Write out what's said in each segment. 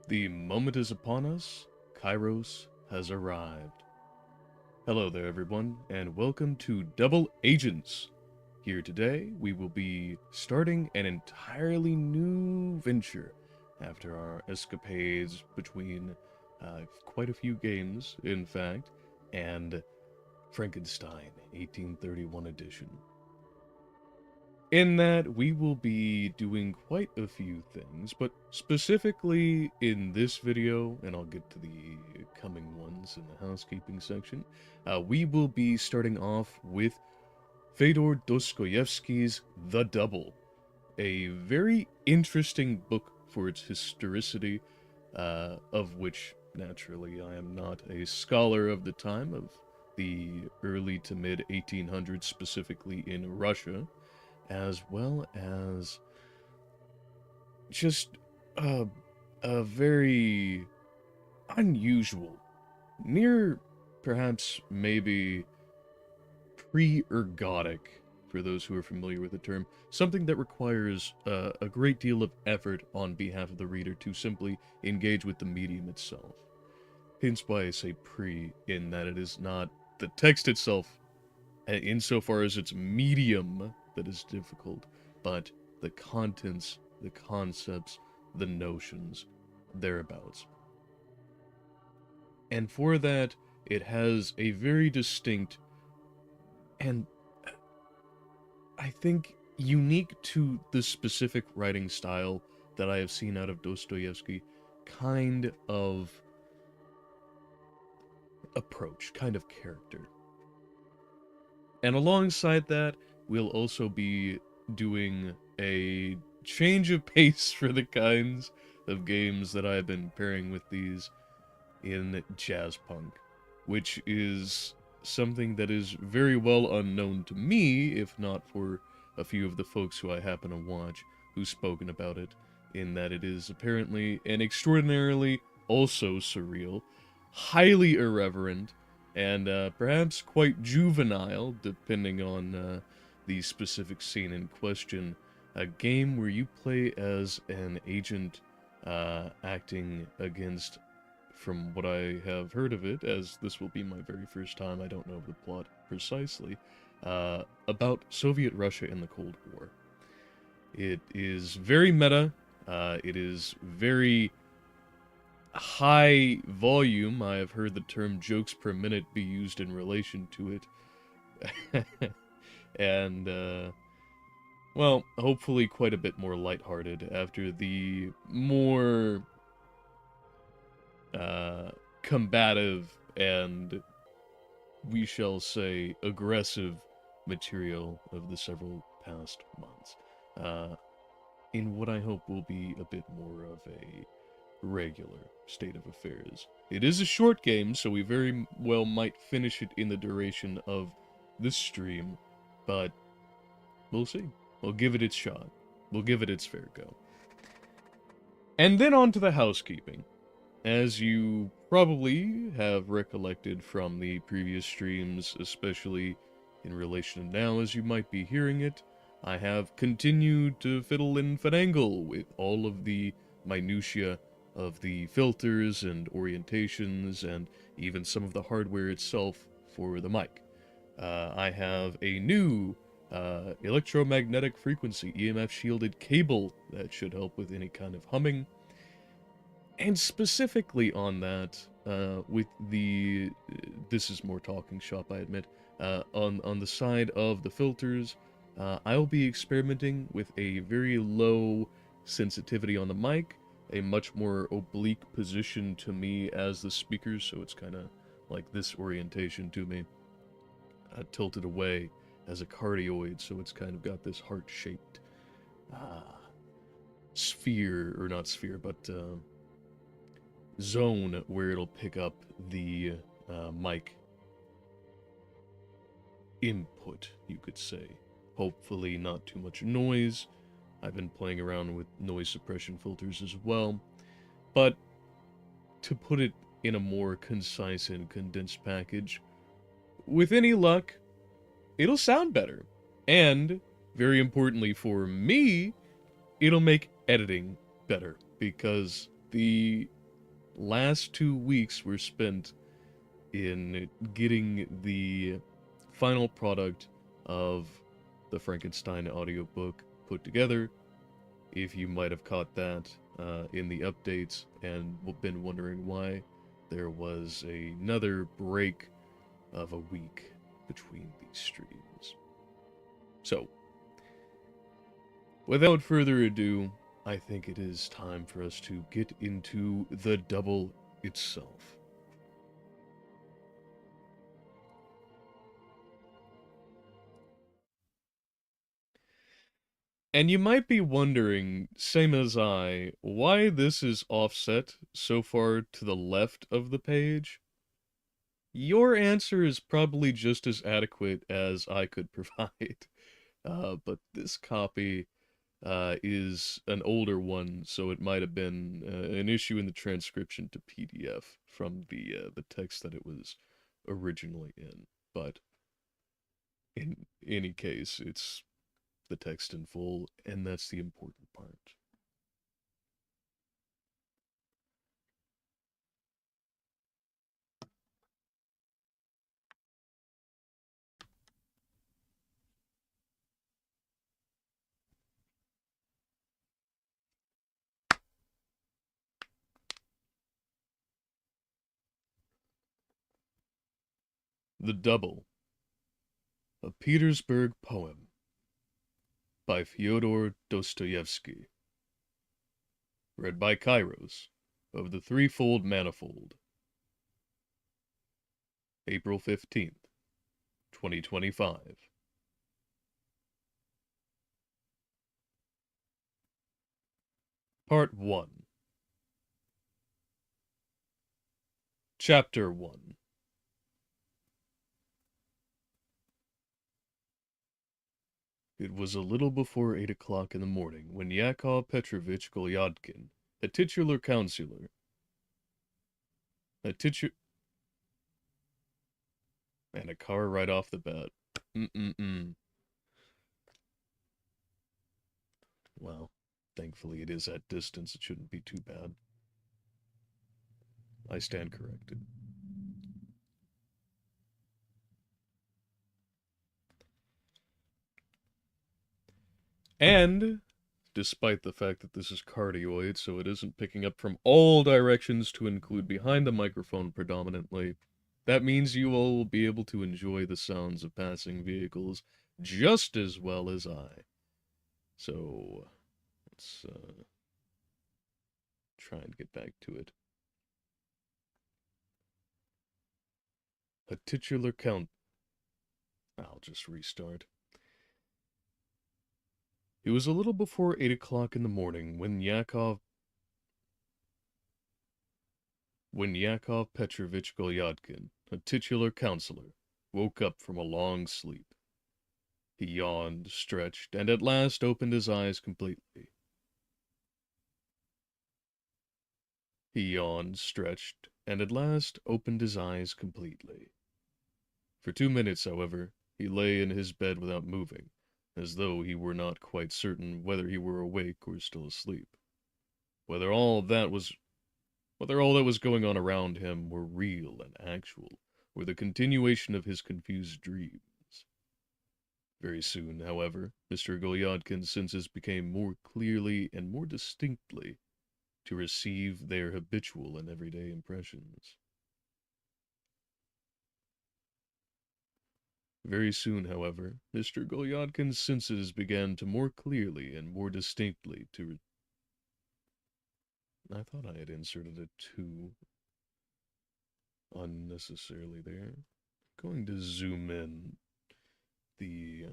The moment is upon us. Kairos has arrived. Hello there, everyone, and welcome to Double Agents. Here today, we will be starting an entirely new venture after our escapades between quite a few games, in fact, and Frankenstein 1831 edition. In that, we will be doing quite a few things, but specifically in this video, and I'll get to the coming ones in the housekeeping section, we will be starting off with Fyodor Dostoyevsky's The Double, a very interesting book for its historicity, of which, naturally, I am not a scholar of the time of the early to mid 1800s, specifically in Russia, as well as just a very unusual, near perhaps maybe pre-ergodic, for those who are familiar with the term, something that requires a great deal of effort on behalf of the reader to simply engage with the medium itself. Hence why I say pre, in that it is not the text itself, insofar as its medium, that is difficult, but the contents, the concepts, the notions, thereabouts. And for that, it has a very distinct and, I think, unique to the specific writing style that I have seen out of Dostoyevsky, kind of approach, kind of character. And alongside that, we'll also be doing a change of pace for the kinds of games that I've been pairing with these in Jazzpunk, which is something that is very well unknown to me, if not for a few of the folks who I happen to watch who've spoken about it, in that it is apparently an extraordinarily also surreal, highly irreverent, and perhaps quite juvenile, depending on the specific scene in question, a game where you play as an agent acting against, from what I have heard of it, as this will be my very first time, I don't know the plot precisely, about Soviet Russia in the Cold War. It is very meta, it is very high volume. I have heard the term jokes per minute be used in relation to it. And, well, hopefully quite a bit more lighthearted after the more combative and, we shall say, aggressive material of the several past months. In what I hope will be a bit more of a regular state of affairs. It is a short game, so we very well might finish it in the duration of this stream, but we'll see. We'll give it its shot. We'll give it its fair go. And then on to the housekeeping. As you probably have recollected from the previous streams, especially in relation to now as you might be hearing it, I have continued to fiddle and finagle with all of the minutiae of the filters and orientations, and even some of the hardware itself for the mic. I have a new electromagnetic frequency EMF shielded cable that should help with any kind of humming. And specifically on that, with the, this is more talking shop, I admit, on the side of the filters, I'll be experimenting with a very low sensitivity on the mic, a much more oblique position to me as the speaker, so it's kind of like this orientation to me, tilted away as a cardioid, so it's kind of got this heart-shaped sphere, or not sphere, but zone where it'll pick up the mic input, you could say. Hopefully not too much noise. I've been playing around with noise suppression filters as well, but to put it in a more concise and condensed package, with any luck, it'll sound better. And, very importantly for me, it'll make editing better, because the last 2 weeks were spent in getting the final product of the Frankenstein audiobook put together. If you might have caught that in the updates and been wondering why there was another break of a week between these streams. So, without further ado, I think it is time for us to get into the double itself. And you might be wondering, same as I, why this is offset so far to the left of the page. Your answer is probably just as adequate as I could provide. But this copy is an older one, so it might have been an issue in the transcription to PDF from the text that it was originally in. But in any case, it's the text in full, and that's the important part. The Double, a Petersburg poem by Fyodor Dostoyevsky. Read by Kairos of the Threefold Manifold. April 15th, 2025. Part 1. Chapter 1. It was a little before 8 o'clock in the morning when Yakov Petrovich Golyadkin, a titular councillor, and a car right off the bat. Well, thankfully it is at distance. It shouldn't be too bad. I stand corrected. And, despite the fact that this is cardioid, so it isn't picking up from all directions to include behind the microphone predominantly, that means you all will be able to enjoy the sounds of passing vehicles just as well as I. So, let's try and get back to it. A titular count. I'll just restart. It was a little before 8 o'clock in the morning when Yakov Petrovich Golyadkin, a titular councillor, woke up from a long sleep. He yawned, stretched, and at last opened his eyes completely. For 2 minutes, however, he lay in his bed without moving, as though he were not quite certain whether he were awake or still asleep. Whether all that was going on around him were real and actual, or the continuation of his confused dreams. Very soon, however, Mr. Golyadkin's senses became more clearly and more distinctly to receive their habitual and everyday impressions. Very soon, however, Mr. Golyadkin's senses began to more clearly and more distinctly to... I thought I had inserted a 2 unnecessarily there. I'm going to zoom in. The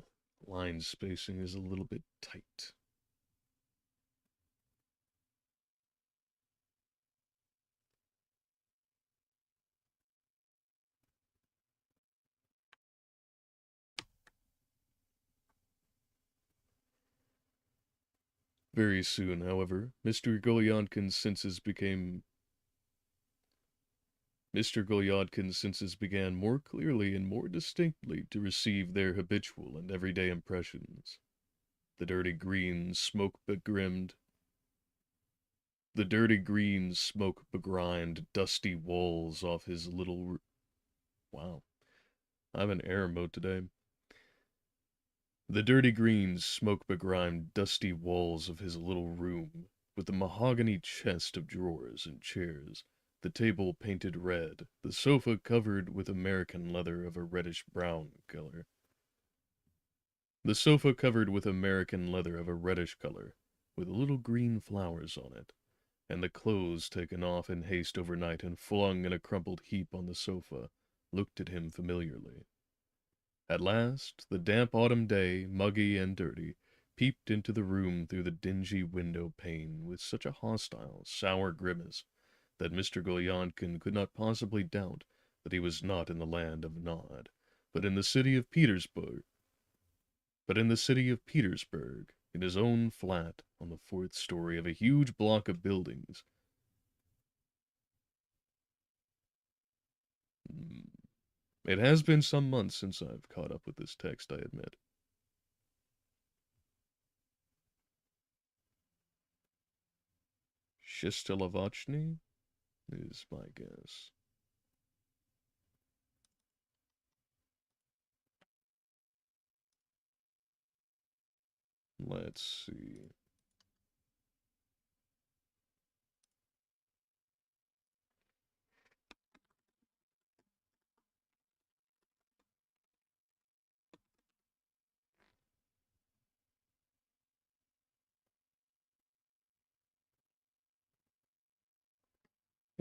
line spacing is a little bit tight. Very soon, however, Mr. Golyadkin's senses began more clearly and more distinctly to receive their habitual and everyday impressions. The dirty green, the dirty green, smoke-begrimed, dusty walls off his little... Wow, I'm in error mode today. The dirty green, smoke-begrimed, dusty walls of his little room, with the mahogany chest of drawers and chairs, the table painted red, the sofa covered with American leather of a reddish-brown color. The sofa covered with American leather of a reddish color, with little green flowers on it, and the clothes taken off in haste overnight and flung in a crumpled heap on the sofa, looked at him familiarly. At last, the damp autumn day, muggy and dirty, peeped into the room through the dingy window pane with such a hostile, sour grimace that Mr. Gulyankin could not possibly doubt that he was not in the land of Nod, but in the city of Petersburg, in his own flat on the fourth story of a huge block of buildings. It has been some months since I've caught up with this text, I admit. Shistelovachny is my guess. Let's see.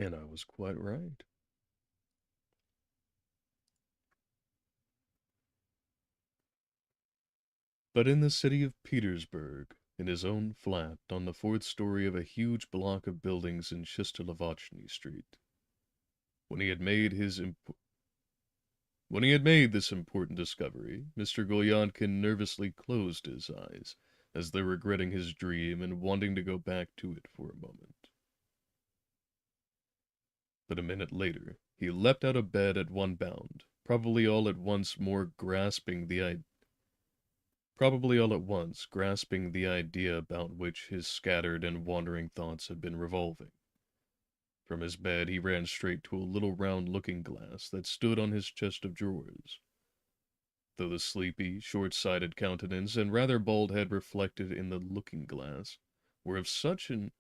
And I was quite right. But in the city of Petersburg, in his own flat on the fourth story of a huge block of buildings in Shistelovachny Street, when he had made his when he had made this important discovery, Mr. Gulyankin nervously closed his eyes, as though regretting his dream and wanting to go back to it for a moment. But a minute later, he leapt out of bed at one bound, probably all at once grasping the idea about which his scattered and wandering thoughts had been revolving. From his bed he ran straight to a little round looking-glass that stood on his chest of drawers. Though the sleepy, short-sighted countenance and rather bald head reflected in the looking-glass were of such an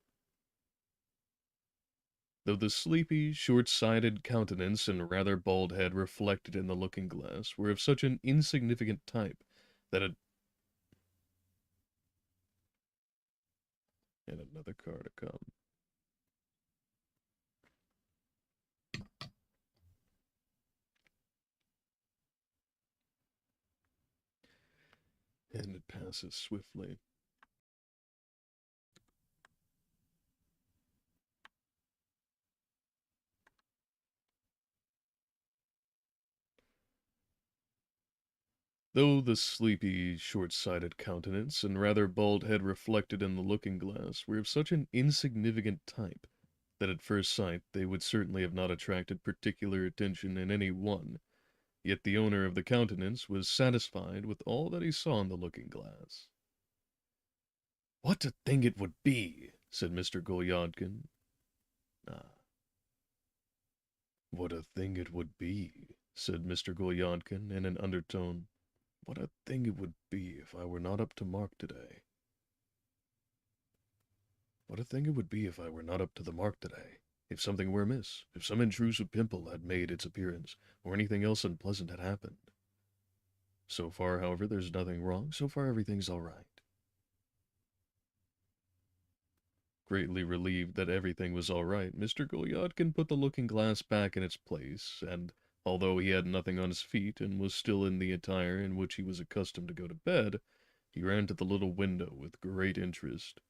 Though the sleepy, short-sighted countenance and rather bald head reflected in the looking-glass were of such an insignificant type that it... And another car to come. And it passes swiftly. Though the sleepy, short-sighted countenance and rather bald head reflected in the looking-glass were of such an insignificant type that at first sight they would certainly have not attracted particular attention in any one, yet the owner of the countenance was satisfied with all that he saw in the looking-glass. "What a thing it would be!" said Mr. Gulyankin. "Ah, what a thing it would be," said Mr. Gulyankin in an undertone. "What a thing it would be if I were not up to mark today. What a thing it would be if I were not up to the mark today. If something were amiss, if some intrusive pimple had made its appearance, or anything else unpleasant had happened. So far, however, there's nothing wrong. So far, everything's all right." Greatly relieved that everything was all right, Mr. Gulyankin put the looking-glass back in its place, and, although he had nothing on his feet and was still in the attire in which he was accustomed to go to bed, he ran to the little window with great interest.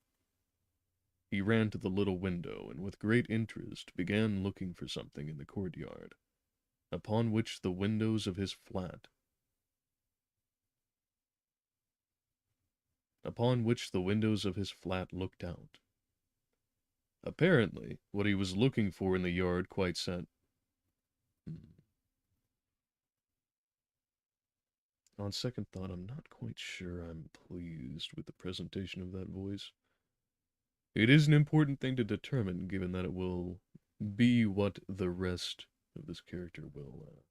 And with great interest began looking for something in the courtyard, upon which the windows of his flat looked out. Apparently, what he was looking for in the yard quite set. On second thought, I'm not quite sure I'm pleased with the presentation of that voice. It is an important thing to determine, given that it will be what the rest of this character will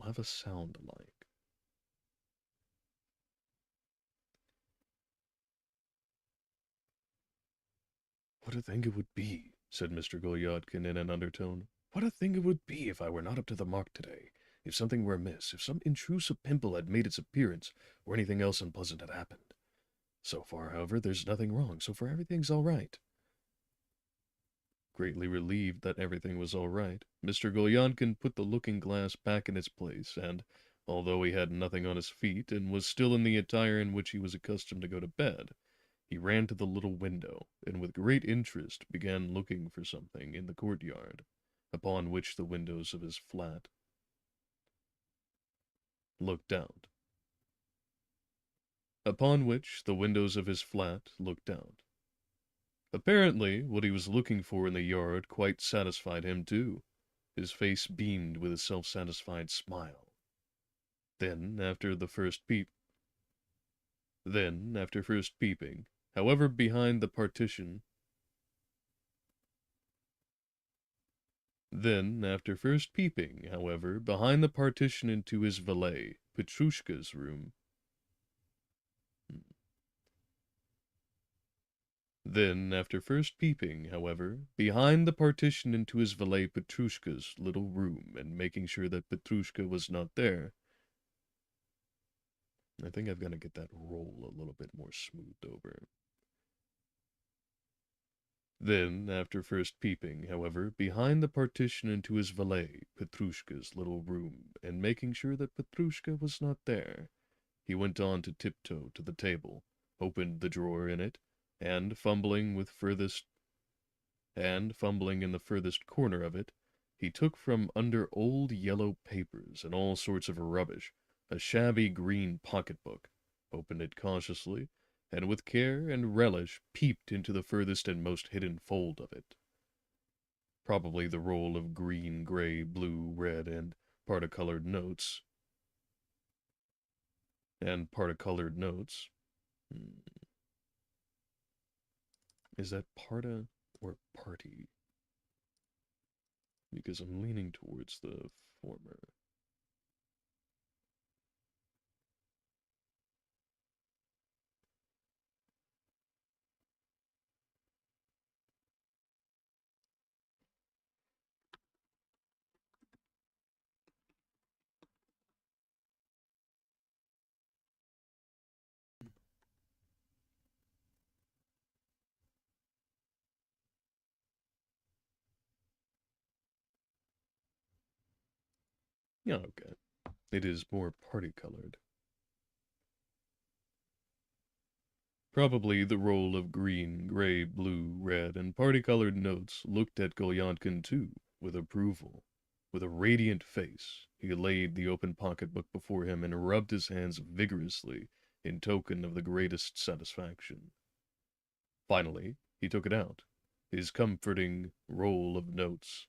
have a sound like. What a thing it would be, said Mr. Golyadkin in an undertone. What a thing it would be if I were not up to the mark today. If something were amiss, if some intrusive pimple had made its appearance, or anything else unpleasant had happened. So far, however, there's nothing wrong, so far everything's all right. Greatly relieved that everything was all right, Mr. Gulyankin put the looking-glass back in its place, and, although he had nothing on his feet, and was still in the attire in which he was accustomed to go to bed, he ran to the little window, and with great interest began looking for something in the courtyard, upon which the windows of his flat looked out. Upon which the windows of his flat looked out. Apparently, what he was looking for in the yard quite satisfied him too. His face beamed with a self-satisfied smile. Then, after first peeping, however, behind the partition, into his valet, Petrushka's room, after first peeping, however, behind the partition into his valet Petrushka's little room, and making sure that Petrushka was not there. I think I've got to get that roll a little bit more smoothed over. Then, after first peeping, however, behind the partition into his valet, Petrushka's little room, and making sure that Petrushka was not there, he went on to tiptoe to the table, opened the drawer in it, and fumbling in the furthest corner of it, he took from under old yellow papers and all sorts of rubbish a shabby green pocketbook, opened it cautiously, and with care and relish peeped into the furthest and most hidden fold of it. Probably the roll of green, gray, blue, red, and particolored notes. Is that parta or party? Because I'm leaning towards the former. Yeah, okay. It is more party-colored. Probably the roll of green, gray, blue, red, and party-colored notes looked at Golyadkin too, with approval. With a radiant face, he laid the open pocketbook before him and rubbed his hands vigorously in token of the greatest satisfaction. Finally, he took it out, his comforting roll of notes,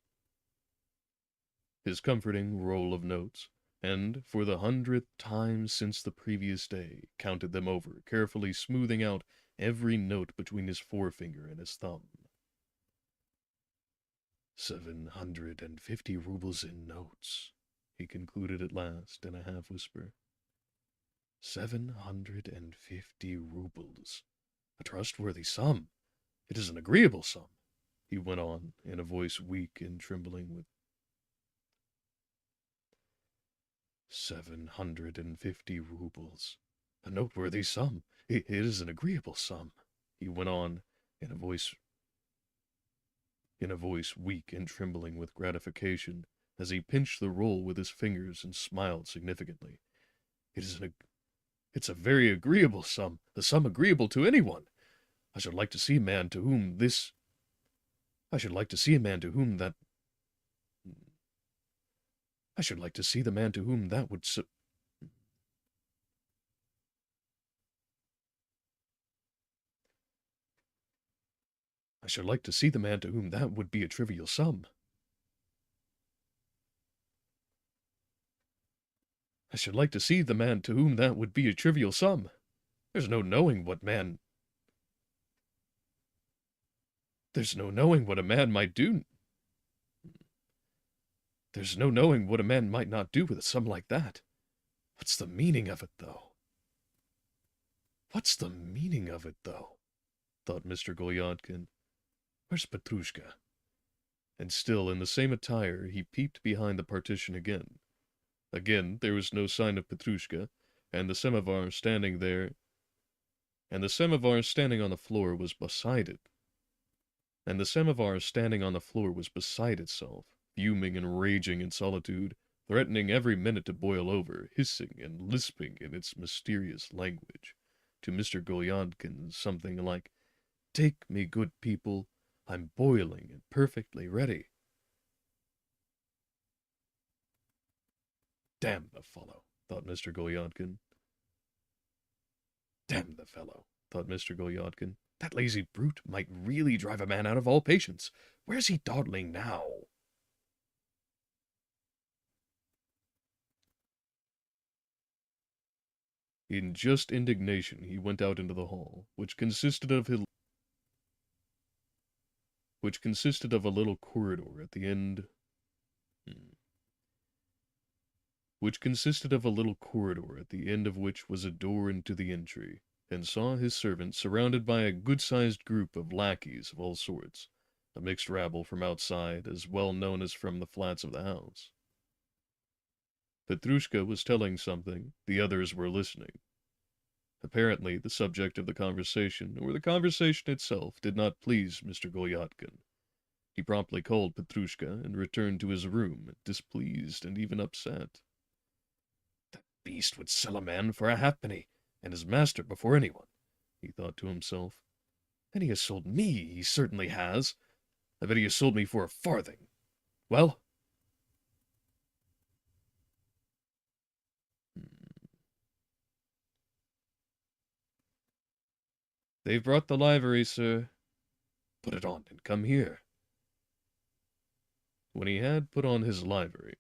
and for the 100th time since the previous day, counted them over, carefully smoothing out every note between his forefinger and his thumb. 750 rubles in notes, he concluded at last in a half-whisper. 750 rubles. A trustworthy sum. It is an agreeable sum, he went on, in a voice weak and trembling with 750 rubles. A noteworthy sum. It is an agreeable sum, he went on, in a voice weak and trembling with gratification, as he pinched the roll with his fingers and smiled significantly. It's a very agreeable sum, a sum agreeable to anyone. I should like to see a man to whom that I should like to see the man to whom that would I should like to see the man to whom that would be a trivial sum. I should like to see the man to whom that would be a trivial sum. There's no knowing what man There's no knowing what a man might do. There's no knowing what a man might not do with a sum like that. What's the meaning of it, though? What's the meaning of it, though? Thought Mr. Golyadkin. Where's Petrushka? And still in the same attire, he peeped behind the partition again. Again, there was no sign of Petrushka, and the samovar standing on the floor was beside it. And the samovar standing on the floor was beside itself, fuming and raging in solitude, threatening every minute to boil over, hissing and lisping in its mysterious language. To Mr. Golyadkin, something like, "Take me, good people, I'm boiling and perfectly ready." Damn the fellow, thought Mr. Golyadkin. Damn the fellow, thought Mr. Golyadkin. That lazy brute might really drive a man out of all patience. Where's he dawdling now? In just indignation, he went out into the hall, which consisted of a little corridor at the end. Which consisted of a little corridor at the end of which was a door into the entry, and saw his servant surrounded by a good-sized group of lackeys of all sorts, a mixed rabble from outside as well known as from the flats of the house. Petrushka was telling something, the others were listening. Apparently the subject of the conversation, or the conversation itself, did not please Mr. Golyadkin. He promptly called Petrushka and returned to his room, displeased and even upset. That beast would sell a man for a halfpenny, and his master before anyone, he thought to himself. And he has sold me, he certainly has. I bet he has sold me for a farthing. Well, they've brought the livery, sir. Put it on and come here. When he had put on his livery,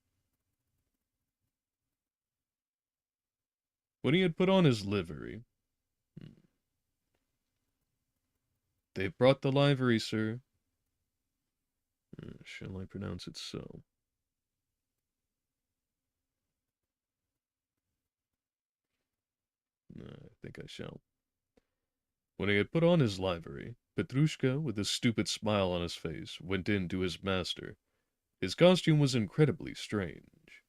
they've brought the livery, sir. Shall I pronounce it so? I think I shall. When he had put on his livery, Petrushka, with a stupid smile on his face, went in to his master. His costume was incredibly strange.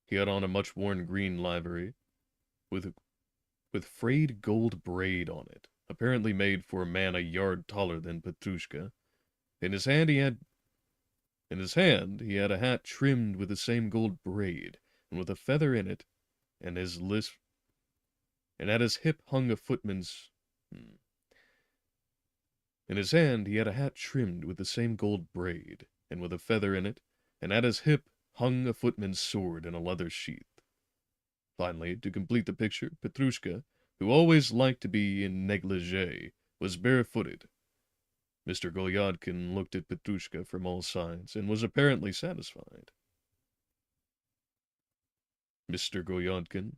He had on a much-worn green livery, with frayed gold braid on it, apparently made for a man a yard taller than Petrushka. In his hand he had a hat trimmed with the same gold braid, and with a feather in it, and at his hip hung a footman's. In his hand he had a hat trimmed with the same gold braid, and with a feather in it, and at his hip hung a footman's sword in a leather sheath. Finally, to complete the picture, Petrushka, who always liked to be in negligee, was barefooted. Mr. Golyadkin looked at Petrushka from all sides, and was apparently satisfied. Mr. Golyadkin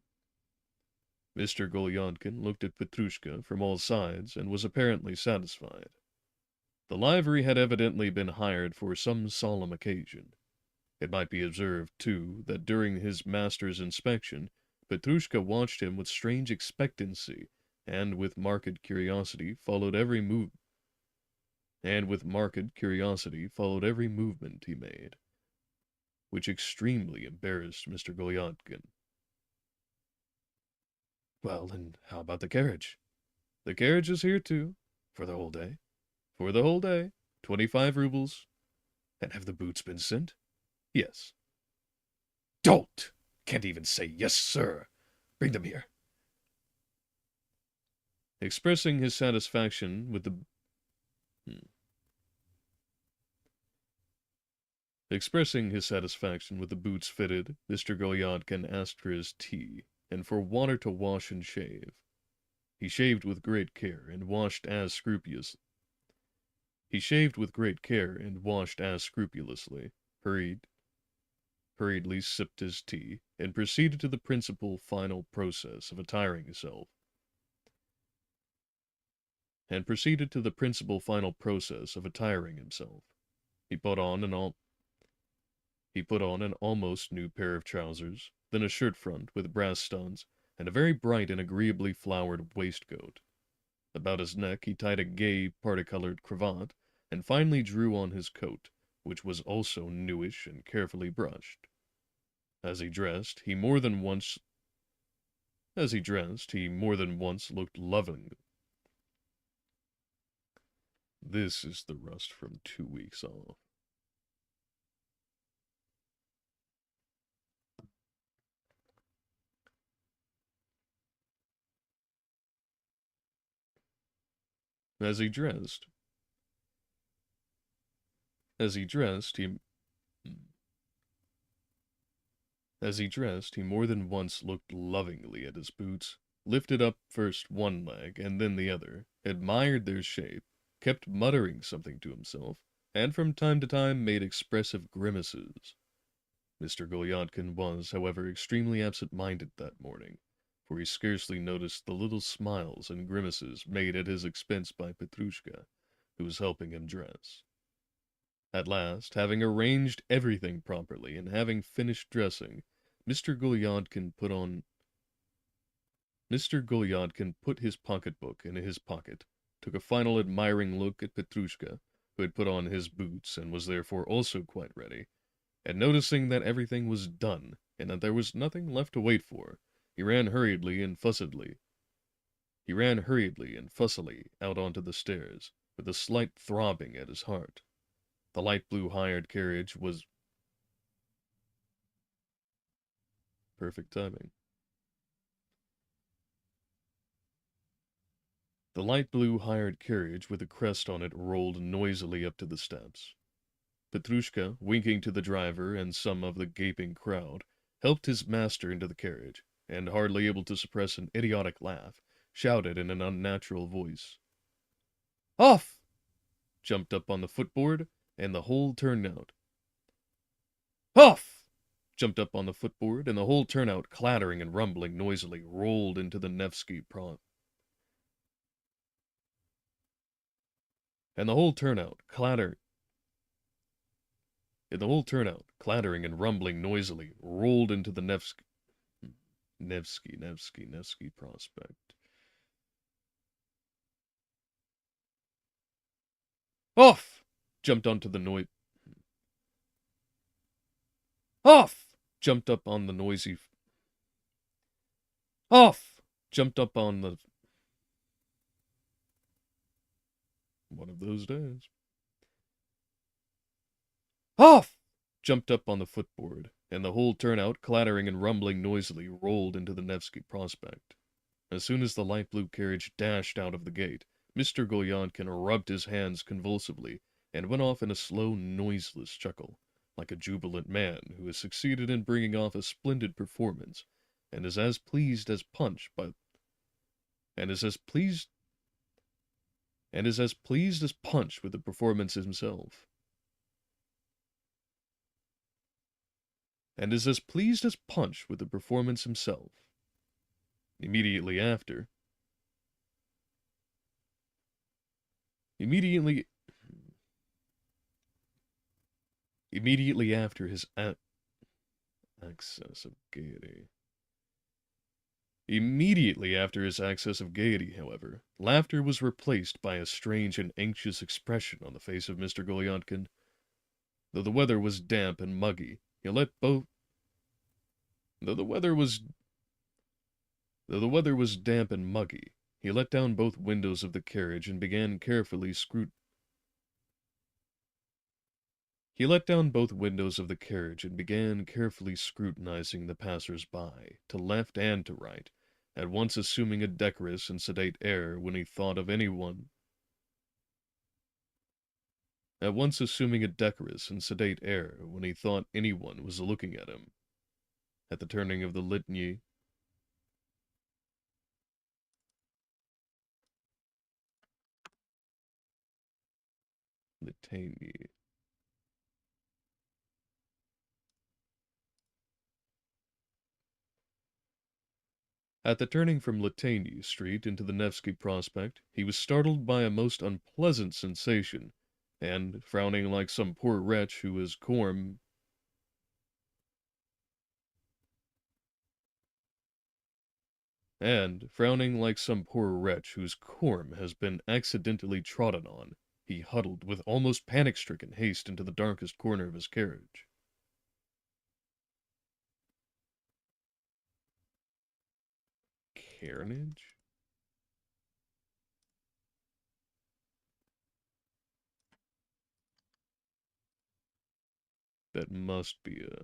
looked at Petrushka from all sides, and was apparently satisfied. The livery had evidently been hired for some solemn occasion. It might be observed, too, that during his master's inspection, Petrushka watched him with strange expectancy, and with marked curiosity followed every movement he made, which extremely embarrassed Mr. Golyadkin. Well, and how about the carriage? The carriage is here, too, for the whole day. For the whole day, 25 rubles. And have the boots been sent? Yes. Don't! Can't even say yes, sir. Bring them here. Expressing his satisfaction with the boots fitted, Mr. Golyadkin asked for his tea, and for water to wash and shave. He shaved with great care, and washed as scrupulously, hurriedly sipped his tea, and proceeded to the principal final process of attiring himself. and proceeded to the principal final process of attiring himself. He put on an al- he put on an almost new pair of trousers, then a shirt front with brass studs, and a very bright and agreeably flowered waistcoat. About his neck he tied a gay, parti-colored cravat, and finally drew on his coat, which was also newish and carefully brushed. As he dressed, he more than once looked loving. This is the rust from 2 weeks off. As he dressed, as he dressed, he As he dressed, he more than once looked lovingly at his boots, lifted up first one leg and then the other, admired their shape, kept muttering something to himself, and from time to time made expressive grimaces. Mr. Golyadkin was, however, extremely absent-minded that morning, for he scarcely noticed the little smiles and grimaces made at his expense by Petrushka, who was helping him dress. At last, having arranged everything properly, and having finished dressing, Mr. Golyadkin put his pocketbook in his pocket, took a final admiring look at Petrushka, who had put on his boots and was therefore also quite ready, and noticing that everything was done, and that there was nothing left to wait for, he ran hurriedly and fussily out onto the stairs, with a slight throbbing at his heart. The light blue hired carriage was perfect timing. The light blue hired carriage with a crest on it rolled noisily up to the steps. Petrushka, winking to the driver and some of the gaping crowd, helped his master into the carriage, and hardly able to suppress an idiotic laugh, shouted in an unnatural voice. "Off!" Jumped up on the footboard, and the whole turnout. "Off!" Jumped up on the footboard, and the whole turnout, clattering and rumbling noisily, rolled into the Nevsky Pro. And the whole turnout, clattering and rumbling noisily, rolled into the Nevsky Prospect. "Off!" Jumped onto the noise. "Off!" Jumped up on the noisy. "Off!" Jumped up on the. One of those days. "Off!" Jumped up on the footboard, and the whole turnout, clattering and rumbling noisily, rolled into the Nevsky Prospect. As soon as the light blue carriage dashed out of the gate, Mr. Golyadkin rubbed his hands convulsively, and went off in a slow, noiseless chuckle, like a jubilant man who has succeeded in bringing off a splendid performance, and is as pleased as Punch, and is as pleased as Punch with the performance himself. Immediately after, immediately, immediately after his access of gaiety. Immediately after his access of gaiety, however, laughter was replaced by a strange and anxious expression on the face of Mr. Golyadkin. Though the weather was damp and muggy, he let both. Though the weather was damp and muggy, he let down both windows of the carriage and began carefully scrutinizing the passers-by, to left and to right, at once assuming a decorous and sedate air when he thought anyone was looking at him. At the turning of the litany, litany, At the turning from Latany Street into the Nevsky Prospect, he was startled by a most unpleasant sensation, and, frowning like some poor wretch who has corm and, frowning like some poor wretch whose corm has been accidentally trodden on, he huddled with almost panic-stricken haste into the darkest corner of his carriage. Carnage? That must be a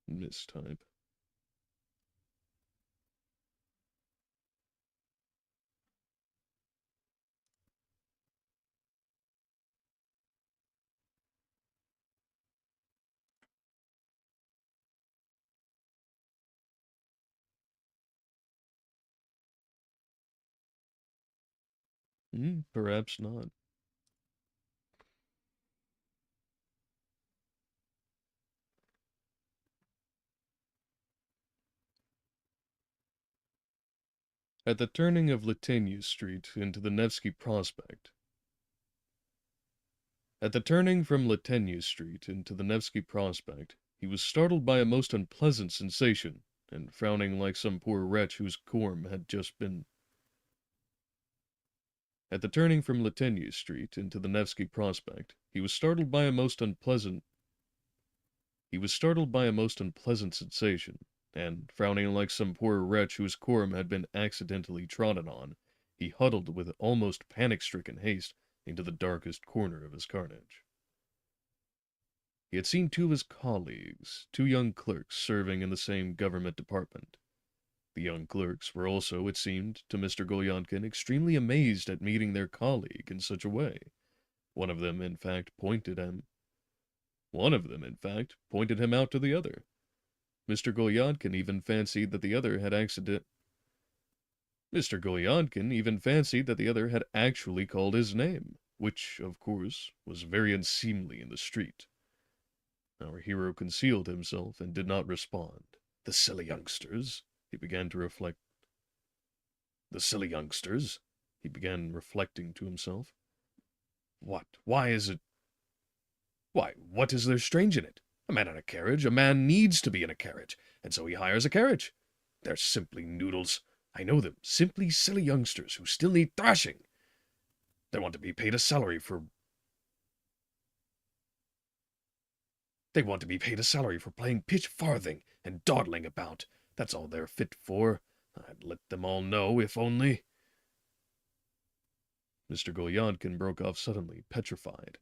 mistype. Perhaps not. At the turning of Latany Street into the Nevsky Prospect. At the turning from Latany Street into the Nevsky Prospect, he was startled by a most unpleasant sensation, and frowning like some poor wretch whose corm had just been. At the turning from Latany Street into the Nevsky Prospect, he was startled by a most unpleasant sensation, and, frowning like some poor wretch whose corm had been accidentally trodden on, he huddled with almost panic-stricken haste into the darkest corner of his carnage. He had seen two of his colleagues, two young clerks serving in the same government department. The young clerks were also, it seemed, to Mr. Golyonkin extremely amazed at meeting their colleague in such a way. One of them, in fact, pointed him out to the other. Mr. Golyonkin even fancied that the other had actually called his name, which, of course, was very unseemly in the street. Our hero concealed himself and did not respond. The silly youngsters, he began to reflect. The silly youngsters, he began reflecting to himself. What? Why is it? Why, what is there strange in it? A man in a carriage, a man needs to be in a carriage, and so he hires a carriage. They're simply noodles. I know them, simply silly youngsters who still need thrashing. They want to be paid a salary for playing pitch farthing and dawdling about. That's all they're fit for. I'd let them all know, if only. Mr. Golyonkin broke off suddenly, petrified.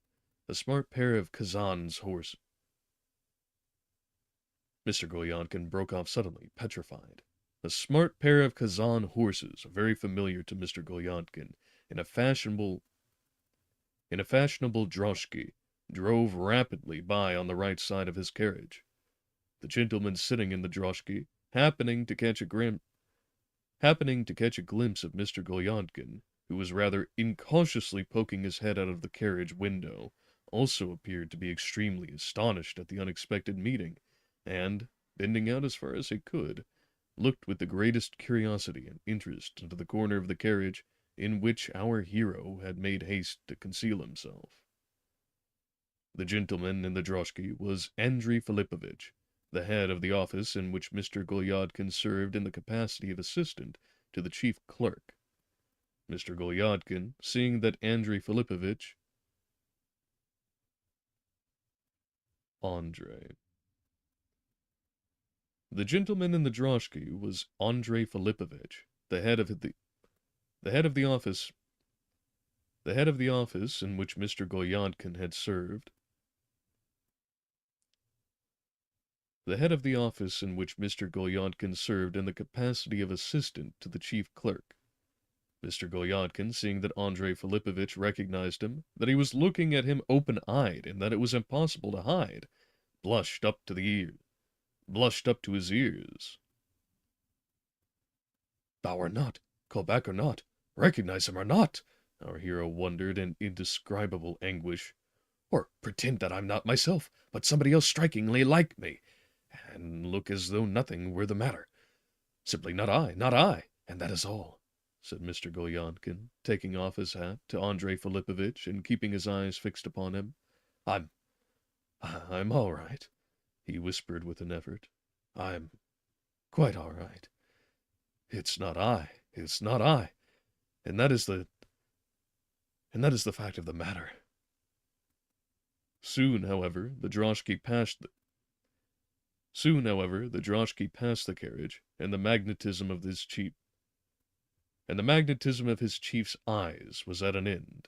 A smart pair of Kazan's horses. Mr. Golyonkin broke off suddenly, petrified. A smart pair of Kazan horses, very familiar to Mr. Golyonkin, in a fashionable droshky, drove rapidly by on the right side of his carriage. The gentleman sitting in the droshky, happening to catch a glimpse of Mr. Golyonkin, who was rather incautiously poking his head out of the carriage window, also appeared to be extremely astonished at the unexpected meeting, and, bending out as far as he could, looked with the greatest curiosity and interest into the corner of the carriage in which our hero had made haste to conceal himself. The gentleman in the droshky was Andrei Filipovich, the head of the office in which Mr. Golyadkin served in the capacity of assistant to the chief clerk. Mr. Golyadkin, seeing that Andrei Filipovich... Andrei. The gentleman in the droshky was Andrei Filipovich, the head of the office in which Mr. Golyadkin had served. The head of the office in which Mr. Golyadkin served in the capacity of assistant to the chief clerk. Mr. Golyadkin, seeing that Andrei Filipovich recognized him, that he was looking at him open-eyed, and that it was impossible to hide, blushed up to his ears. Thou or not, call back or not, recognize him or not, our hero wondered in indescribable anguish. Or pretend that I'm not myself, but somebody else strikingly like me, and look as though nothing were the matter. Simply not I, not I, and that is all, said Mr. Golyonkin, taking off his hat to Andrei Filipovitch and keeping his eyes fixed upon him. I'm all right, he whispered with an effort. I'm quite all right. It's not I, and that is the fact of the matter. Soon, however, the droshky passed the carriage, and the magnetism of his chief's eyes was at an end.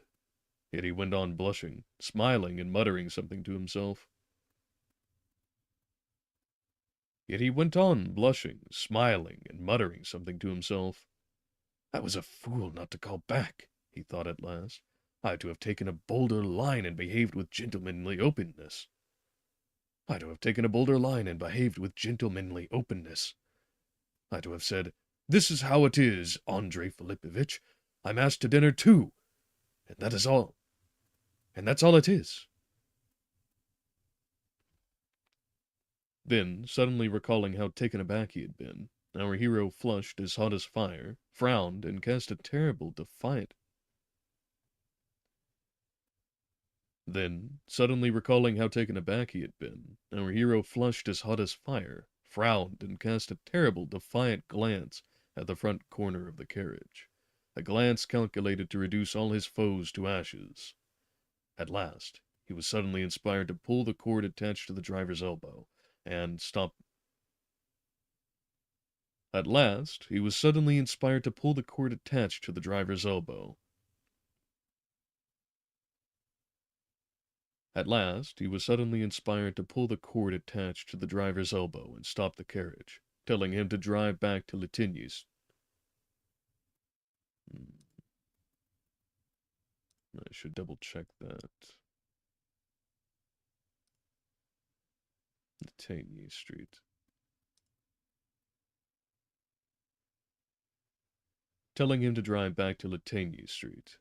Yet he went on blushing, smiling, and muttering something to himself. I was a fool not to call back, he thought at last. I ought to have taken a bolder line and behaved with gentlemanly openness. I ought to have said, "This is how it is, Andrei Filipovitch. I'm asked to dinner too, and that is all. And that's all it is." Then, suddenly recalling how taken aback he had been, our hero flushed as hot as fire, frowned, and cast a terrible, defiant glance at the front corner of the carriage, a glance calculated to reduce all his foes to ashes. At last, he was suddenly inspired to pull the cord attached to the driver's elbow, and stop. At last, he was suddenly inspired to pull the cord attached to the driver's elbow. At last, he was suddenly inspired to pull the cord attached to the driver's elbow and stop the carriage, telling him to drive back to Latigny's. I should double-check that. Latigny Street. Telling him to drive back to Latigny Street.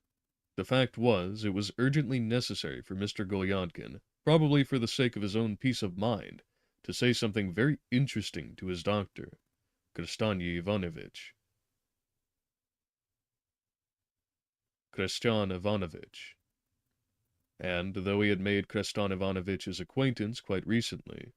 The fact was, it was urgently necessary for Mr. Golyonkin, probably for the sake of his own peace of mind, to say something very interesting to his doctor, Christian Ivanovitch. And though he had made Christian Ivanovitch's acquaintance quite recently,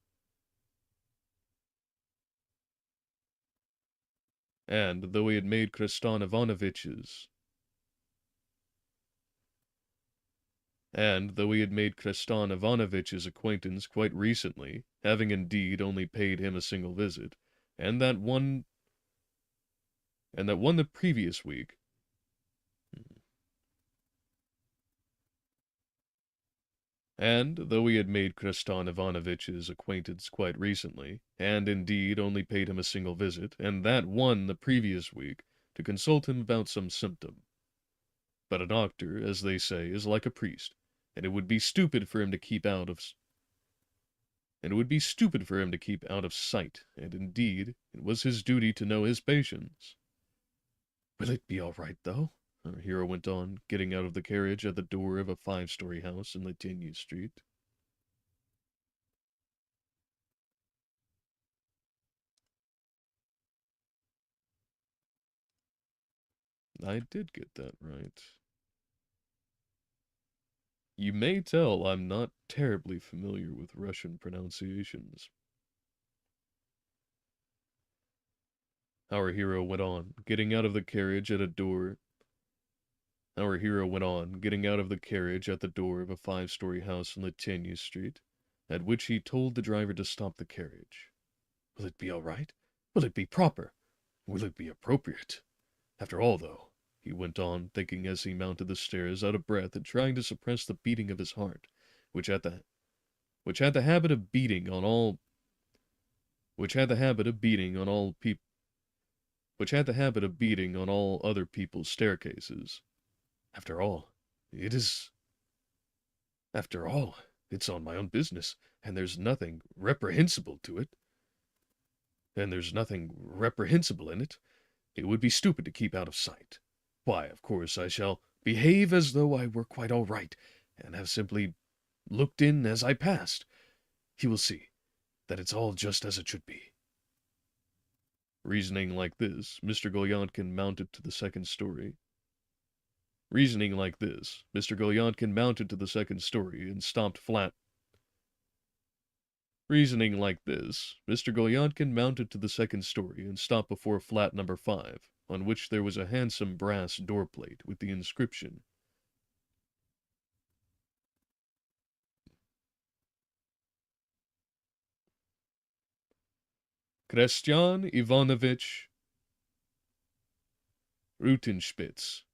having indeed only paid him a single visit, and that one the previous week, And though he had made Christian Ivanovitch's acquaintance quite recently, and indeed only paid him a single visit, and that one the previous week, to consult him about some symptom. But a doctor, as they say, is like a priest, and it would be stupid for him to keep out of sight, and indeed, it was his duty to know his patients. "Will it be all right, though?" our hero went on, getting out of the carriage at the door of a 5-story house in Latigny Street. I did get that right. You may tell I'm not terribly familiar with Russian pronunciations. Our hero went on, getting out of the carriage at the door of a 5-story house in Latigny Street, at which he told the driver to stop the carriage. "Will it be all right? Will it be proper? Will it be appropriate? After all, though," he went on, thinking as he mounted the stairs, out of breath and trying to suppress the beating of his heart, which had the habit of beating on all other people's staircases. After all, it's on my own business, and there's nothing reprehensible in it. It would be stupid to keep out of sight. Why, of course, I shall behave as though I were quite all right, and have simply looked in as I passed. He will see that it's all just as it should be." Reasoning like this, Mr. Golyantkin mounted to the second story. Reasoning like this, Mr. Golyantkin mounted to the second story and stopped flat. Reasoning like this, Mr. Golyantkin mounted to the second story and stopped before flat number 5, on which there was a handsome brass doorplate with the inscription, Christian Ivanovich Rutenspitz,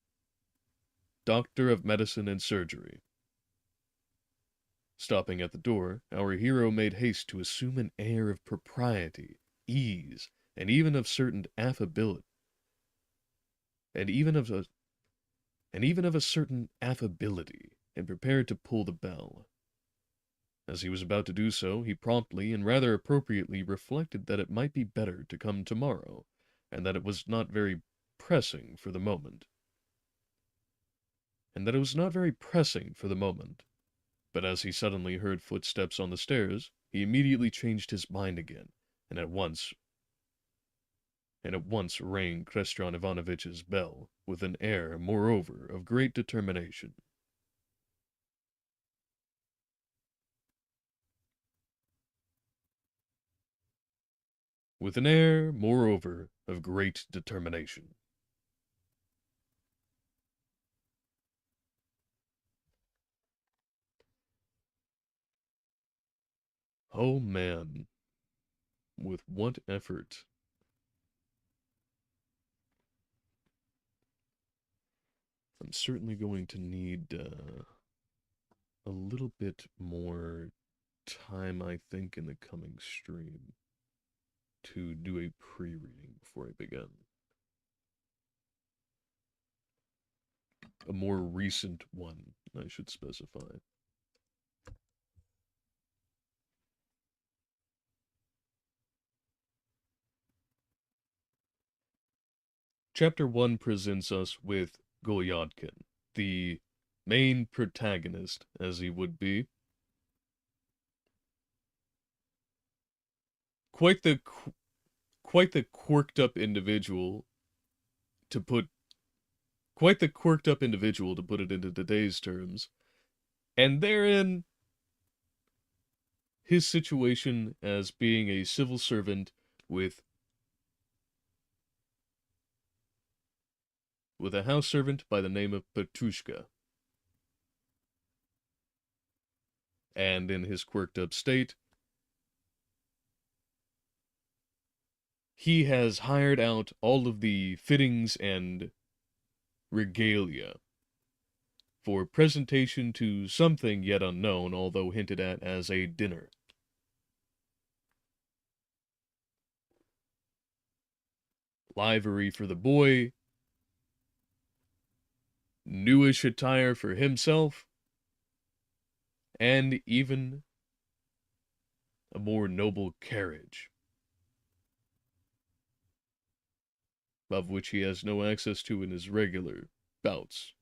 Doctor of Medicine and Surgery. Stopping at the door, our hero made haste to assume an air of propriety, ease, and even of certain affability, and even of a certain affability, and prepared to pull the bell. As he was about to do so, he promptly and rather appropriately reflected that it might be better to come tomorrow, and that it was not very pressing for the moment. But as he suddenly heard footsteps on the stairs, he immediately changed his mind again, and at once rang Christian Ivanovitch's bell, with an air, moreover, of great determination. With an air, moreover, of great determination. Oh man, with what effort. I'm certainly going to need a little bit more time, I think, in the coming stream to do a pre-reading before I begin. A more recent one, I should specify. Chapter 1 presents us with Golyadkin, the main protagonist, as he would be. Quite the quirked up individual to put it into today's terms. And therein his situation as being a civil servant with a house servant by the name of Petrushka. And in his quirked up state, he has hired out all of the fittings and regalia for presentation to something yet unknown, although hinted at as a dinner. Livery for the boy, newish attire for himself, and even a more noble carriage, of which he has no access to in his regular bouts.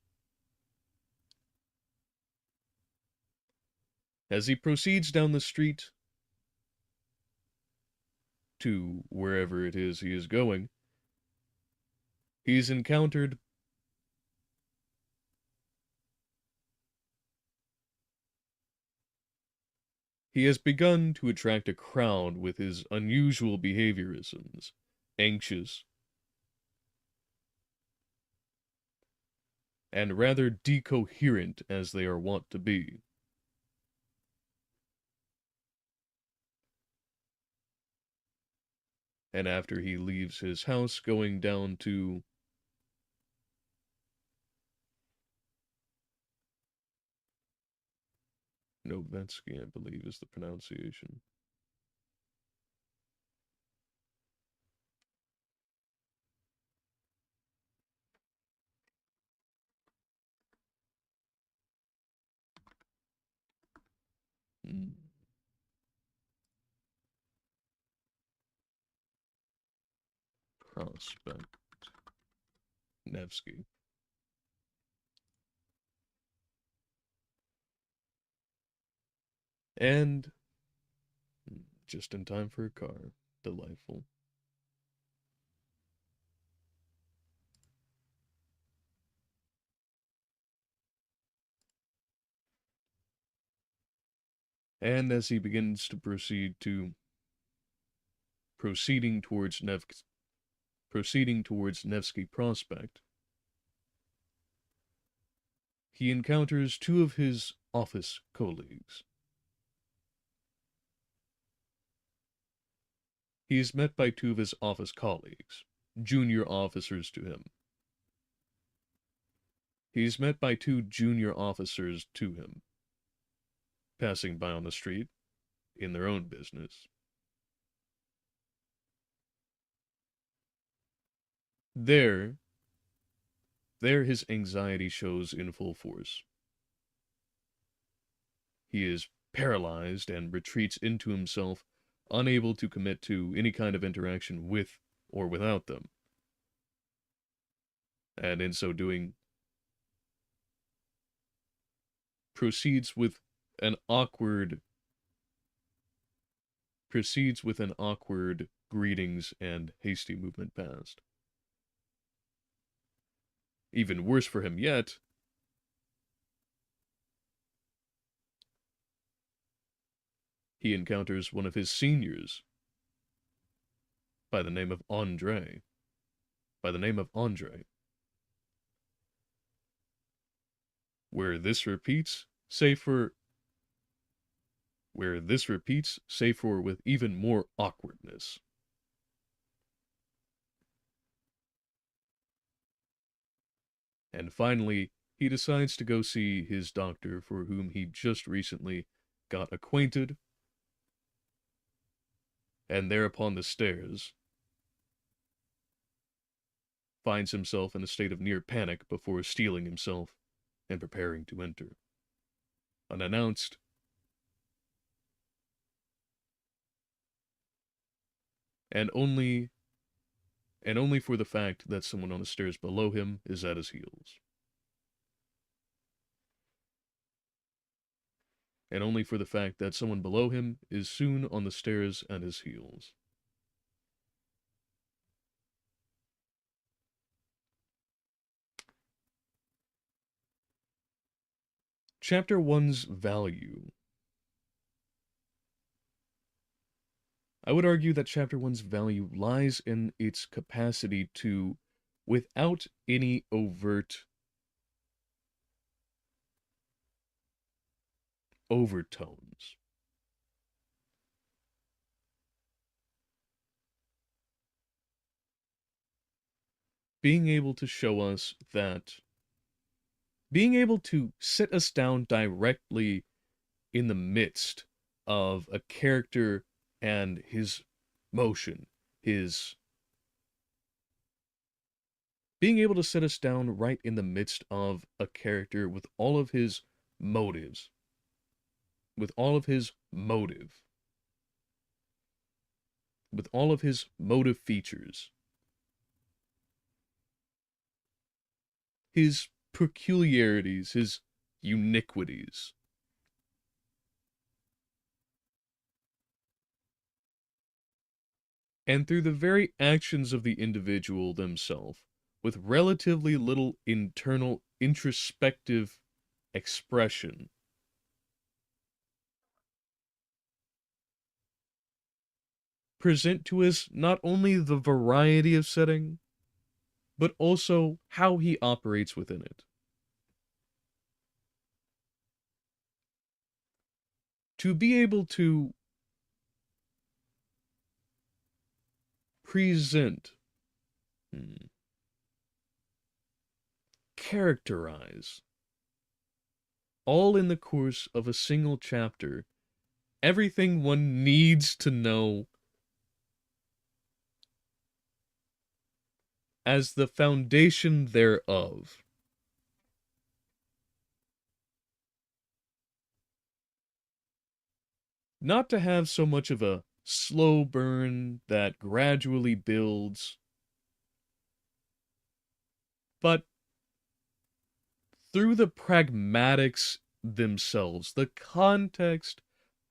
As he proceeds down the street to wherever it is he is going, he is encountered He has begun to attract a crowd with his unusual behaviorisms, anxious and rather decoherent as they are wont to be. And after he leaves his house going down to Novetsky, I believe is the pronunciation. Prospect Nevsky. And just in time for a car. Delightful. And as he begins to proceeding towards Nevsky Prospect, he encounters two of his office colleagues. He is met by two of his office colleagues, junior officers to him. He is met by two junior officers to him, passing by on the street, in their own business. There his anxiety shows in full force. He is paralyzed and retreats into himself, unable to commit to any kind of interaction with or without them. And in so doing, proceeds with an awkward greetings and hasty movement past. Even worse for him yet, he encounters one of his seniors by the name of Andre. Where this repeats, save for with even more awkwardness. And finally, he decides to go see his doctor for whom he just recently got acquainted, and there upon the stairs finds himself in a state of near panic before steeling himself and preparing to enter. Unannounced, and only for the fact that someone on the stairs below him is at his heels. And only for the fact that someone below him is soon on the stairs at his heels. Chapter 1's value. I would argue that Chapter 1's value lies in its capacity to, without any overt overtones, being able to sit us down directly in the midst of a character and his motion, being able to sit us down right in the midst of a character with all of his motives, with all of his motive features, his peculiarities, his uniquities. And through the very actions of the individual themselves, with relatively little internal introspective expression, present to us not only the variety of setting, but also how he operates within it. To be able to present, characterize, all in the course of a single chapter, everything one needs to know as the foundation thereof. Not to have so much of a slow burn that gradually builds, but through the pragmatics themselves, the context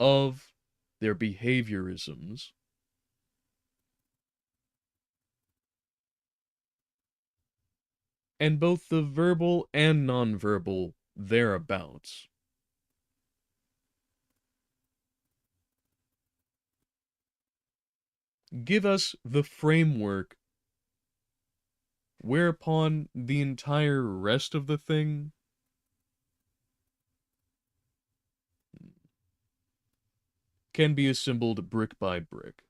of their behaviorisms, and both the verbal and nonverbal thereabouts. give us the framework whereupon the entire rest of the thing can be assembled brick by brick.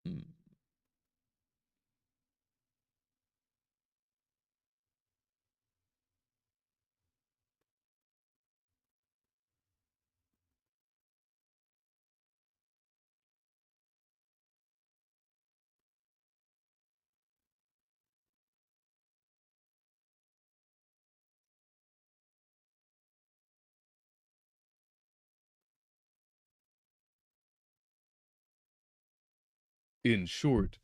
Hmm. In short,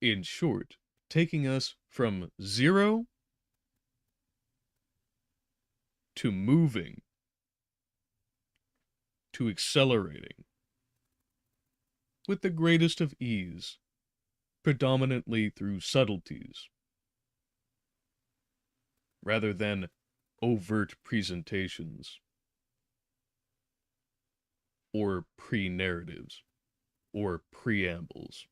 in short, taking us from zero to moving to accelerating with the greatest of ease, predominantly through subtleties, rather than overt presentations or pre-narratives or preambles.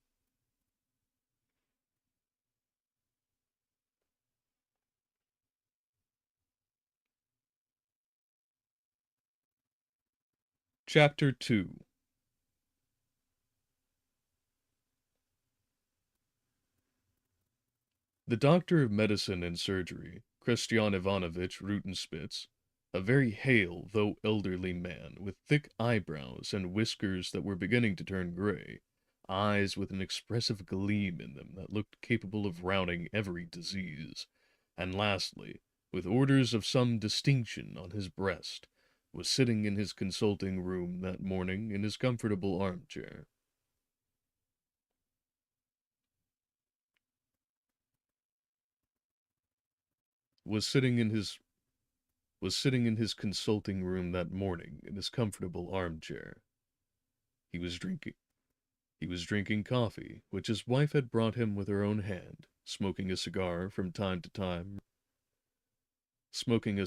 Chapter 2. The doctor of medicine and surgery, Christian Ivanovich Rutenspitz, a very hale though elderly man with thick eyebrows and whiskers that were beginning to turn gray, eyes with an expressive gleam in them that looked capable of rounding every disease, and lastly, with orders of some distinction on his breast, was sitting in his consulting room that morning in his comfortable armchair. Was sitting in his was sitting in his consulting room that morning in his comfortable armchair. He was drinking he was drinking coffee, which his wife had brought him with her own hand, smoking a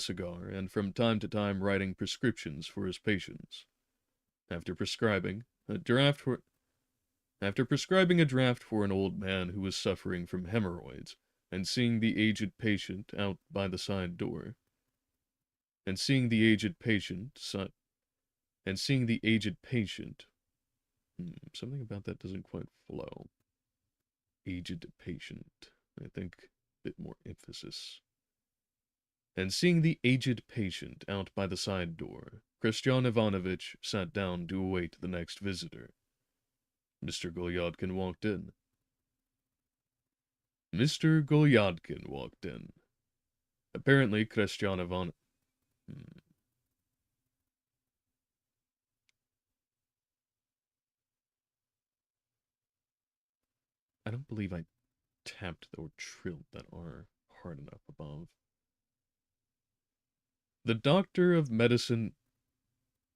cigar and from time to time writing prescriptions for his patients. After prescribing a draft for After prescribing a draft for an old man who was suffering from hemorrhoids, and seeing the aged patient out by the side door, and seeing the aged patient, si- and seeing the aged patient, something about that doesn't quite flow. Aged patient, I think a bit more emphasis. And seeing the aged patient out by the side door, Christian Ivanovich sat down to await the next visitor. Mr. Golyadkin walked in. Mr. Golyadkin walked in. Apparently, Christian Ivanovich. I don't believe I tapped or trilled that R hard enough above. The doctor of medicine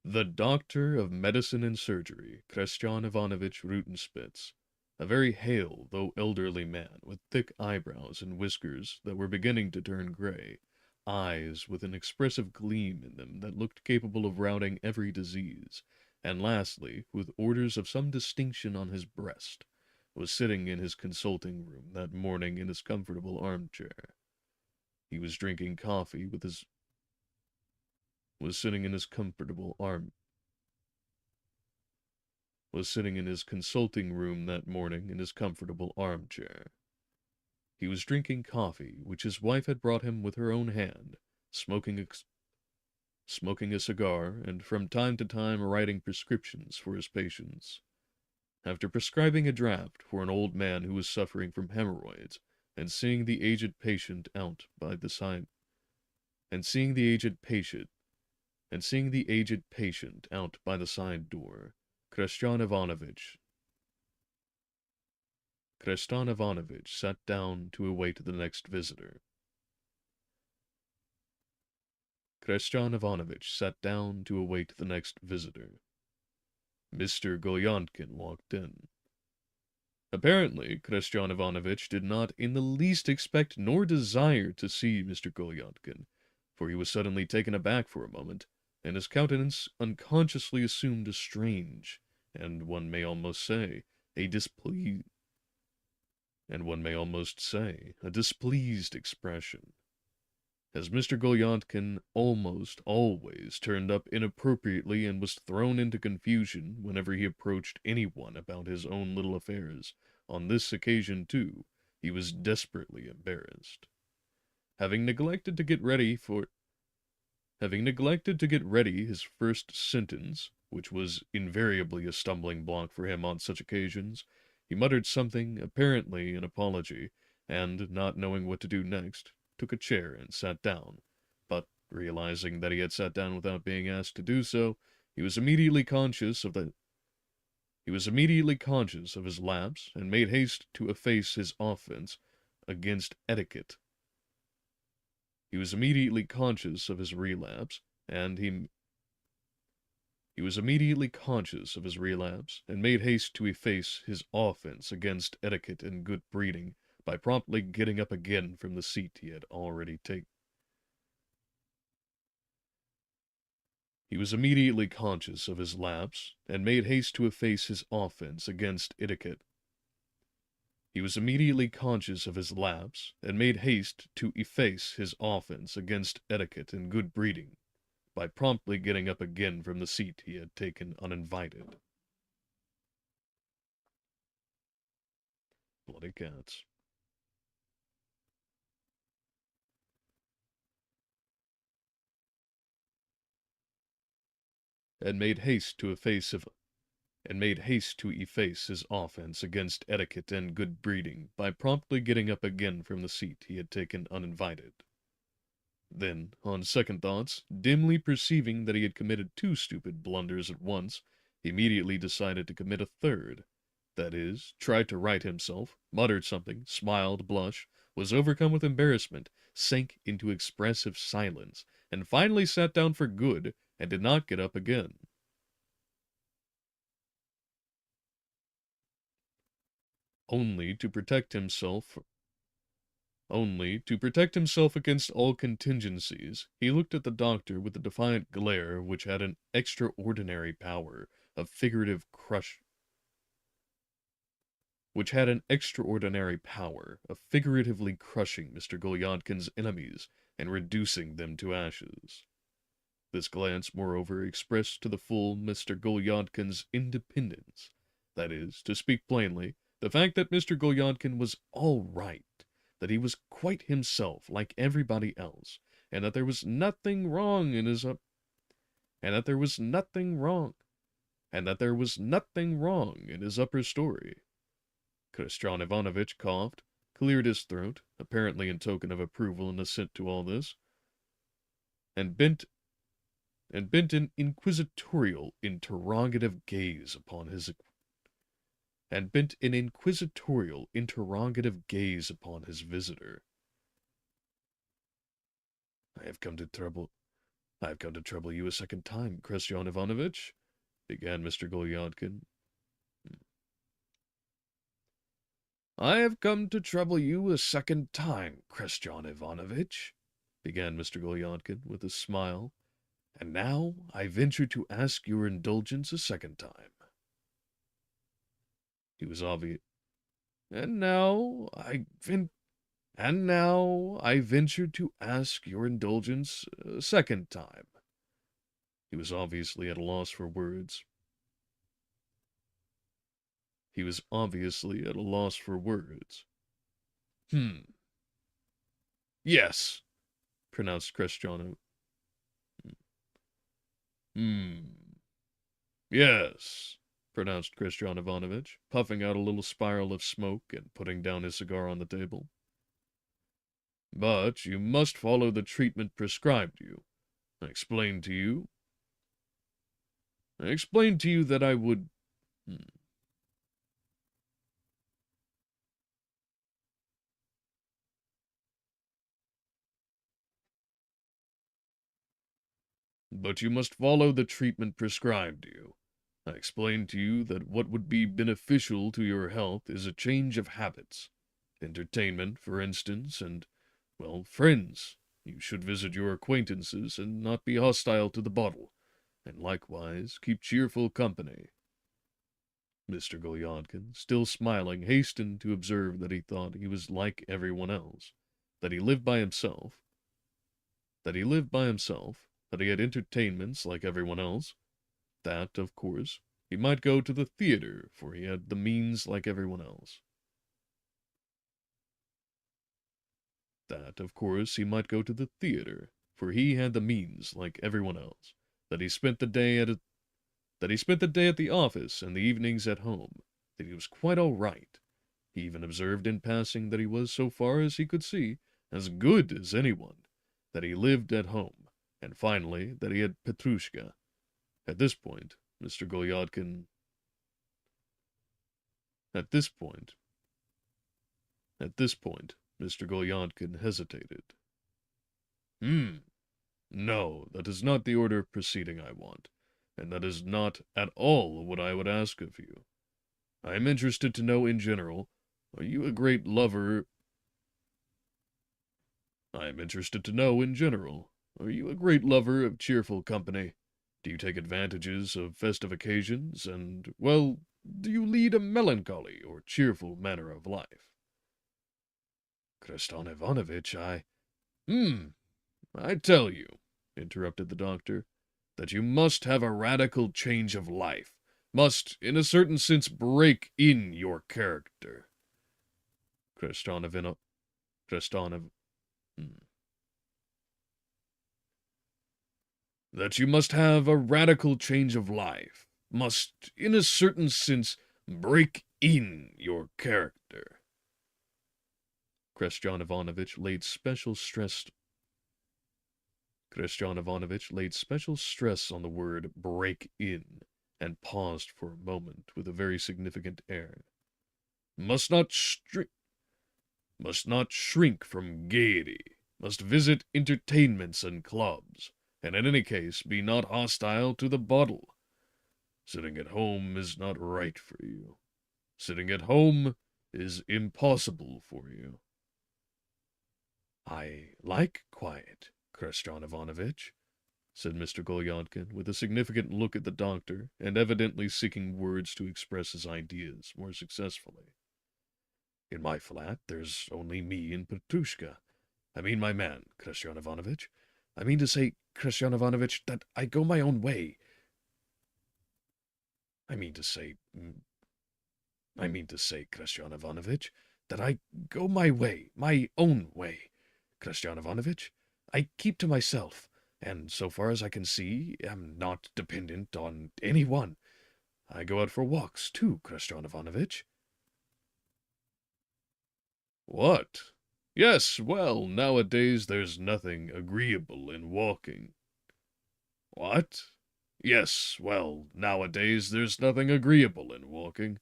The doctor of medicine and surgery, Christian Ivanovich Rutenspitz, a very hale though elderly man with thick eyebrows and whiskers that were beginning to turn gray, eyes with an expressive gleam in them that looked capable of routing every disease, and lastly, with orders of some distinction on his breast, was sitting in his consulting room that morning in his comfortable armchair. He was drinking coffee with his was sitting in his comfortable arm was sitting in his consulting room that morning in his comfortable armchair. He was drinking coffee, which his wife had brought him with her own hand, smoking a, smoking a cigar, and from time to time writing prescriptions for his patients. After prescribing a draft for an old man who was suffering from hemorrhoids, and seeing the aged patient out by the side, and seeing the aged patient, and seeing the aged patient out by the side door, Christian Ivanovich Krestan Ivanovich sat down to await the next visitor. Christian Ivanovich sat down to await the next visitor. Mr. Golyantkin walked in. Apparently, Christian Ivanovich did not in the least expect nor desire to see Mr. Golyantkin, for he was suddenly taken aback for a moment, and his countenance unconsciously assumed a strange, and one may almost say, a displeased expression. As Mr. Golyantkin almost always turned up inappropriately and was thrown into confusion whenever he approached anyone about his own little affairs, on this occasion, too, he was desperately embarrassed. Having neglected to get ready his first sentence, which was invariably a stumbling block for him on such occasions, he muttered something, apparently an apology, and, not knowing what to do next, took a chair and sat down, but, realizing that he had sat down without being asked to do so, he was immediately conscious of his lapse, and made haste to efface his offense against etiquette. He was immediately conscious of his relapse, and made haste to efface his offense against etiquette and good breeding by promptly getting up again from the seat he had already taken. He was immediately conscious of his lapse, and made haste to efface his offense against etiquette. He was immediately conscious of his lapse, and made haste to efface his offense against etiquette and good breeding by promptly getting up again from the seat he had taken uninvited. Bloody cats. And made haste to efface his offense against etiquette and good breeding by promptly getting up again from the seat he had taken uninvited. Then, on second thoughts, dimly perceiving that he had committed two stupid blunders at once, he immediately decided to commit a third. That is, tried to right himself, muttered something, smiled, blushed, was overcome with embarrassment, sank into expressive silence, and finally sat down for good, and did not get up again. Only to protect himself against all contingencies, he looked at the doctor with a defiant glare which had an extraordinary power of figuratively crushing Mr. Golyantkin's enemies and reducing them to ashes. This glance, moreover, expressed to the full Mr. Golyantkin's independence. That is, to speak plainly, the fact that Mr. Golyantkin was all right, that he was quite himself like everybody else, and that there was nothing wrong in his upper story. Christian Ivanovich coughed, cleared his throat, apparently in token of approval and assent to all this, and bent an inquisitorial, interrogative gaze upon his visitor. I have come to trouble you a second time, Christian Ivanovich, began Mr. Golyantkin. I have come to trouble you a second time, Christian Ivanovich, began Mr. Golyantkin with a smile, and now I venture to ask your indulgence a second time. He was obvious. And now I venture to ask your indulgence a second time. He was obviously at a loss for words. Yes, pronounced Christiano. Yes, pronounced Christian Ivanovich, puffing out a little spiral of smoke and putting down his cigar on the table. But you must follow the treatment prescribed you. I explained to you that I would... but you must follow the treatment prescribed you. I explained to you that what would be beneficial to your health is a change of habits. Entertainment, for instance, and, well, friends. You should visit your acquaintances and not be hostile to the bottle, and likewise keep cheerful company. Mr. Golyadkin, still smiling, hastened to observe that he thought he was like everyone else, that he lived by himself, that he had entertainments like everyone else, that, of course, he might go to the theater, for he had the means like everyone else. That, of course, he might go to the theater, for he had the means like everyone else, that he spent the day at the office and the evenings at home, that he was quite all right. He even observed in passing that he was, so far as he could see, as good as anyone, that he lived at home, and finally that he had Petrushka. At this point, Mr. Golyadkin... At this point, Mr. Golyadkin hesitated. No, that is not the order of proceeding I want, and that is not at all what I would ask of you. I am interested to know in general, are you a great lover... I am interested to know in general, are you a great lover of cheerful company? Do you take advantages of festive occasions, and, well, do you lead a melancholy or cheerful manner of life? Kriston Ivanovitch, I tell you, interrupted the doctor, that you must have a radical change of life, must, in a certain sense, break in your character. Kristonov... That you must have a radical change of life, must, in a certain sense, break in your character. Christian Ivanovitch laid special stress on the word break in, and paused for a moment with a very significant air. Must not shrink from gaiety, must visit entertainments and clubs, and in any case be not hostile to the bottle. Sitting at home is not right for you. Sitting at home is impossible for you. I like quiet, Christian Ivanovitch, said Mr. Golyadkin, with a significant look at the doctor, and evidently seeking words to express his ideas more successfully. In my flat, there's only me and Petrushka. I mean my man, Christian Ivanovitch. I mean to say, Christian Ivanovitch, that I go my own way. I mean to say, Christian Ivanovitch, that I go my way, my own way. Christian Ivanovitch, I keep to myself, and so far as I can see, am not dependent on any one. I go out for walks, too, Christian Ivanovitch. What? Yes, well, nowadays there's nothing agreeable in walking. What? Yes, well, nowadays there's nothing agreeable in walking.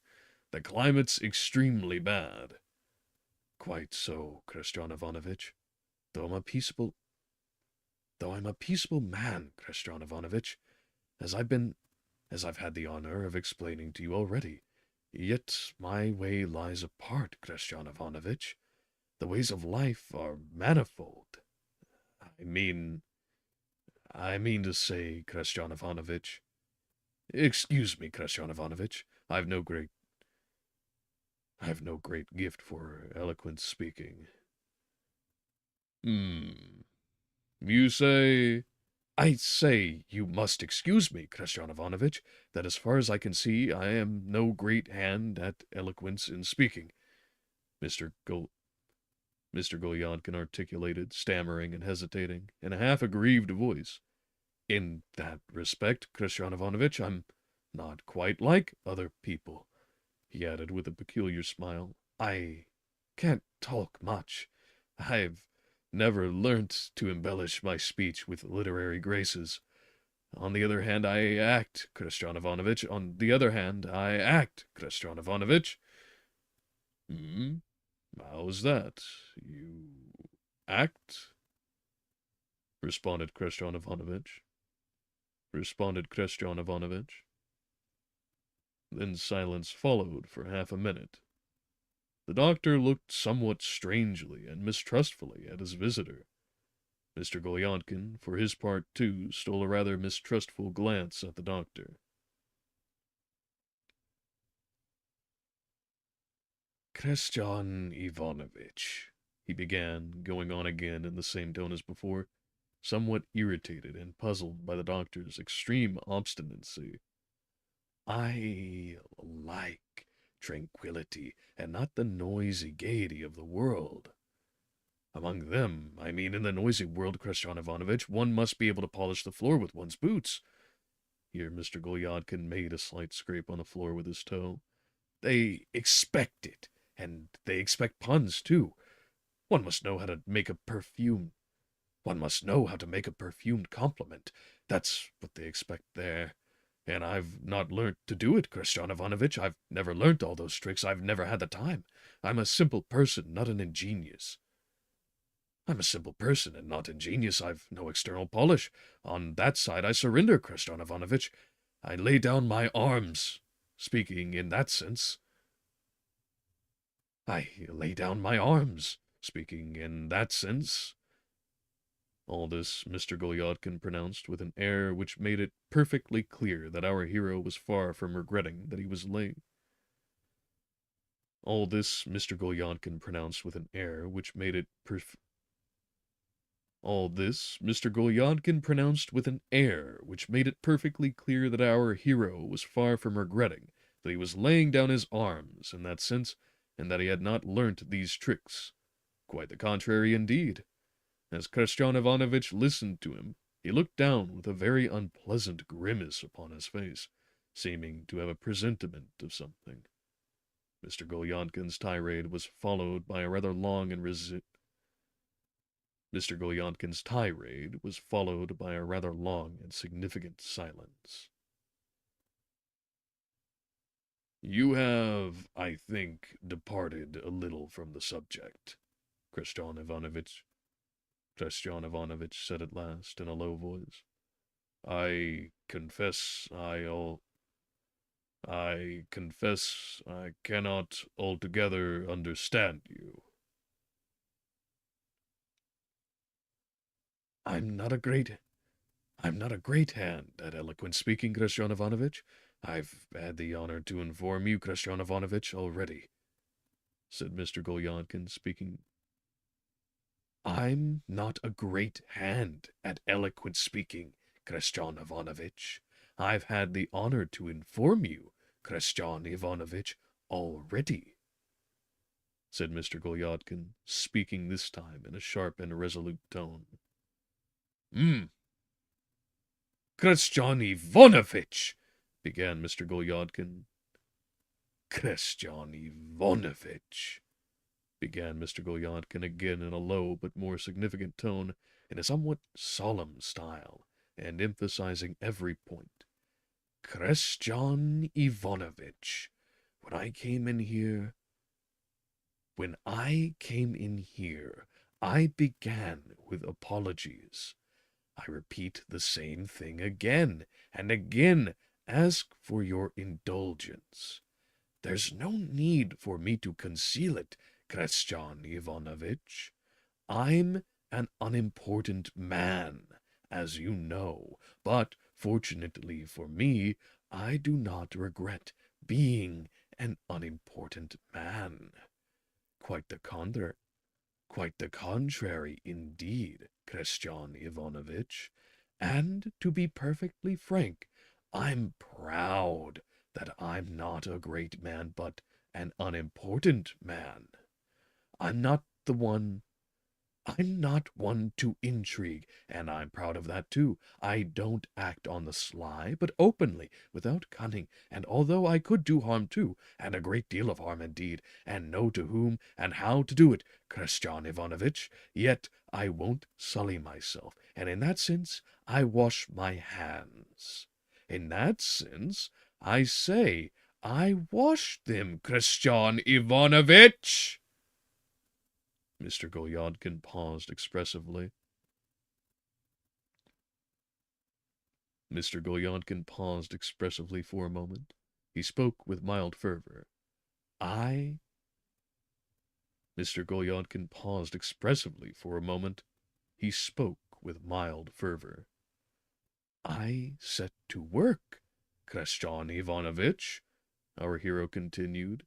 The climate's extremely bad. Quite so, Christian Ivanovitch. Though I'm a peaceable man, Christian Ivanovitch, as I've had the honor of explaining to you already. Yet my way lies apart, Christian Ivanovitch. The ways of life are manifold. I mean to say, Christian Ivanovitch. Excuse me, Christian Ivanovitch. I've no great gift for eloquent speaking. You say... I say you must excuse me, Christian Ivanovitch, that as far as I can see, I am no great hand at eloquence in speaking. Mr. Golyadkin articulated, stammering and hesitating, in a half-aggrieved voice. In that respect, Christian Ivanovitch, I'm not quite like other people, he added with a peculiar smile. I can't talk much. I've never learnt to embellish my speech with literary graces. On the other hand, I act, Christian Ivanovitch. On the other hand, I act, Christian Ivanovitch. How's that? You act? Responded Christian Ivanovitch. responded Krestyan Ivanovitch. Then silence followed for half a minute. The doctor looked somewhat strangely and mistrustfully at his visitor. Mr. Golyadkin, for his part, too, stole a rather mistrustful glance at the doctor. "Krestyan Ivanovitch," he began, going on again in the same tone as before, somewhat irritated and puzzled by the doctor's extreme obstinacy. "I like tranquility, and not the noisy gaiety of the world. Among them, I mean in the noisy world, Krestyan Ivanovitch, one must be able to polish the floor with one's boots." Here Mr. Golyadkin made a slight scrape on the floor with his toe. "They expect it, and they expect puns, too. One must know how to make a perfume. One must know how to make a perfumed compliment. That's what they expect there. And I've not learnt to do it, Krestyan Ivanovitch. I've never learnt all those tricks. I've never had the time. I'm a simple person, not an ingenious. I'm a simple person and not ingenious. I've no external polish. On that side I surrender, Krestyan Ivanovitch. I lay down my arms, speaking in that sense. I lay down my arms, speaking in that sense." All this Mr. Golyadkin pronounced with an air which made it perfectly clear that our hero was far from regretting that he was late. All this Mr. Golyadkin pronounced with an air which made it All this Mr. Golyadkin pronounced with an air which made it perfectly clear that our hero was far from regretting that he was laying down his arms in that sense, and that he had not learnt these tricks. Quite the contrary, indeed. As Krestyan Ivanovitch listened to him, he looked down with a very unpleasant grimace upon his face, seeming to have a presentiment of something. Mr. Golyadkin's tirade was followed by a rather long and significant silence. "You have, I think, departed a little from the subject," Krestyan Ivanovitch said at last in a low voice. I confess I cannot altogether understand you." I'm not a great hand at eloquent speaking, Krestyan Ivanovitch. I've had the honor to inform you, Krestyan Ivanovitch, already," said Mr. Golyadkin, speaking. "I'm not a great hand at eloquent speaking, Krestyan Ivanovitch. I've had the honor to inform you, Krestyan Ivanovitch, already," said Mr. Golyadkin, speaking this time in a sharp and resolute tone. "Krestyan Ivanovitch," began Mr. Golyadkin. "Krestyan Ivanovitch," began Mr. Golyadkin again in a low but more significant tone, in a somewhat solemn style, and emphasizing every point. "Krestyan Ivanovitch, when I came in here, I began with apologies. I repeat the same thing again, and again ask for your indulgence. There's no need for me to conceal it, Krestyan Ivanovitch. I'm an unimportant man, as you know, but fortunately for me, I do not regret being an unimportant man. Quite the contrary, indeed, Krestyan Ivanovitch. And to be perfectly frank, I'm proud that I'm not a great man, but an unimportant man. I'm not one to intrigue, and I'm proud of that too. I don't act on the sly, but openly, without cunning, and although I could do harm too, and a great deal of harm indeed, and know to whom and how to do it, Krestyan Ivanovitch, yet I won't sully myself, and in that sense I wash my hands. In that sense, I say, I wash them, Krestyan Ivanovitch." Mr. Golyadkin paused expressively. Mr. Golyonkin paused expressively for a moment. He spoke with mild fervor. I... Mr. Golyonkin paused expressively for a moment. He spoke with mild fervor. I set to work, Christian Ivanovitch, our hero continued.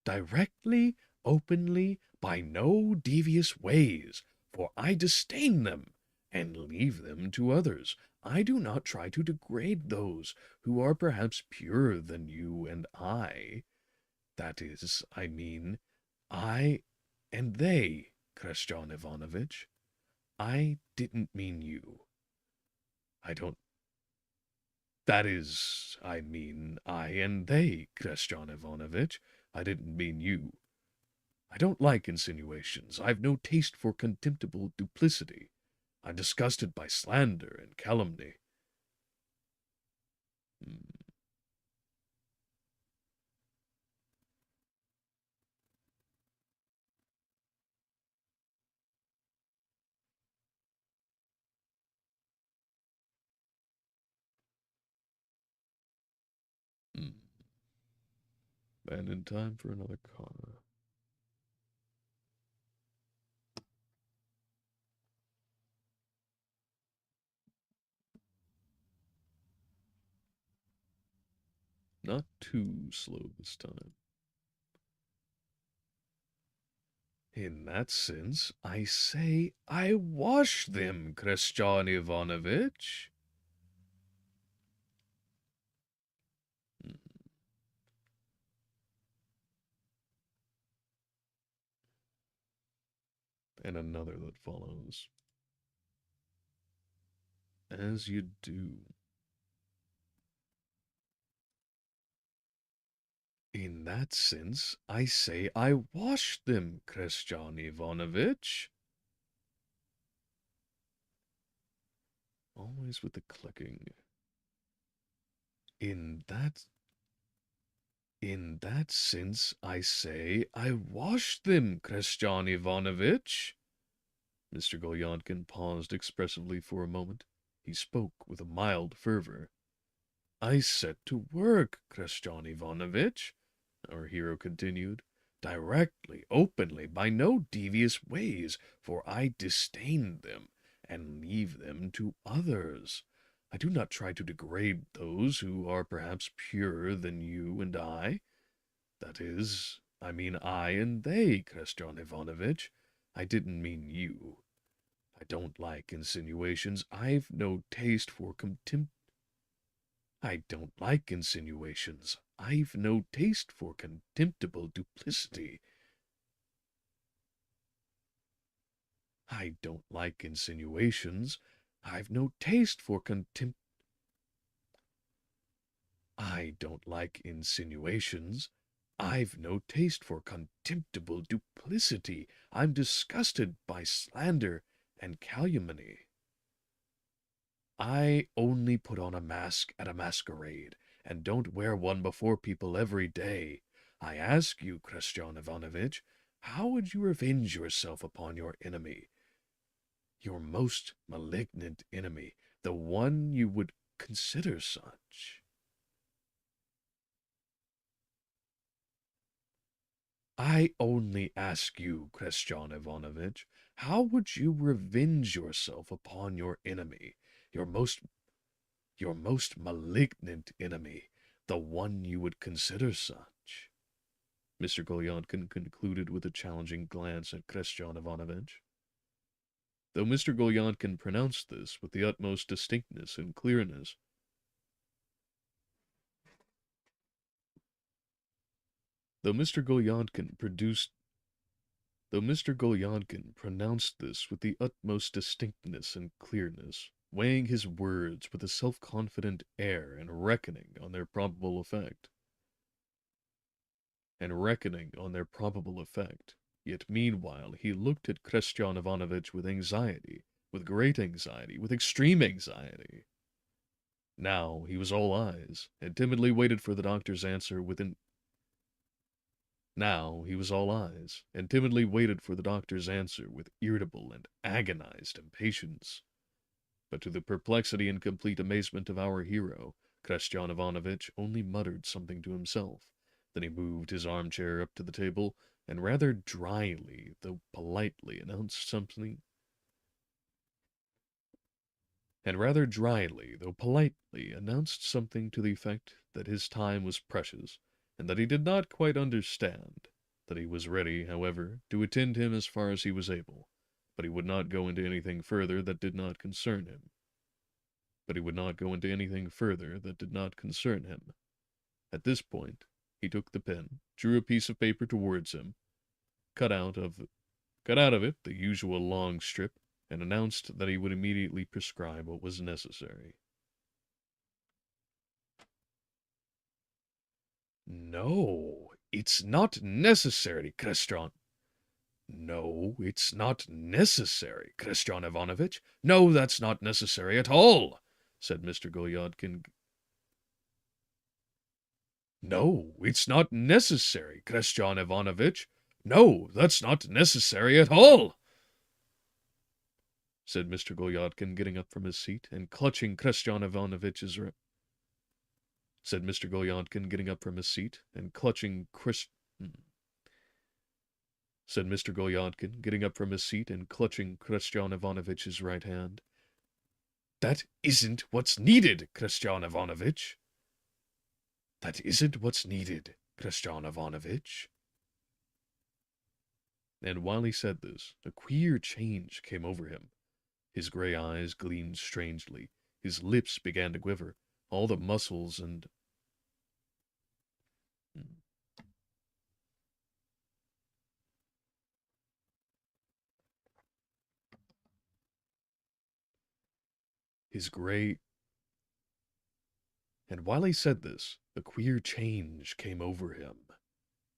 Directly, openly, by no devious ways, for I disdain them, and leave them to others. I do not try to degrade those who are perhaps purer than you and I. That is, I mean, I and they, Christian Ivanovitch. I didn't mean you. I don't. That is, I mean, I and they, Christian Ivanovitch. I didn't mean you. I don't like insinuations. I've no taste for contemptible duplicity. I'm disgusted by slander and calumny. Hmm. Hmm. And in time for another car. Not too slow this time. In that sense, I say I wash them, Christian Ivanovitch. Hmm. And another that follows. As you do. In that sense, I say I wash them, Christian Ivanovitch. Always with the clicking. In that in that sense, I say I wash them, Christian Ivanovitch. Mr. Golyonkin paused expressively for a moment. He spoke with a mild fervor. I set to work, Christian Ivanovitch, our hero continued, directly, openly, by no devious ways, for I disdain them, and leave them to others. I do not try to degrade those who are perhaps purer than you and I. That is, I mean I and they, Christian Ivanovitch. I didn't mean you. I don't like insinuations. I've no taste for contempt. I don't like insinuations. I've no taste for contemptible duplicity. I don't like insinuations. I've no taste for contempt. I don't like insinuations. I've no taste for contemptible duplicity. I'm disgusted by slander and calumny. I only put on a mask at a masquerade, and don't wear one before people every day. I ask you, Christian Ivanovitch, how would you revenge yourself upon your enemy, your most malignant enemy, the one you would consider such? I only ask you, Christian Ivanovitch, how would you revenge yourself upon your enemy, your most your most malignant enemy, the one you would consider such? Mr. Golyonkin concluded with a challenging glance at Christian Ivanovitch. Though Mr. Golyonkin pronounced this with the utmost distinctness and clearness, though Mr. Golyonkin produced though Mr. Golyonkin pronounced this with the utmost distinctness and clearness, weighing his words with a self-confident air and reckoning on their probable effect. Yet meanwhile he looked at Christian Ivanovitch with anxiety, with great anxiety, with extreme anxiety. Now he was all eyes, and timidly waited for the doctor's answer with an Now he was all eyes, and timidly waited for the doctor's answer with irritable and agonized impatience. but to the perplexity and complete amazement of our hero, Christian Ivanovitch only muttered something to himself. Then he moved his armchair up to the table, and rather dryly, though politely, announced something to the effect that his time was precious, and that he did not quite understand, that he was ready, however, to attend him as far as he was able, but he would not go into anything further that did not concern him. At this point, he took the pen, drew a piece of paper towards him, cut out of it the usual long strip, and announced that he would immediately prescribe what was necessary. "No, it's not necessary, Christian. No, it's not necessary, Christian Ivanovitch. No, that's not necessary at all," said Mr. Golyadkin. "No, it's not necessary, Christian Ivanovitch. No, that's not necessary at all," said Mr. Golyadkin, getting up from his seat and clutching Christian Ivanovitch's said Mr. Golyadkin, getting up from his seat and clutching said Mr. Golyadkin, getting up from his seat and clutching Christian Ivanovitch's right hand. "That isn't what's needed, Christian Ivanovitch. That isn't what's needed, Christian Ivanovitch." And while he said this, a queer change came over him. His gray eyes gleamed strangely, his lips began to quiver, all the muscles and his gray... And while he said this, a queer change came over him.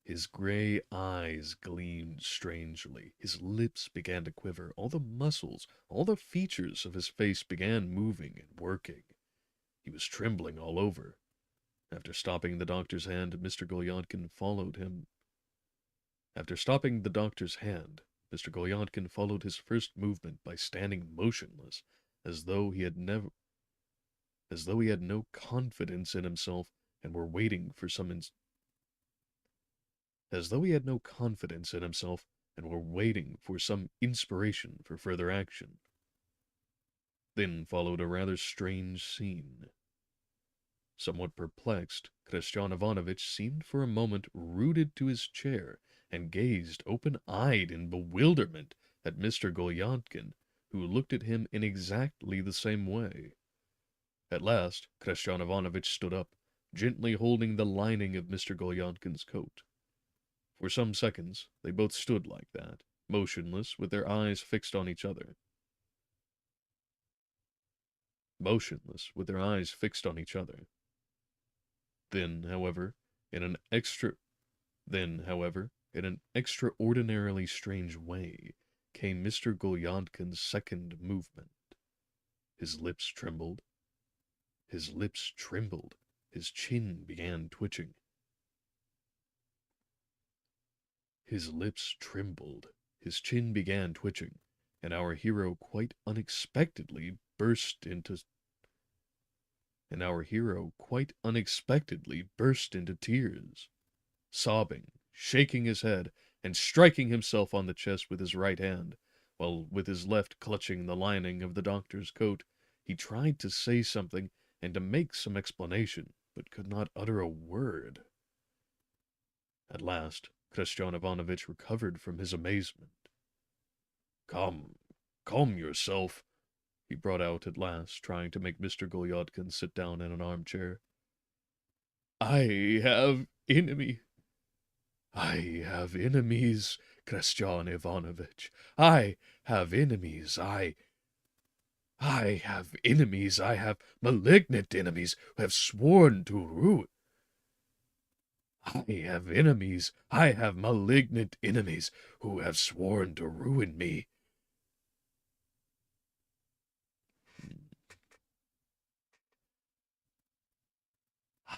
His gray eyes gleamed strangely, his lips began to quiver, all the muscles, all the features of his face began moving and working. He was trembling all over. After stopping the doctor's hand, Mr. Golyadkin followed him. After stopping the doctor's hand, Mr. Golyadkin followed his first movement by standing motionless, as though he had no confidence in himself and were waiting for some inspiration for further action. Then followed a rather strange scene. Somewhat perplexed, Christian Ivanovitch seemed for a moment rooted to his chair and gazed open-eyed in bewilderment at Mr. Golyadkin, who looked at him in exactly the same way. At last, Christian Ivanovitch stood up, gently holding the lining of Mr. Golyadkin's coat. For some seconds, they both stood like that, motionless, with their eyes fixed on each other. Then, however, in an extraordinarily strange way, came Mr. Golyadkin's second movement. His lips trembled. His chin began twitching. And our hero quite unexpectedly burst into tears, sobbing, shaking his head, and striking himself on the chest with his right hand, while with his left clutching the lining of the doctor's coat. He tried to say something and to make some explanation, but could not utter a word. At last, Christian Ivanovitch recovered from his amazement. Calm yourself," he brought out at last, trying to make Mr. Golyadkin sit down in an armchair. I have enemies, Christian Ivanovitch. I have enemies. I have malignant enemies who have sworn to ruin. I have malignant enemies who have sworn to ruin me. I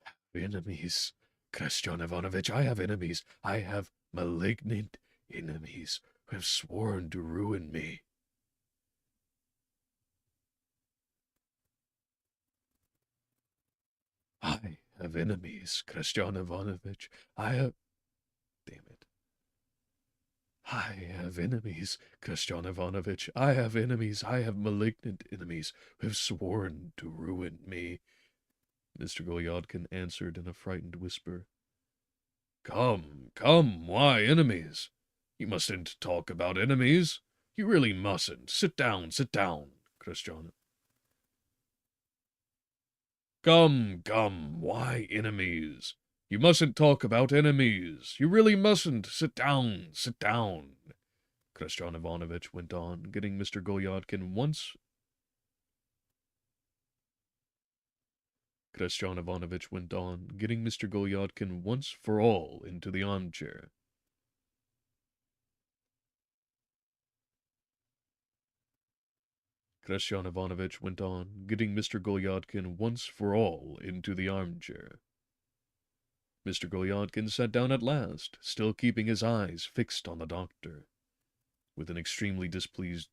have enemies, Christian Ivanovitch. I have enemies. I have malignant enemies who have sworn to ruin me. I have enemies, Christian Ivanovich. I have... Damn it. I have enemies, Christian Ivanovich. I have enemies. I have malignant enemies who have sworn to ruin me. Mr. Golyadkin answered in a frightened whisper. Come, come, why enemies? You mustn't talk about enemies. You really mustn't. Sit down, Christian. Come, why enemies? You mustn't talk about enemies. You really mustn't. Sit down, Christian Ivanovich went on, getting Mr. Golyadkin once... Christian Ivanovich went on, getting Mr. Golyadkin once for all into the armchair. Christian Ivanovich went on, getting Mr. Golyadkin once for all into the armchair. Mr. Golyadkin sat down at last, still keeping his eyes fixed on the doctor. With an extremely displeased...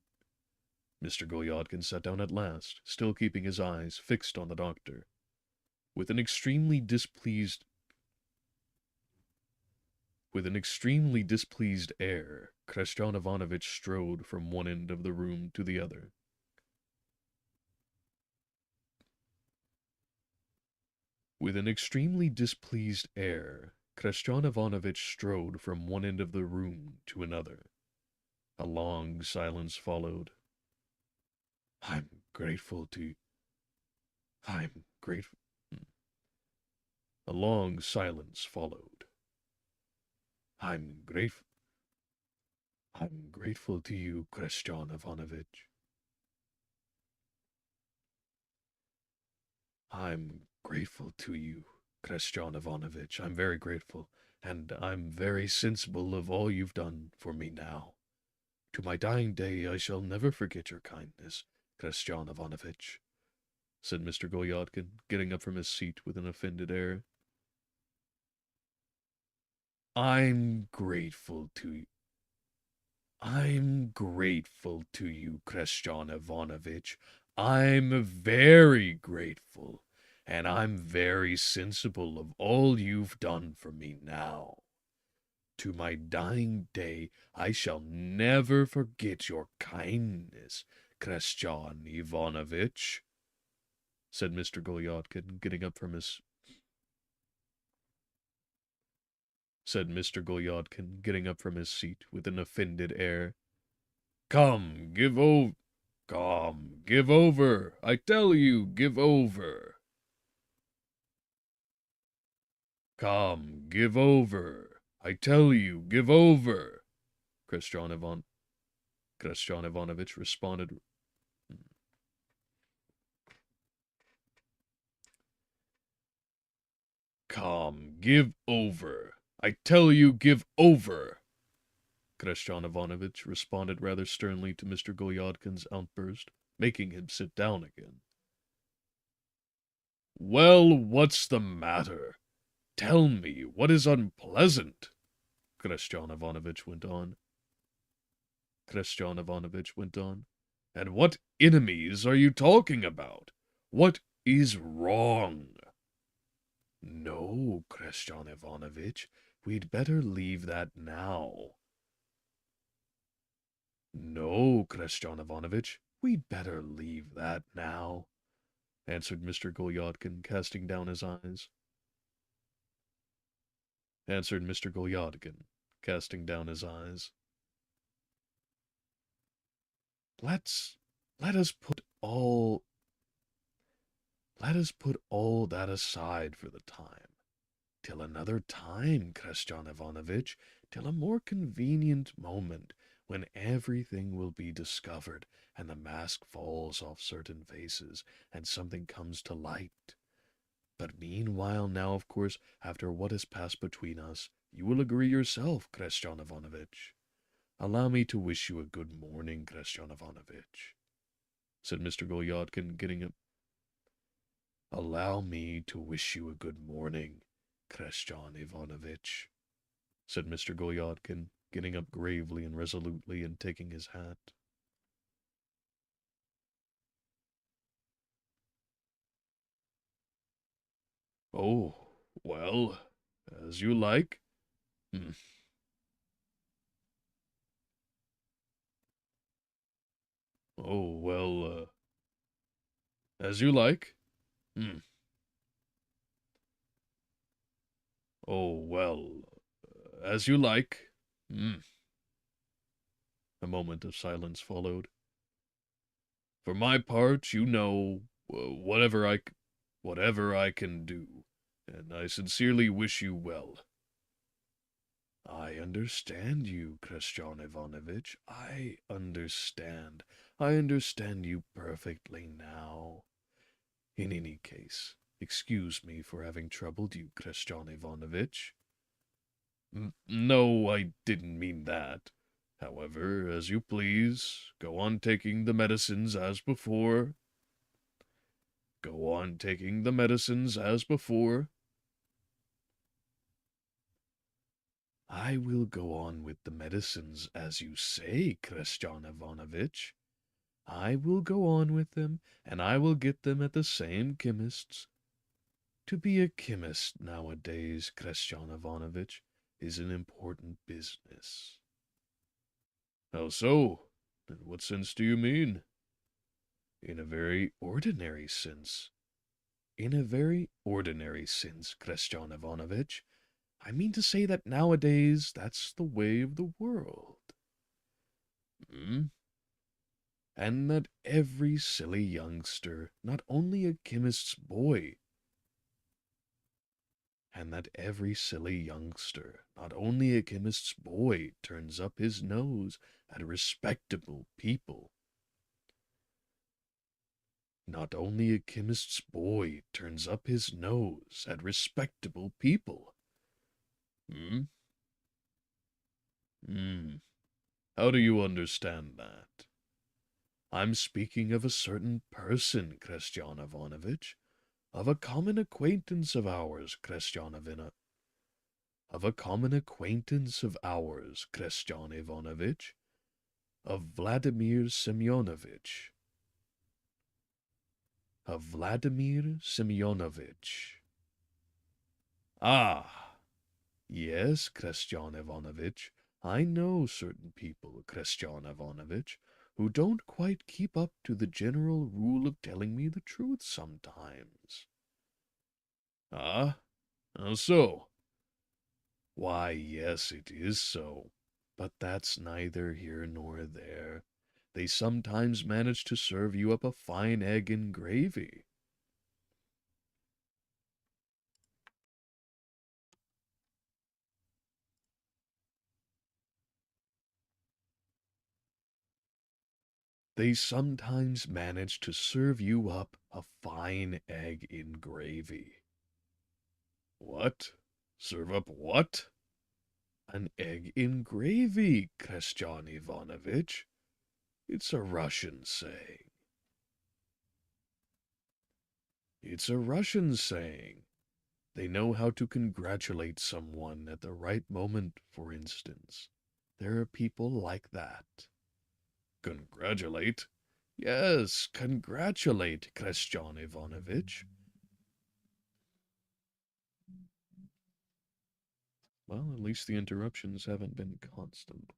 Mr. Golyadkin sat down at last, still keeping his eyes fixed on the doctor. With an extremely displeased air, Christian Ivanovich strode from one end of the room to the other. With an extremely displeased air, Christian Ivanovich strode from one end of the room to another. A long silence followed. I'm grateful. A long silence followed. I'm grateful to you, Christian Ivanovich. I'm grateful to you, Christian Ivanovich. I'm very grateful, and I'm very sensible of all you've done for me now. To my dying day I shall never forget your kindness, Christian Ivanovich, said Mr. Golyadkin, getting up from his seat with an offended air. I'm grateful to you, Christian Ivanovich. I'm very grateful, and I'm very sensible of all you've done for me now. To my dying day, I shall never forget your kindness, Christian Ivanovich, said Mr. Golyadkin, getting up from his seat with an offended air. Come, give over. I tell you, give over. Come, give over. I tell you, give over. Christian Ivanovich responded. Come, give over. I tell you, give over. Christian Ivanovich responded rather sternly to Mr. Golyadkin's outburst, making him sit down again. Well, what's the matter? Tell me what is unpleasant, Christian Ivanovich went on. And what enemies are you talking about? What is wrong? No, Christian Ivanovich, we'd better leave that now. No, Christian Ivanovich, we'd better leave that now, answered Mr. Golyadkin, casting down his eyes. Let us put all that aside for the time. Till another time, Christian Ivanovich, till a more convenient moment, when everything will be discovered, and the mask falls off certain faces, and something comes to light. But meanwhile, now, of course, after what has passed between us, you will agree yourself, Christian Ivanovich. Allow me to wish you a good morning, Christian Ivanovich, said Mr. Golyadkin, getting up. Allow me to wish you a good morning, Christian Ivanovich, said Mr. Golyadkin, getting up gravely and resolutely and taking his hat. Oh, well, as you like. Hmm. Oh, well, as you like. Hmm. Oh, well, as you like. Hmm. A moment of silence followed. For my part, you know, whatever I can do, and I sincerely wish you well. I understand you, Christian Ivanovich. I understand. I understand you perfectly now. In any case, excuse me for having troubled you, Christian Ivanovich. No, I didn't mean that. However, as you please, go on taking the medicines as before. Go on taking the medicines as before. I will go on with the medicines as you say, Christian Ivanovich. I will go on with them, and I will get them at the same chemist's. To be a chemist nowadays, Christian Ivanovich, is an important business. How so? In what sense do you mean? In a very ordinary sense. In a very ordinary sense, Christian Ivanovich. I mean to say that nowadays that's the way of the world. Hmm? And that every silly youngster, not only a chemist's boy, and that every silly youngster, not only a chemist's boy, turns up his nose at respectable people. Not only a chemist's boy turns up his nose at respectable people. Hmm? Hmm. How do you understand that? I'm speaking of a certain person, Christian Ivanovich, of a common acquaintance of ours, Christian Ivanovich. Of a common acquaintance of ours, Christian Ivanovich, of Vladimir Semyonovich. Of Vladimir Semyonovich. Ah, yes, Christian Ivanovich, I know certain people, Christian Ivanovich, who don't quite keep up to the general rule of telling me the truth sometimes. Ah, how so? Why, yes, it is so. But that's neither here nor there. They sometimes manage to serve you up a fine egg in gravy. They sometimes manage to serve you up a fine egg in gravy. What? Serve up what? An egg in gravy, Christian Ivanovich. It's a Russian saying. It's a Russian saying. They know how to congratulate someone at the right moment, for instance. There are people like that. Congratulate? Yes, congratulate, Christian Ivanovich. Well, at least the interruptions haven't been constant.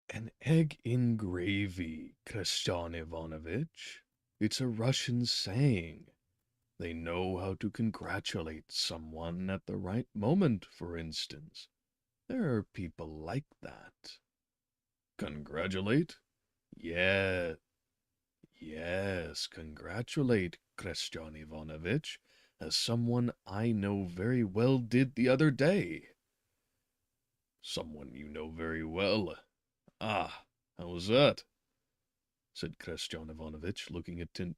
An egg in gravy, Christian Ivanovich. It's a Russian saying. They know how to congratulate someone at the right moment, for instance. There are people like that. Congratulate? Yeah, yes, congratulate, Christian Ivanovich, as someone I know very well did the other day. Someone you know very well. Ah, how was that? Said Christian Ivanovich, looking at Tin.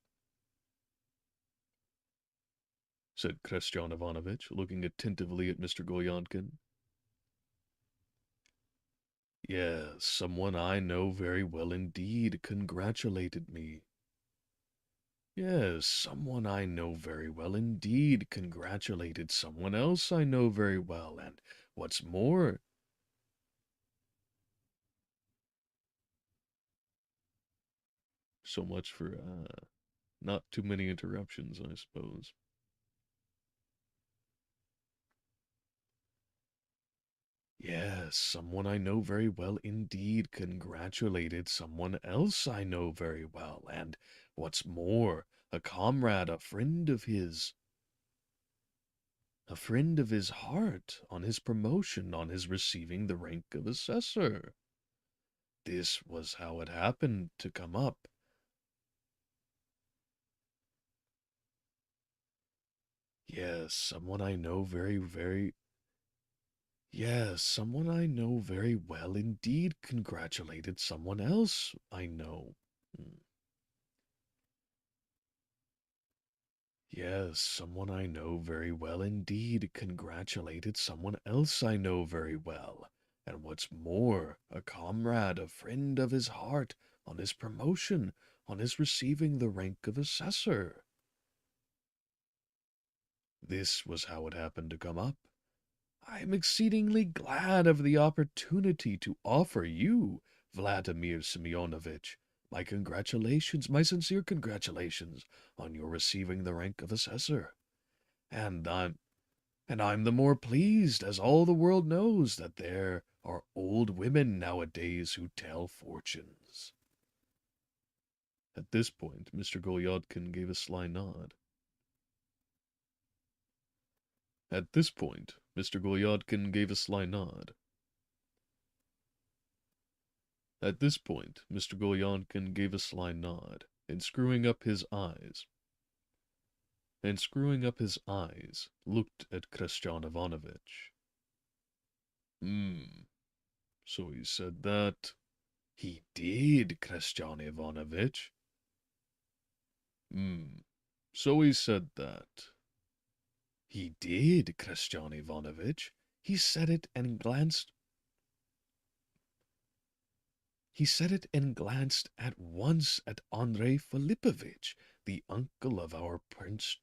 said Christian Ivanovitch, looking attentively at Mr. Golyadkin. Yes, someone I know very well indeed congratulated me. Yes, someone I know very well indeed congratulated someone else I know very well, and what's more, so much for, not too many interruptions, I suppose. Yes, someone I know very well indeed congratulated someone else I know very well, and what's more, a comrade, a friend of his heart, on his promotion, on his receiving the rank of assessor. This was how it happened to come up. Yes, someone I know yes, someone I know very well indeed congratulated someone else I know. Hmm. Yes, someone I know very well indeed congratulated someone else I know very well. And what's more, a comrade, a friend of his heart, on his promotion, on his receiving the rank of assessor. This was how it happened to come up. I am exceedingly glad of the opportunity to offer you, Vladimir Semyonovitch, my congratulations, my sincere congratulations, on your receiving the rank of assessor. And I'm the more pleased, as all the world knows that there are old women nowadays who tell fortunes. At this point, Mr. Golyadkin gave a sly nod. At this point, Mr. Golyadkin gave a sly nod. At this point, Mr. Golyadkin gave a sly nod, and screwing up his eyes, looked at Christian Ivanovitch. Hmm, so he said that. He did, Christian Ivanovitch. Hmm, so he said that. He did, Christian Ivanovitch. He said it and glanced. He said it and glanced at once at Andrei Filipovich, the uncle of our Prince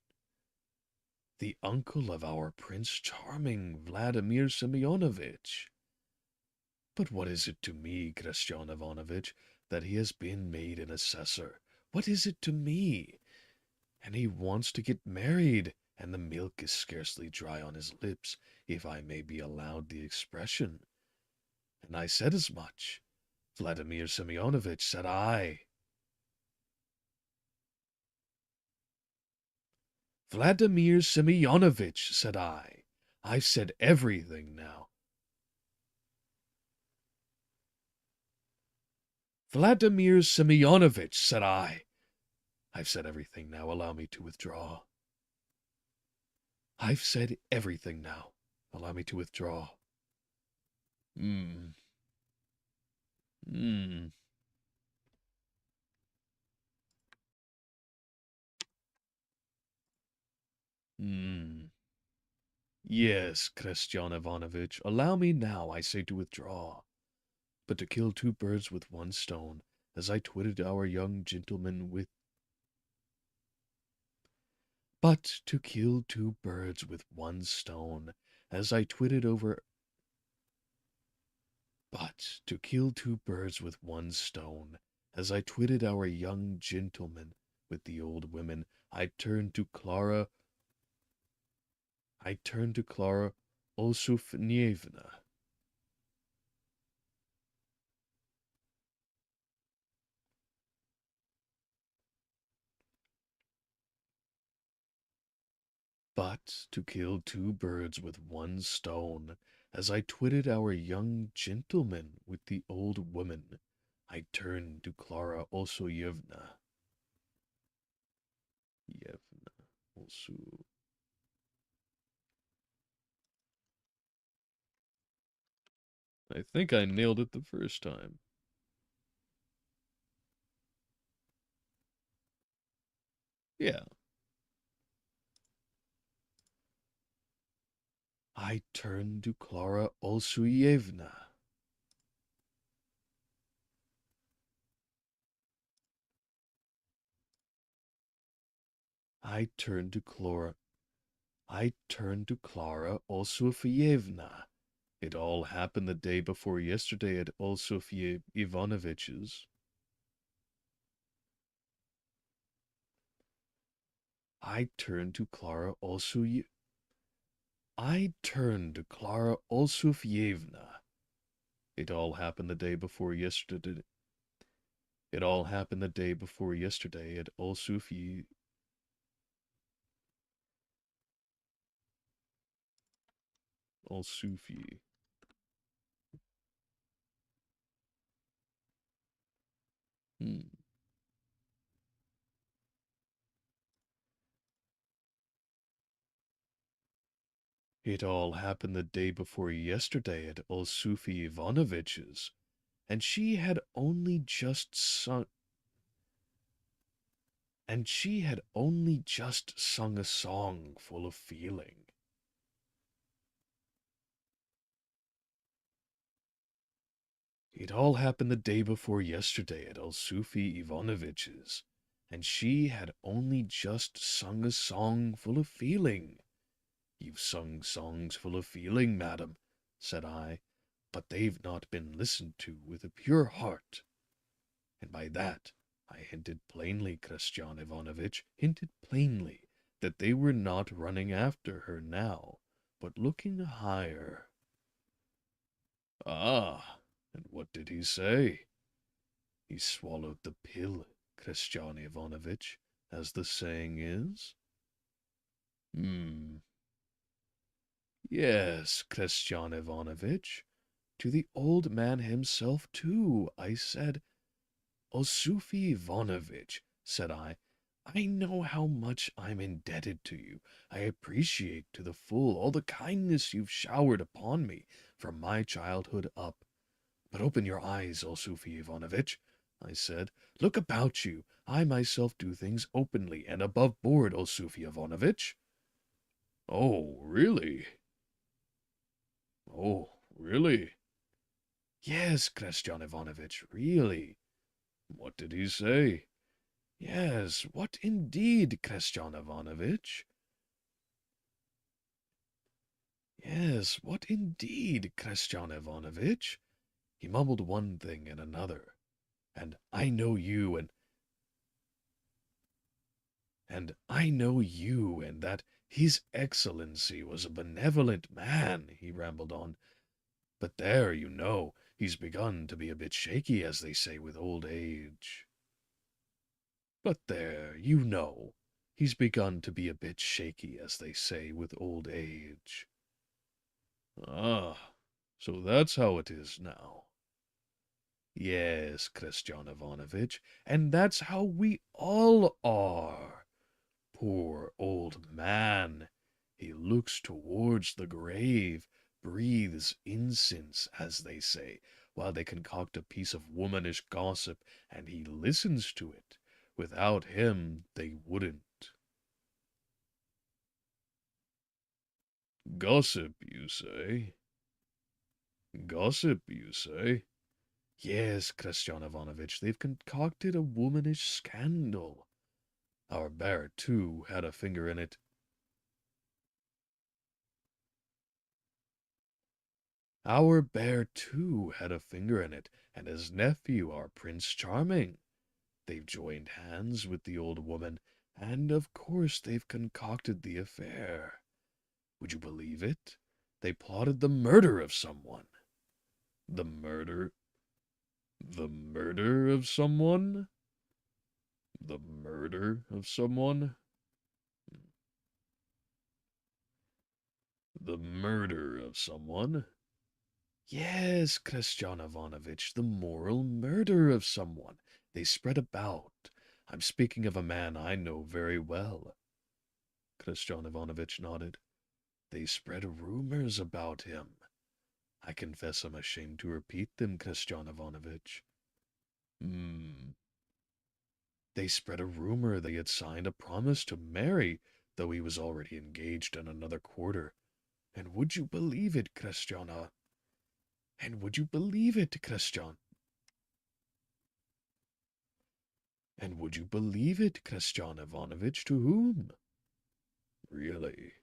Charming, Vladimir Semyonovitch. But what is it to me, Christian Ivanovitch, that he has been made an assessor? What is it to me? And he wants to get married, and the milk is scarcely dry on his lips, if I may be allowed the expression. And I said as much. Vladimir Semyonovitch, said I. Vladimir Semyonovitch, said I. I've said everything now. Vladimir Semyonovitch, said I. I've said everything now. Allow me to withdraw. I've said everything now. Allow me to withdraw. Hmm. Hmm. Hmm. Yes, Christian Ivanovitch, allow me now, I say, to withdraw. But to kill two birds with one stone, as I twitted our young gentleman with But to kill two birds with one stone, as I twitted over But to kill two birds with one stone, as I twitted our young gentleman with the old women, I turned to Clara Osufnievna. But to kill two birds with one stone, as I twitted our young gentleman with the old woman, I turned to Clara Osoyevna. Yevna, Osu. I think I nailed it the first time. Yeah. I turned to Clara Olsuyevna. I turned to Clara. I turned to Clara Olsufyevna. It all happened the day before yesterday at Olsufye Ivanovitch's. I turned to Clara Olsuye. I turned to Clara Olsufyevna. It all happened the day before yesterday. It all happened the day before yesterday at Olsufye. Olsufye. Hmm. It all happened the day before yesterday at Olsufy Ivanovitch's, and she had only just sung. And she had only just sung a song full of feeling. It all happened the day before yesterday at Olsufy Ivanovitch's, and she had only just sung a song full of feeling. You've sung songs full of feeling, madam, said I, but they've not been listened to with a pure heart. And by that I hinted plainly, Christian Ivanovitch, hinted plainly that they were not running after her now, but looking higher. Ah, and what did he say? He swallowed the pill, Christian Ivanovitch, as the saying is. Hmm. Yes, Christian Ivanovitch. To the old man himself, too, I said. Osufy Ivanovitch, said I know how much I'm indebted to you. I appreciate to the full all the kindness you've showered upon me from my childhood up. But open your eyes, Osufy Ivanovitch, I said. Look about you. I myself do things openly and above board, Osufy Ivanovitch. Oh, really? Oh, really? Yes, Christian Ivanovitch, really. What did he say? Yes, what indeed, Christian Ivanovitch? Yes, what indeed, Christian Ivanovitch? He mumbled one thing and another. And I know you, and I know you, and that His Excellency was a benevolent man, he rambled on. But there, you know, he's begun to be a bit shaky, as they say, with old age. But there, you know, he's begun to be a bit shaky, as they say, with old age. Ah, so that's how it is now. Yes, Christian Ivanovitch, and that's how we all are. Poor old man. He looks towards the grave, breathes incense, as they say, while they concoct a piece of womanish gossip, and he listens to it. Without him, they wouldn't. Gossip, you say? Gossip, you say? Yes, Christian Ivanovitch, they've concocted a womanish scandal. Our bear, too, had a finger in it. Our bear, too, had a finger in it, and his nephew, our Prince Charming. They've joined hands with the old woman, and of course they've concocted the affair. Would you believe it? They plotted the murder of someone. The murder? The murder of someone? The murder of someone? The murder of someone? Yes, Christian Ivanovitch, the moral murder of someone. They spread about. I'm speaking of a man I know very well. Christian Ivanovitch nodded. They spread rumors about him. I confess I'm ashamed to repeat them, Christian Ivanovitch. Hmm. They spread a rumor that he had signed a promise to marry, though he was already engaged in another quarter. And would you believe it, Christiana? And would you believe it, Christian? And would you believe it, Christian Ivanovich, to whom? Really?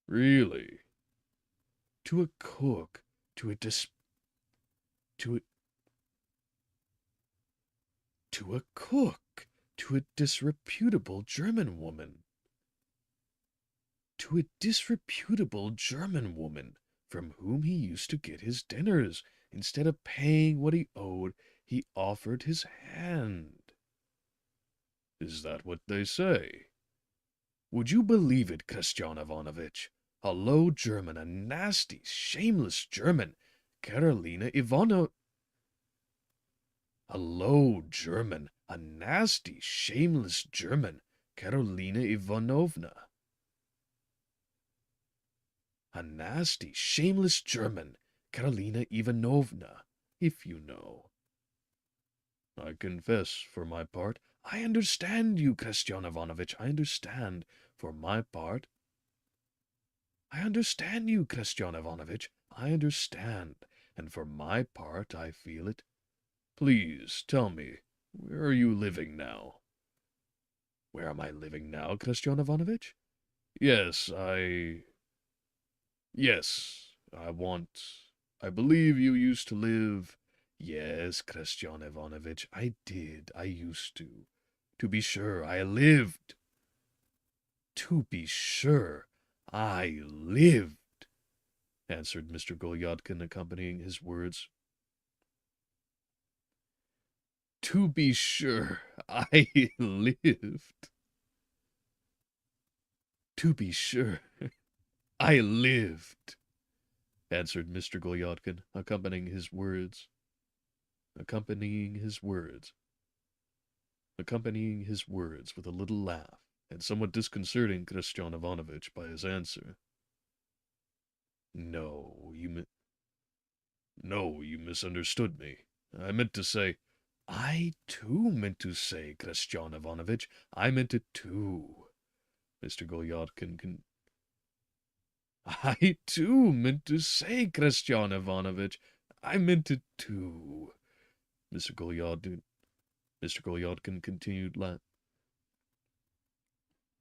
Really? To a cook, to a to a, to a cook, to a disreputable German woman. To a disreputable German woman from whom he used to get his dinners. Instead of paying what he owed, he offered his hand. Is that what they say? Would you believe it, Christian Ivanovich? A low German, a nasty, shameless German, Karolina Ivano... A low German, a nasty, shameless German, Karolina Ivanovna. A nasty, shameless German, Karolina Ivanovna, if you know. I confess, for my part, I understand you, Christian Ivanovich, I understand, for my part. I understand you, Christian Ivanovich, I understand, and for my part I feel it. Please, tell me, where are you living now? Where am I living now, Christian Ivanovich? Yes, Yes, I believe you used to live. Yes, Christian Ivanovich, I did. I used to. To be sure, I lived. To be sure, I lived, answered Mr. Golyadkin, accompanying his words. To be sure, I lived. To be sure, I lived, answered Mr. Golyadkin, accompanying his words, with a little laugh, and somewhat disconcerting Christian Ivanovich by his answer. No, no, you misunderstood me. I meant to say, I too meant to say, Christian Ivanovich, I meant it too. Mr. Golyadkin I too meant to say, Christian Ivanovich, I meant it too. Mr. Golyadkin, Mr. Golyadkin continued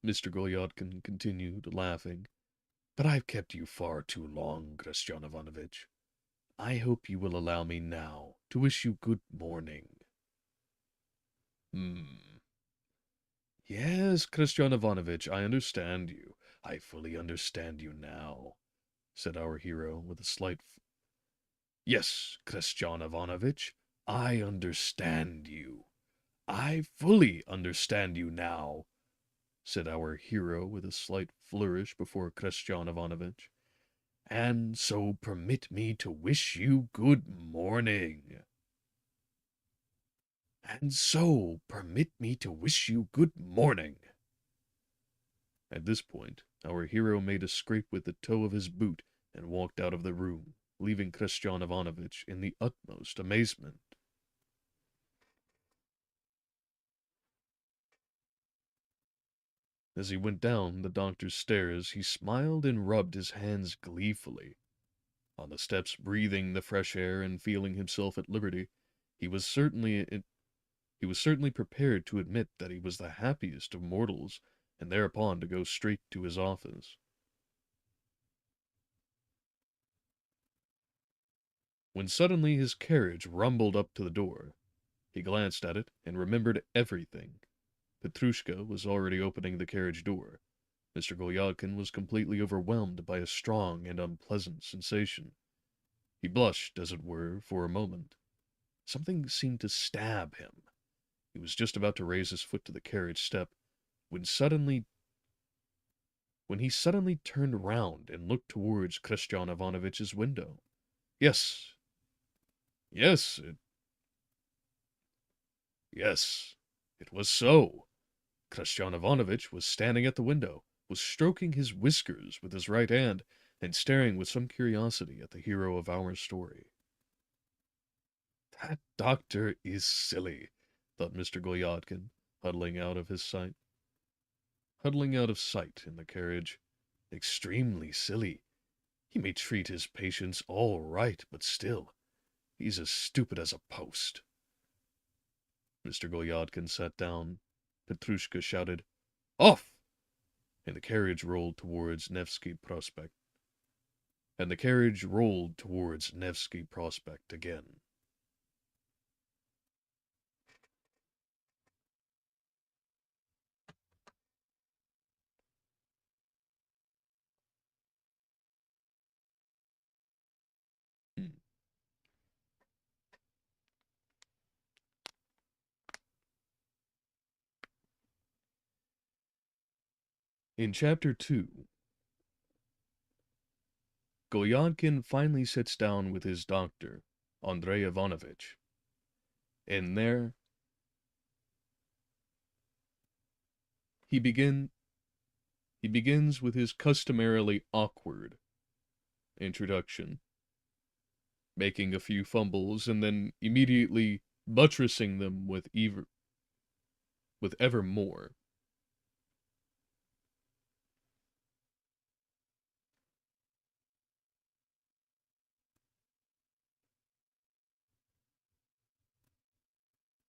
Mr. Golyadkin continued laughing. But I've kept you far too long, Christian Ivanovich. I hope you will allow me now to wish you good morning. Yes, Christian Ivanovich, I understand you. I fully understand you now, said our hero with a slight... Yes, Christian Ivanovich, I understand you. I fully understand you now, said our hero with a slight flourish before Christian Ivanovich. And so permit me to wish you good morning. And so permit me to wish you good morning. At this point, our hero made a scrape with the toe of his boot and walked out of the room, leaving Christian Ivanovich in the utmost amazement. As he went down the doctor's stairs, he smiled and rubbed his hands gleefully. On the steps, breathing the fresh air and feeling himself at liberty, he was certainly prepared to admit that he was the happiest of mortals, and thereupon to go straight to his office. When suddenly his carriage rumbled up to the door, he glanced at it and remembered everything. Petrushka was already opening the carriage door. Mr. Golyadkin was completely overwhelmed by a strong and unpleasant sensation. He blushed, as it were, for a moment. Something seemed to stab him. He was just about to raise his foot to the carriage step, when he suddenly turned round and looked towards Christian Ivanovich's window. Yes, yes, yes, it was so. Christian Ivanovich was standing at the window, was stroking his whiskers with his right hand, and staring with some curiosity at the hero of our story. That doctor is silly, thought Mr. Golyadkin, huddling out of sight in the carriage. Extremely silly. He may treat his patients all right, but still, he's as stupid as a post. Mr. Golyadkin sat down. Petrushka shouted, "Off!" And the carriage rolled towards Nevsky Prospect. Again. In Chapter 2, Golyadkin finally sits down with his doctor, Andrei Ivanovitch. And there he begins with his customarily awkward introduction, making a few fumbles and then immediately buttressing them with ever more.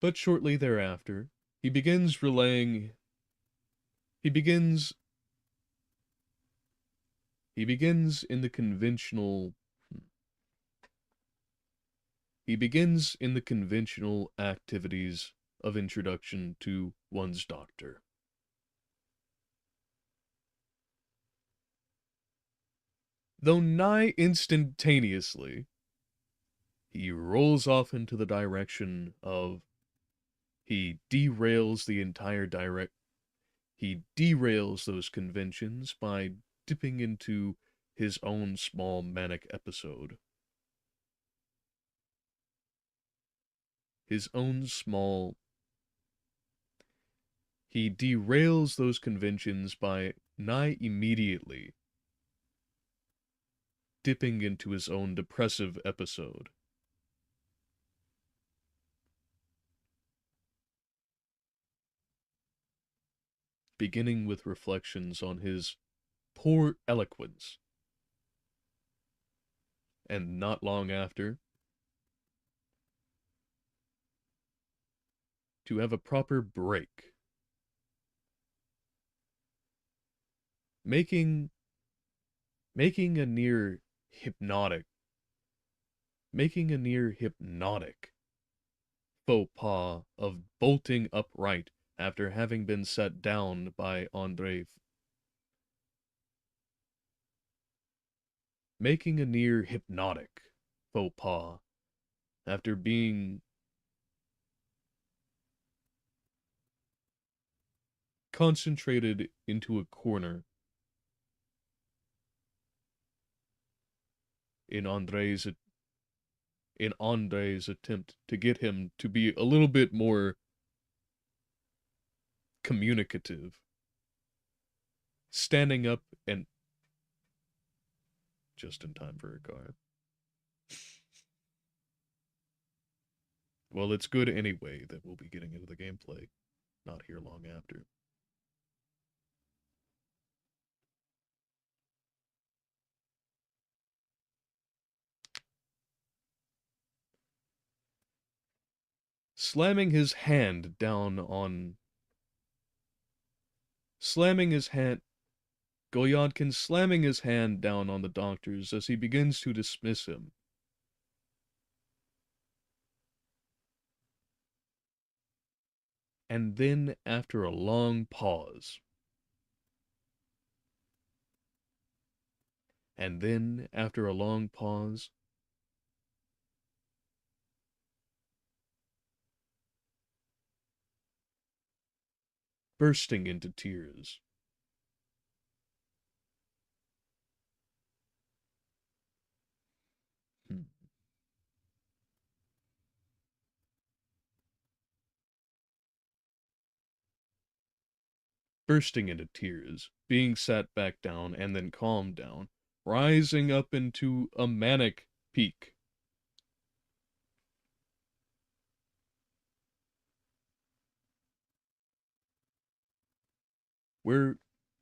But shortly thereafter, he begins relaying he begins he begins in the conventional he begins in the conventional activities of introduction to one's doctor. Though nigh instantaneously, he rolls off into the direction of he derails the entire direct he derails those conventions by dipping into his own small manic episode. His own small He derails those conventions by nigh immediately dipping into his own depressive episode. Beginning with reflections on his poor eloquence, and not long after, to have a proper break, making a near hypnotic making a near hypnotic faux pas of bolting upright after having been set down by Andrei, making a near hypnotic faux pas after being concentrated into a corner in Andrei's attempt to get him to be a little bit more communicative, standing up and just in time for a car. Well, it's good anyway that we'll be getting into the gameplay not here long after. Slamming his hand down on slamming his hand Golyadkin slamming his hand down on the doctor's as he begins to dismiss him. And then, after a long pause, bursting into tears. Bursting into tears, being sat back down and then calmed down, rising up into a manic peak. Where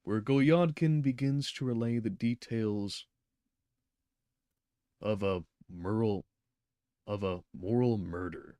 where Goyodkin begins to relay the details of a moral murder.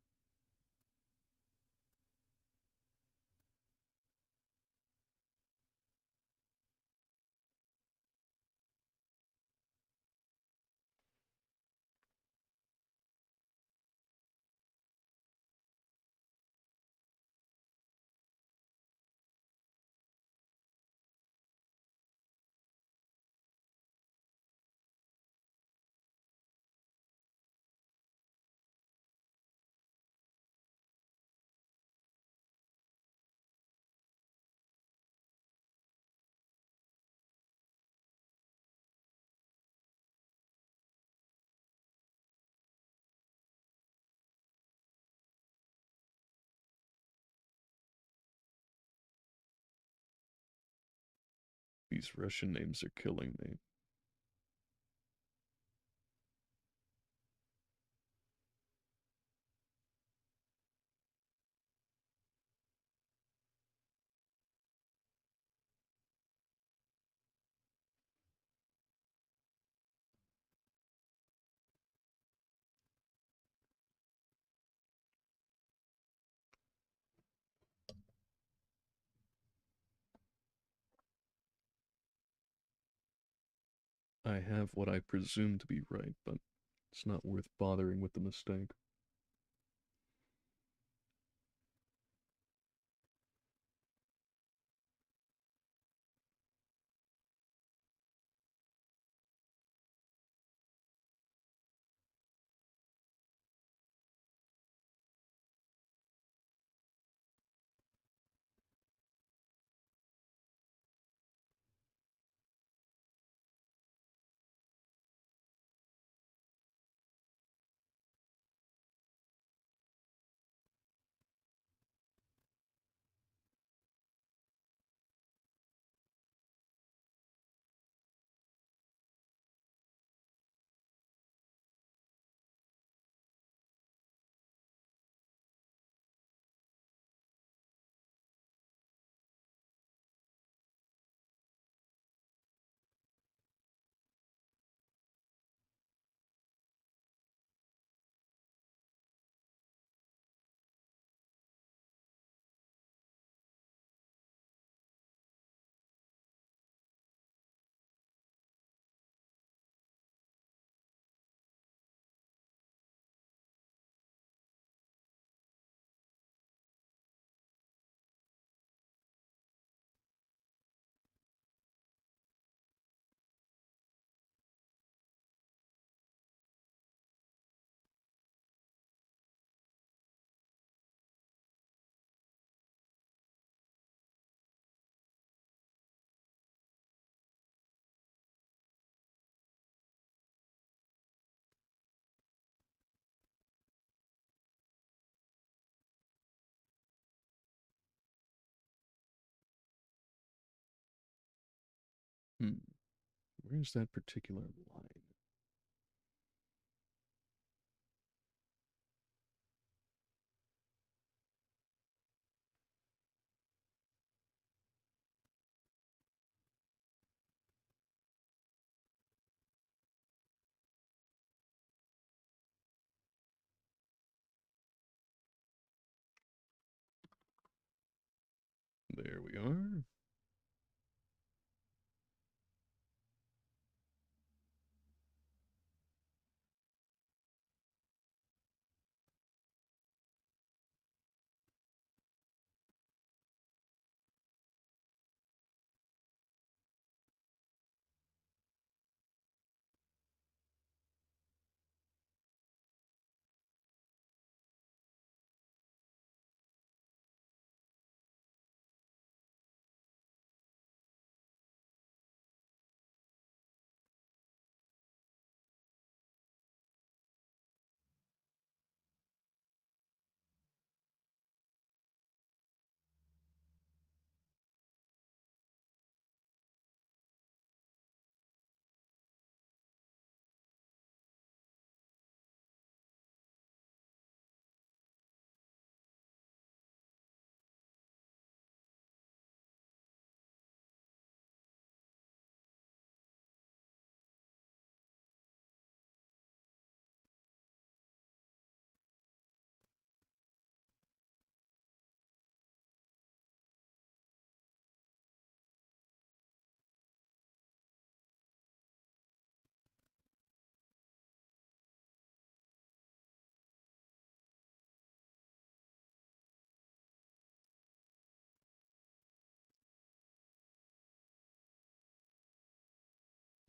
These Russian names are killing me. I have what I presume to be right, but it's not worth bothering with the mistake. Hmm. Where's that particular line? There we are.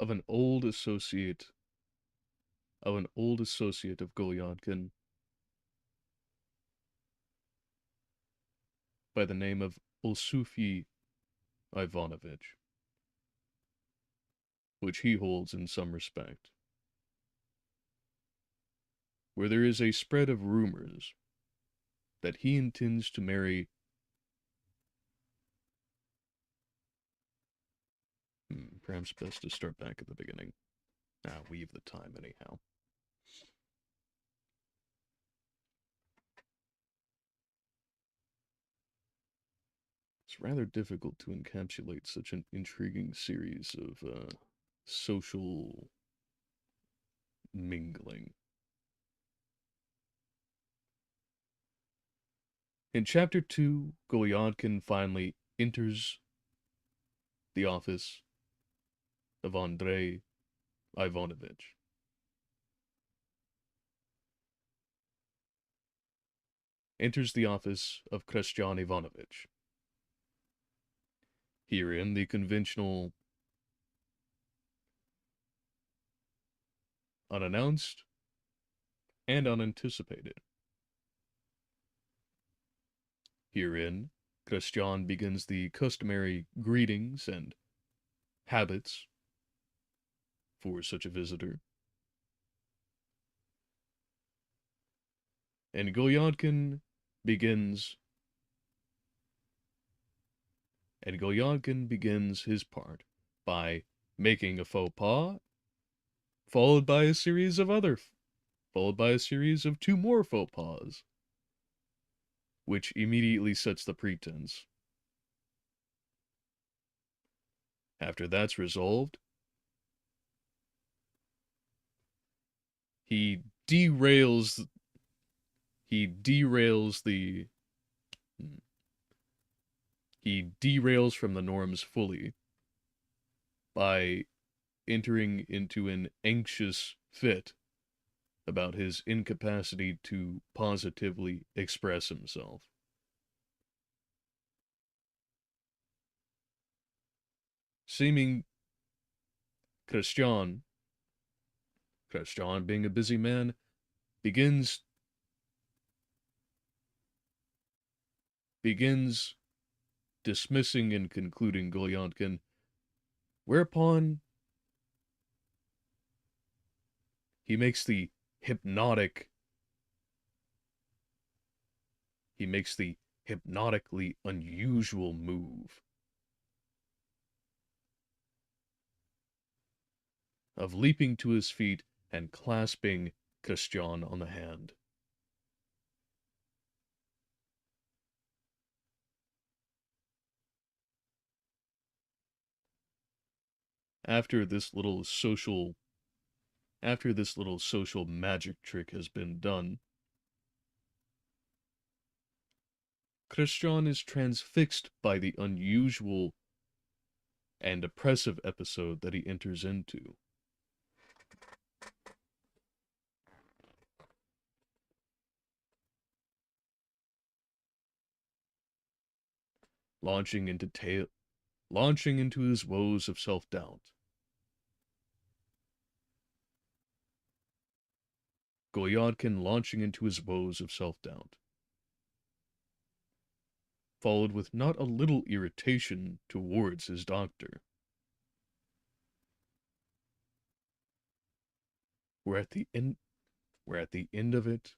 of an old associate of Golyadkin by the name of Ulsufi Ivanovich, which he holds in some respect, where there is a spread of rumors that he intends to marry. Perhaps best to start back at the beginning. Weave the time anyhow. It's rather difficult to encapsulate such an intriguing series of social mingling. In Chapter 2, Golyadkin finally enters the office of Andrei Ivanovich. Enters the office of Christian Ivanovich. Herein, the conventional unannounced and unanticipated. Herein, Christian begins the customary greetings and habits for such a visitor. And Golyadkin begins his part by making a faux pas, followed by a series of two more faux pas, which immediately sets the pretense. After that's resolved, he derails from the norms fully by entering into an anxious fit about his incapacity to positively express himself. Seeming Christian being a busy man, begins dismissing and concluding Golyadkin, whereupon he makes the hypnotically unusual move of leaping to his feet and clasping Christian on the hand. After this little social magic trick has been done, Christian is transfixed by the unusual and oppressive episode that he enters into. Launching into his woes of self-doubt. Golyadkin launching into his woes of self-doubt, followed with not a little irritation towards his doctor. Where at the end of it,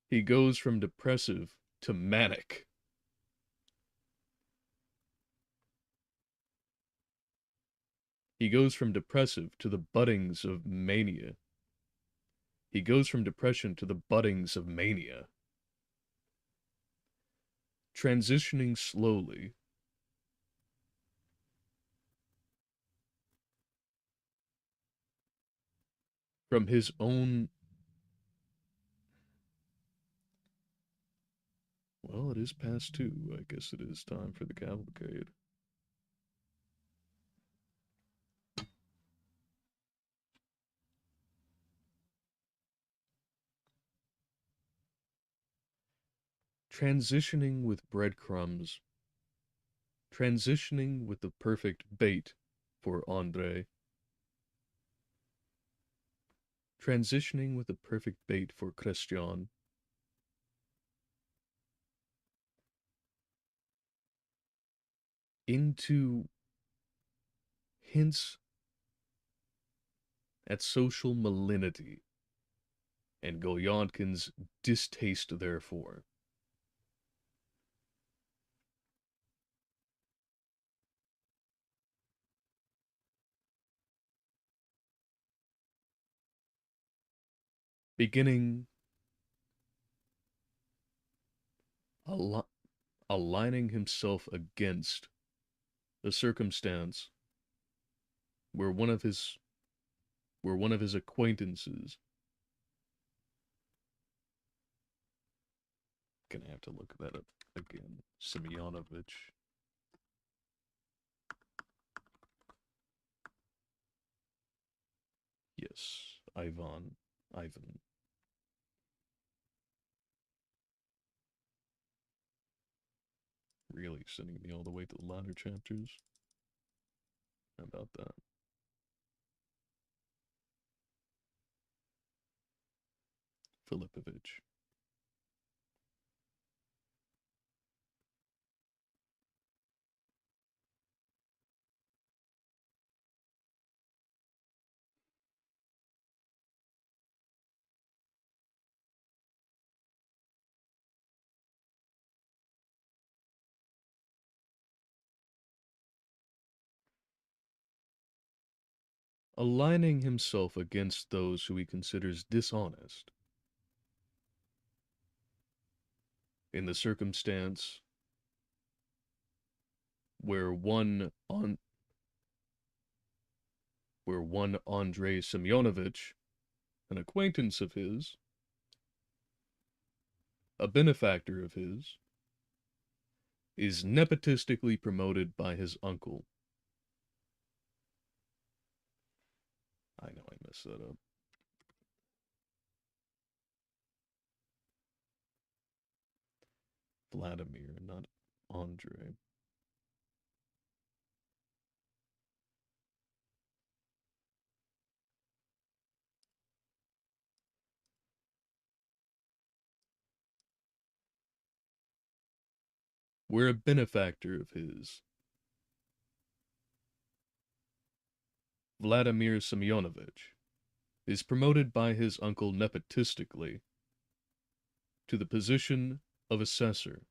he goes from depressive to manic. He goes from depressive to the buddings of mania. He goes from depression to the buddings of mania. Transitioning slowly from his own... Well, it is past 2. I guess it is time for the cavalcade. Transitioning with breadcrumbs transitioning with the perfect bait for Andre, transitioning with the perfect bait for Christian, into hints at social malignity and Golyadkin's distaste therefore. Beginning al- aligning himself against a circumstance where one of his acquaintances, gonna have to look that up again, Semyonovich. Yes, Ivan. Really sending me all the way to the latter chapters. How about that? Filipovich. Aligning himself against those who he considers dishonest in the circumstance where one Andrei Semyonovich, an acquaintance of his, a benefactor of his, is nepotistically promoted by his uncle. I know I messed that up. Vladimir, not Andrei. Where a benefactor of his, Vladimir Semyonovich, is promoted by his uncle nepotistically to the position of assessor,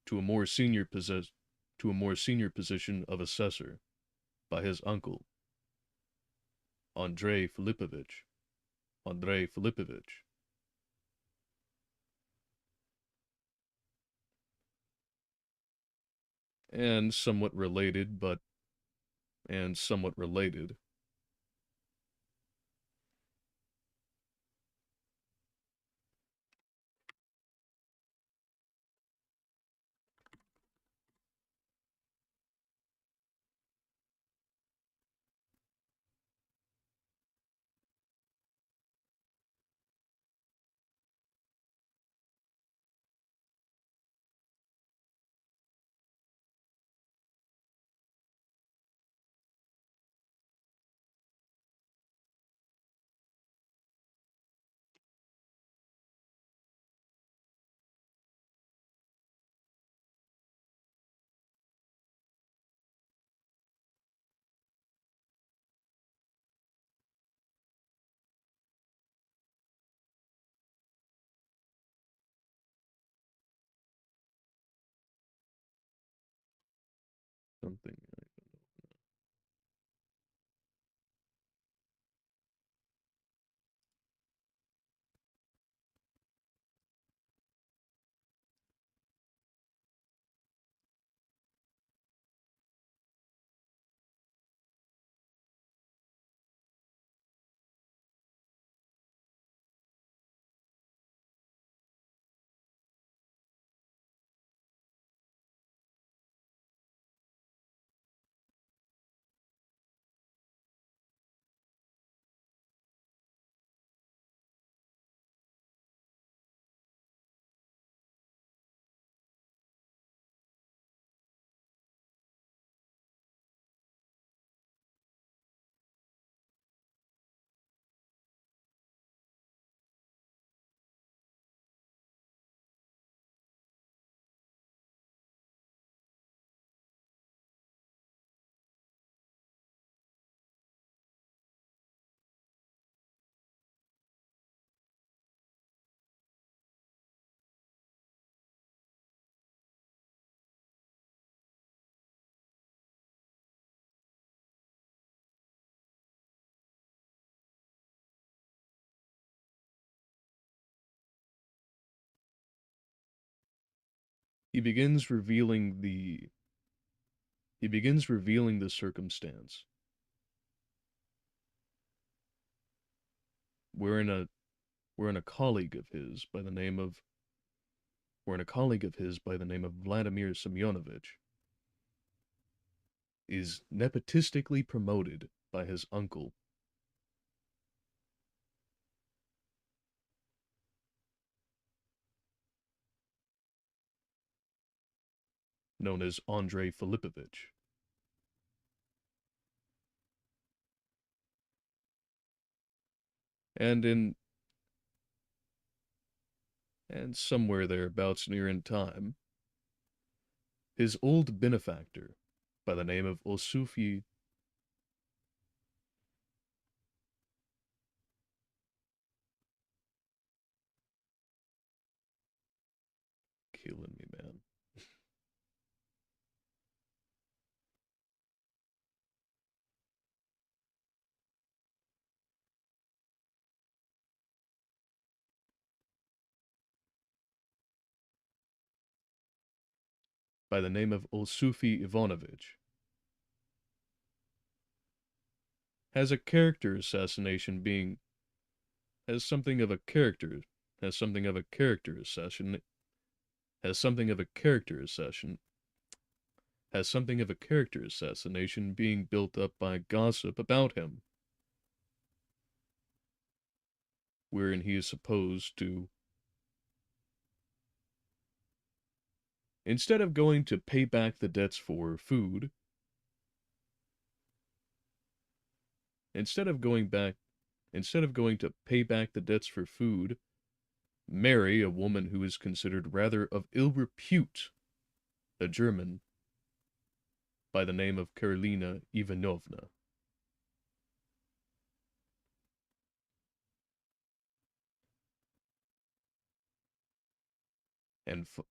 to a more senior position of assessor by his uncle, Andrei Filipovich. Andrei Filipovich. And somewhat related, and somewhat related. Something. He begins revealing the he begins revealing the circumstance wherein a wherein a colleague of his by the name of Vladimir Semyonovich is nepotistically promoted by his uncle, known as Andrei Filipovich. And in and somewhere thereabouts near in time, his old benefactor, by the name of Osufi, killing me, man. By the name of Osufi Ivanovich, has a character assassination being has something of a character has something of a character assassin has something of a character assassin has something of a character assassination being built up by gossip about him, wherein he is supposed to, instead of going to pay back the debts for food, instead of going back instead of going to pay back the debts for food, marry a woman who is considered rather of ill repute, a German by the name of Karolina Ivanovna. And, f-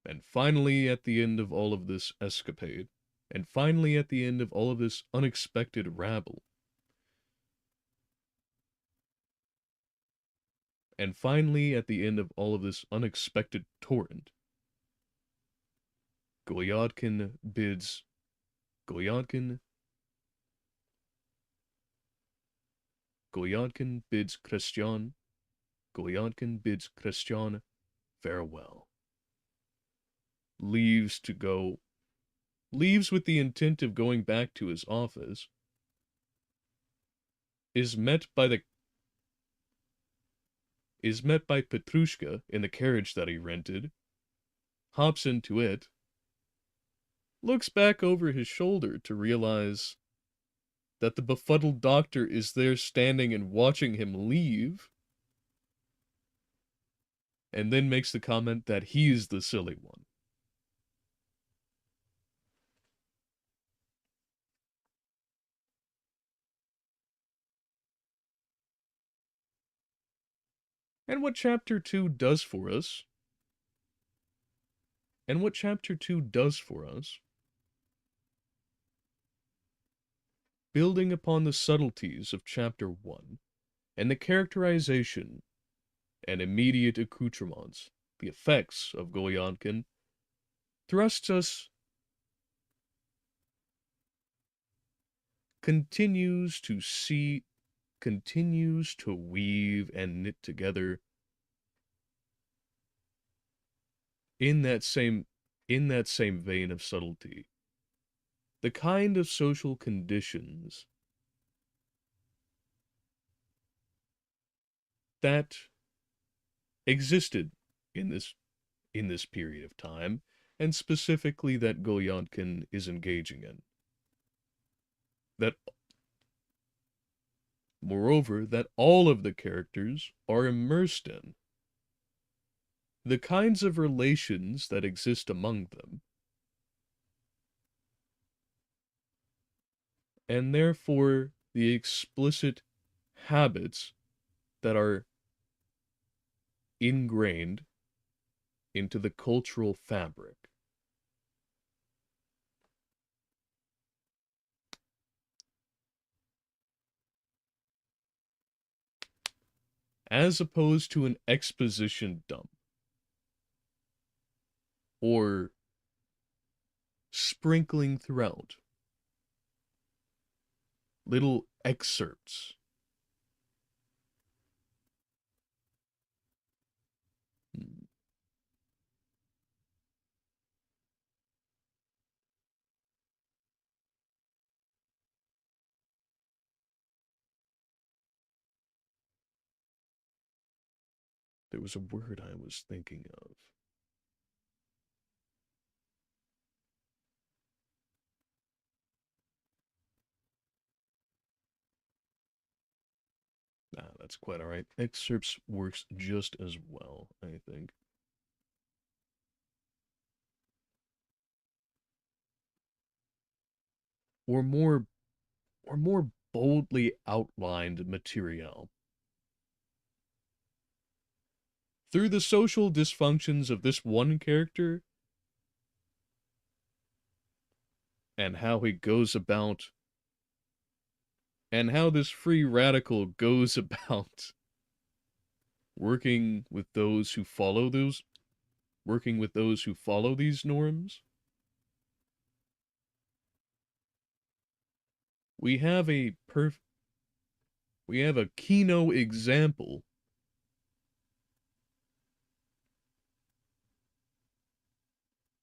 and finally, at the end of all of this escapade, and finally, at the end of all of this unexpected rabble, and finally, at the end of all of this unexpected torrent, Goyadkin bids Goyadkin Goyadkin bids Christian Goyadkin bids Christian farewell. Leaves to go leaves with the intent of going back to his office, is met by the is met by Petrushka in the carriage that he rented, hops into it, looks back over his shoulder to realize that the befuddled doctor is there standing and watching him leave, and then makes the comment that he's the silly one. And what chapter 2 does for us, and what chapter 2 does for us, building upon the subtleties of chapter 1, and the characterization and immediate accoutrements, the effects of Goyankin, thrusts us, continues to see, continues to weave and knit together in that same vein of subtlety, the kind of social conditions that existed in this period of time, and specifically that Goyankin is engaging in. That, moreover, that all of the characters are immersed in. The kinds of relations that exist among them, and therefore the explicit habits that are ingrained into the cultural fabric. As opposed to an exposition dump. or sprinkling throughout little excerpts. Hmm. There was a word I was thinking of. Ah, that's quite alright. Excerpts works just as well, I think. Or more boldly outlined material. Through the social dysfunctions of this one character, and how he goes about, and how this free radical goes about working with those who follow these norms, we have a keynote example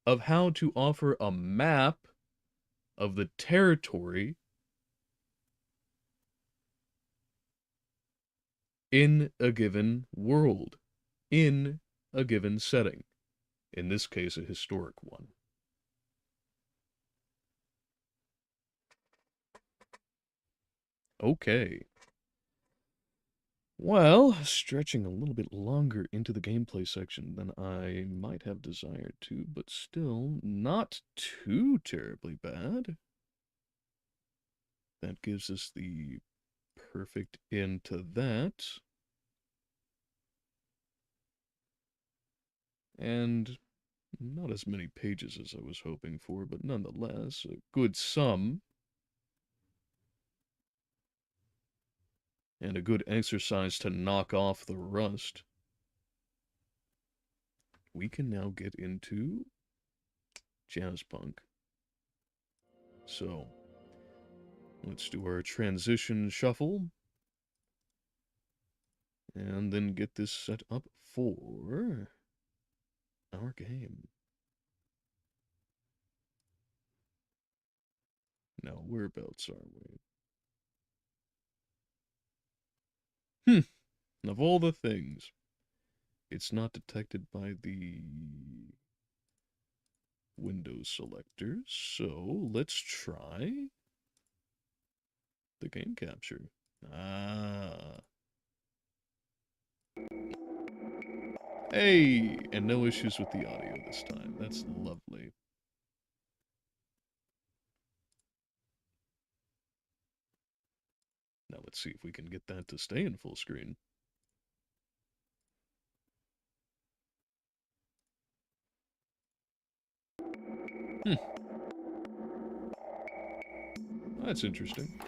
of how to offer a map of the territory in a given world, in a given setting, in this case, a historic one. Okay. Well, stretching a little bit longer into the gameplay section than I might have desired to, but still not too terribly bad. That gives us the perfect end to that. And not as many pages as I was hoping for, but nonetheless, a good sum. And a good exercise to knock off the rust. We can now get into Jazzpunk. So, let's do our transition shuffle. And then get this set up for our game. Now, whereabouts are we? Of all the things, it's not detected by the Windows selector, so let's try the game capture. Ah. Hey, and no issues with the audio this time. That's lovely. Now let's see if we can get that to stay in full screen. That's interesting.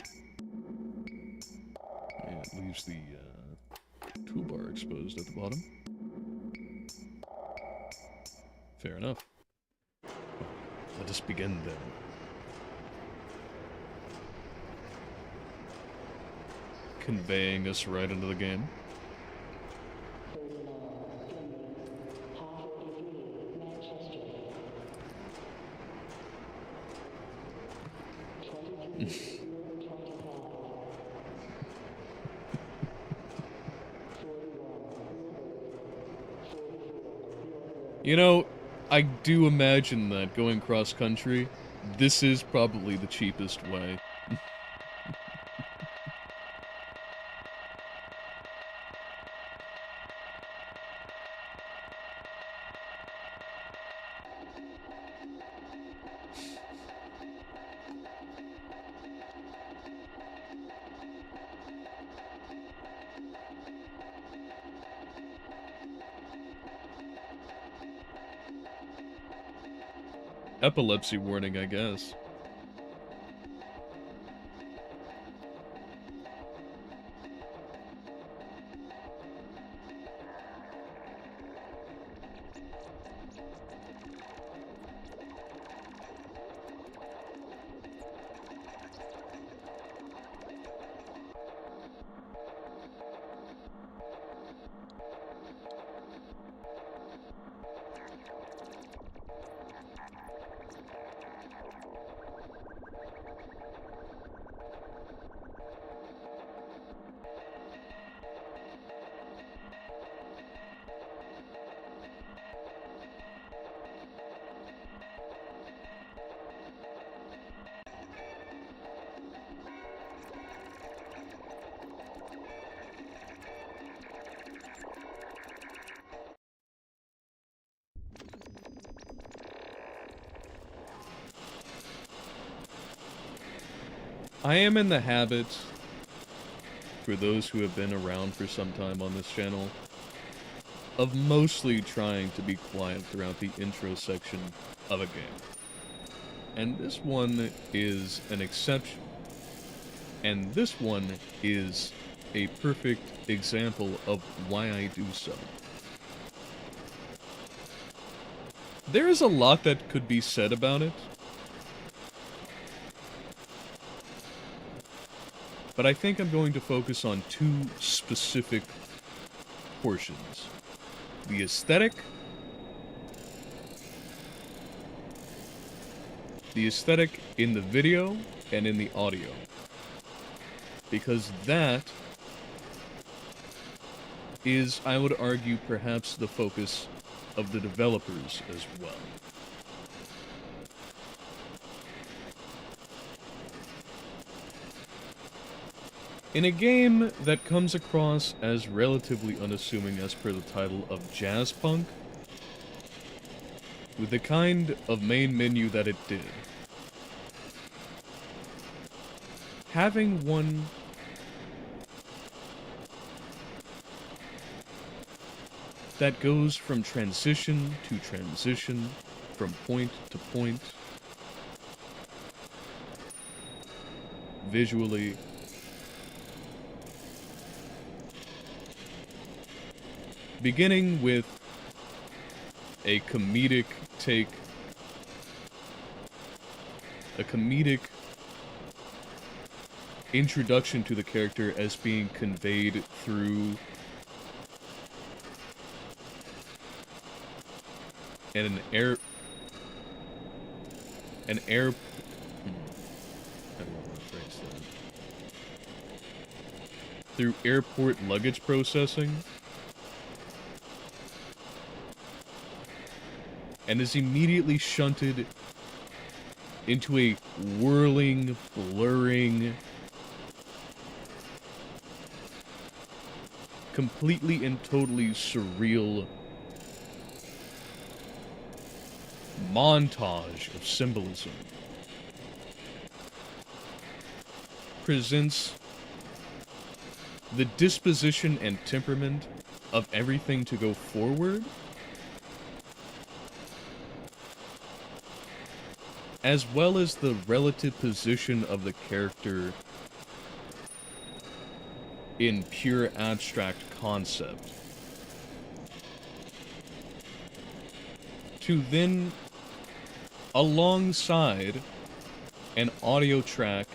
And it leaves the toolbar exposed at the bottom. Fair enough. Let us begin then. Conveying us right into the game. You know, I do imagine that going cross country, this is probably the cheapest way. Epilepsy warning, I guess. I am in the habit, for those who have been around for some time on this channel, of mostly trying to be quiet throughout the intro section of a game. And this one is an exception. And this one is a perfect example of why I do so. There is a lot that could be said about it, but I think I'm going to focus on two specific portions. The aesthetic in the video and in the audio. Because that is, I would argue, perhaps the focus of the developers as well. In a game that comes across as relatively unassuming as per the title of Jazzpunk, with the kind of main menu that it did, having one that goes from transition to transition, from point to point, visually, beginning with a comedic take, a comedic introduction to the character as being conveyed through an air I don't know how to phrase that. Through airport luggage processing, and is immediately shunted into a whirling, blurring, completely and totally surreal montage of symbolism. Presents the disposition and temperament of everything to go forward, as well as the relative position of the character in pure abstract concept. To then, alongside an audio track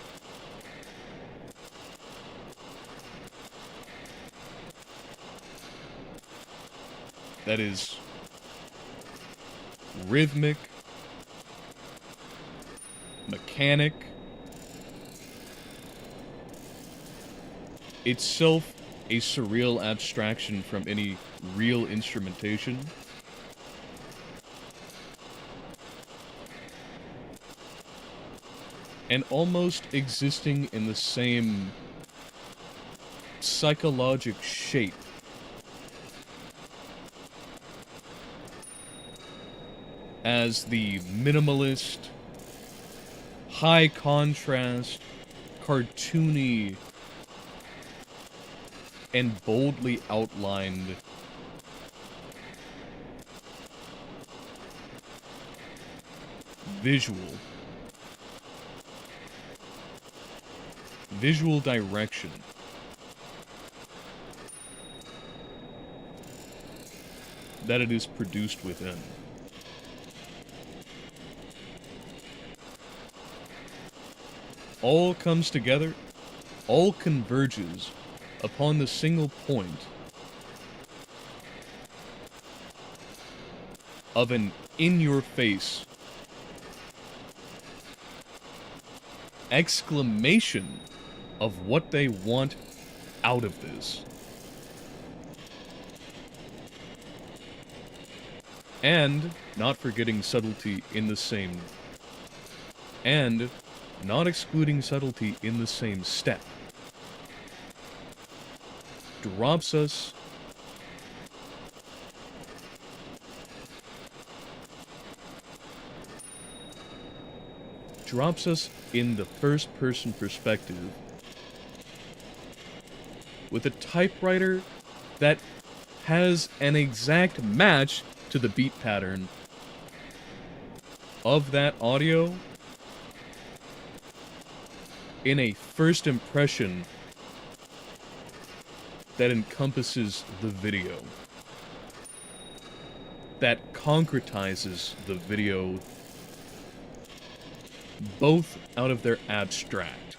that is rhythmic, mechanic, itself a surreal abstraction from any real instrumentation, and almost existing in the same psychologic shape as the minimalist, high contrast, cartoony, and boldly outlined visual direction that it is produced within. All comes together, all converges upon the single point of an in-your-face exclamation of what they want out of this. And not forgetting subtlety in the same, and not excluding subtlety in the same step, drops us drops us in the first-person perspective with a typewriter that has an exact match to the beat pattern of that audio in a first impression that encompasses the video, that concretizes the video both out of their abstract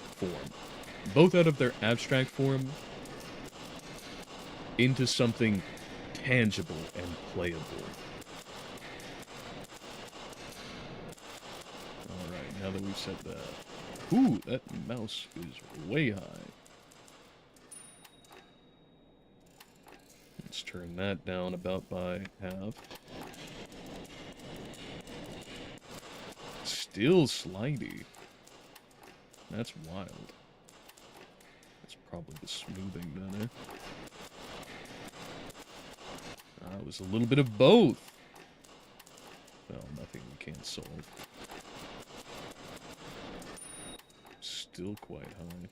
form, into something tangible and playable. Alright, now that we've said that. Ooh, that mouse is way high. Let's turn that down about by half. Still slidey. That's wild. That's probably the smoothing then, eh? It was a little bit of both. Well, nothing we can't solve. Still quite high.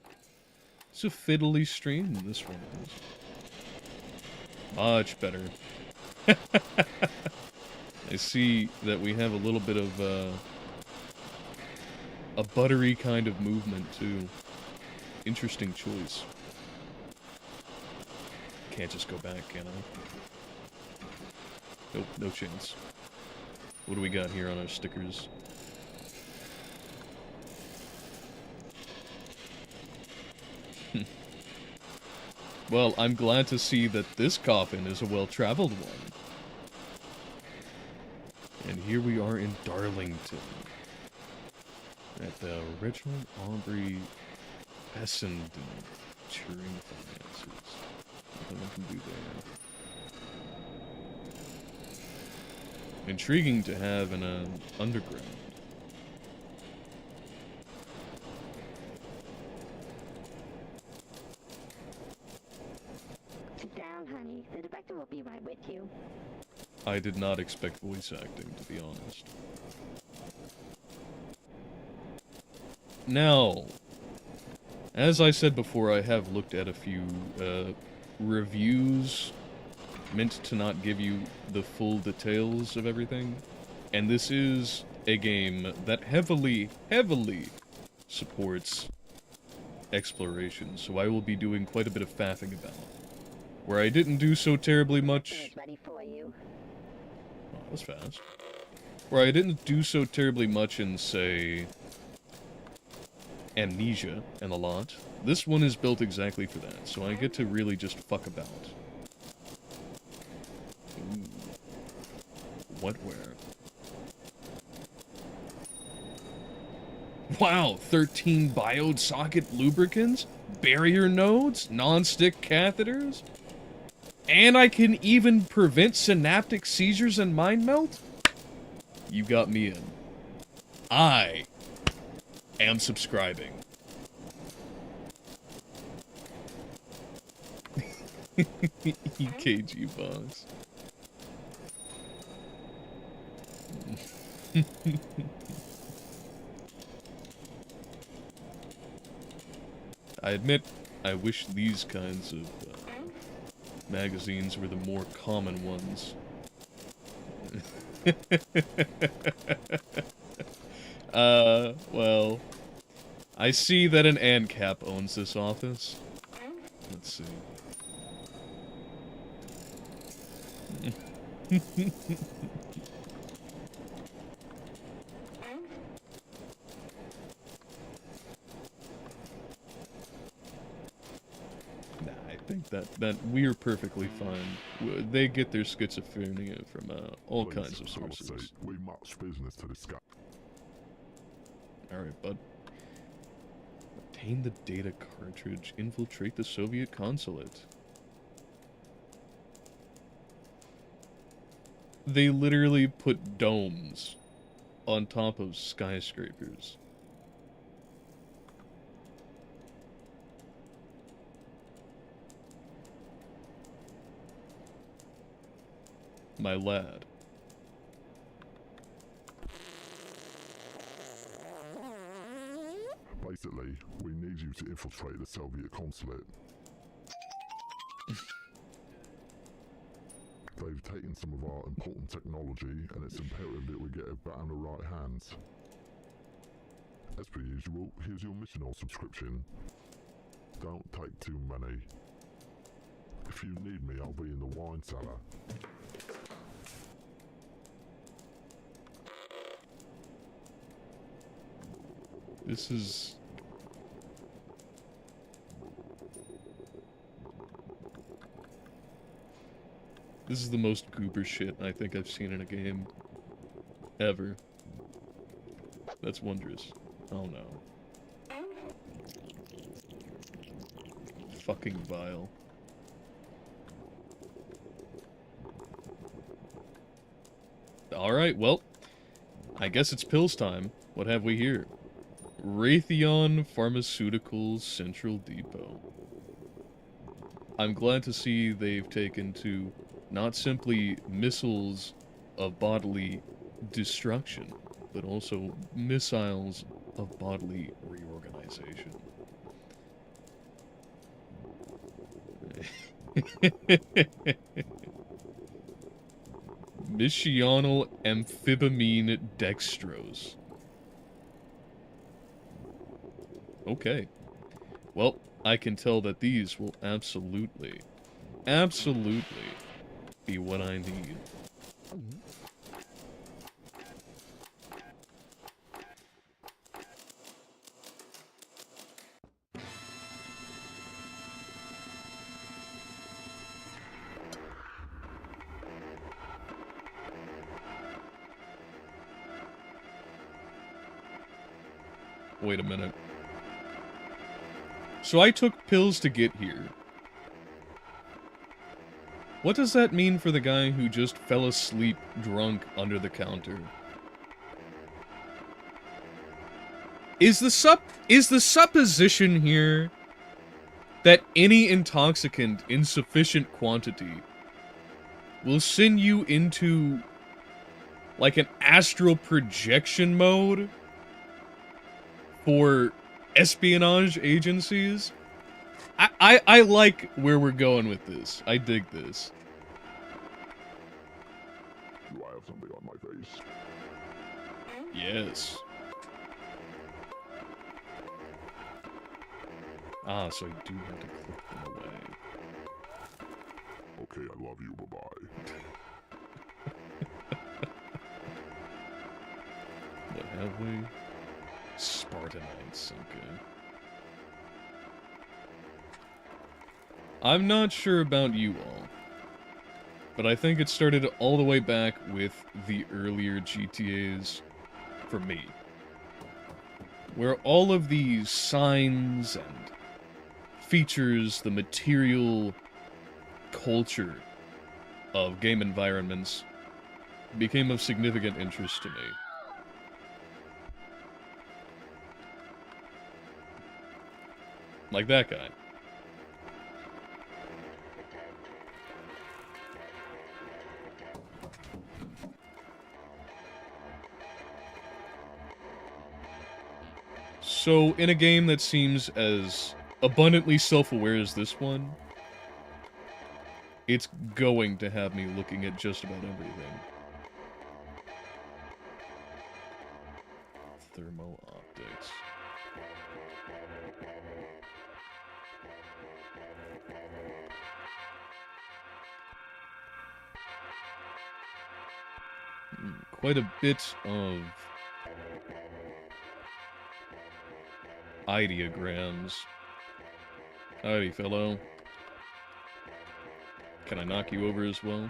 It's a fiddly stream, this one is. Much better. I see that we have a little bit of a buttery kind of movement, too. Interesting choice. Can't just go back, can I? Nope, no chance. What do we got here on our stickers? Well, I'm glad to see that this coffin is a well-traveled one. And here we are in Darlington. At the Reginald Aubrey Essendon Turing Finances. Nothing I can do there. Intriguing to have in an underground. Sit down, honey. The director will be right with you. I did not expect voice acting, to be honest. Now, as I said before, I have looked at a few reviews meant to not give you the full details of everything, and this is a game that heavily supports exploration, so I will be doing quite a bit of faffing about. Where I didn't do so terribly much... Ready for you. Oh, that was fast. Where I didn't do so terribly much in, say, Amnesia and a lot, this one is built exactly for that, so I get to really just fuck about. Ooh. Wetware. Wow, 13 biode socket lubricants, barrier nodes, non-stick catheters, and I can even prevent synaptic seizures and mind melt? You got me in. I am subscribing. EKG box. I admit, I wish these kinds of magazines were the more common ones. Well, I see that an ANCAP owns this office. Let's see. I think that we're perfectly fine. They get their schizophrenia from all kinds of sources. Alright, bud. Obtain the data cartridge. Infiltrate the Soviet consulate. They literally put domes on top of skyscrapers. My lad. Basically, we need you to infiltrate the Soviet consulate. They've taken some of our important technology, and it's imperative that we get it back in the right hands. As per usual, here's your mission or subscription. Don't take too many. If you need me, I'll be in the wine cellar. This is... This is the most goober shit I think I've seen in a game. Ever. That's wondrous. Oh no. Fucking vile. Alright, well, I guess it's pills time. What have we here? Raytheon Pharmaceuticals Central Depot. I'm glad to see they've taken to not simply missiles of bodily destruction, but also missiles of bodily reorganization. Missional amphetamine dextrose. Okay. Well, I can tell that these will absolutely be what I need. Wait a minute. So I took pills to get here. What does that mean for the guy who just fell asleep drunk under the counter? Is the supposition here that any intoxicant in sufficient quantity will send you into like an astral projection mode for espionage agencies? I like where we're going with this. I dig this. Do I have something on my face? Yes. Ah, so I do have to click them away. Okay, I love you, bye-bye. What have we? Spartanites, okay. I'm not sure about you all, but I think it started all the way back with the earlier GTAs for me, where all of these signs and features, the material culture of game environments became of significant interest to me. Like that guy. So, in a game that seems as abundantly self-aware as this one, it's going to have me looking at just about everything. Thermo optics. Quite a bit of ideograms. Howdy, fellow. Can I knock you over as well?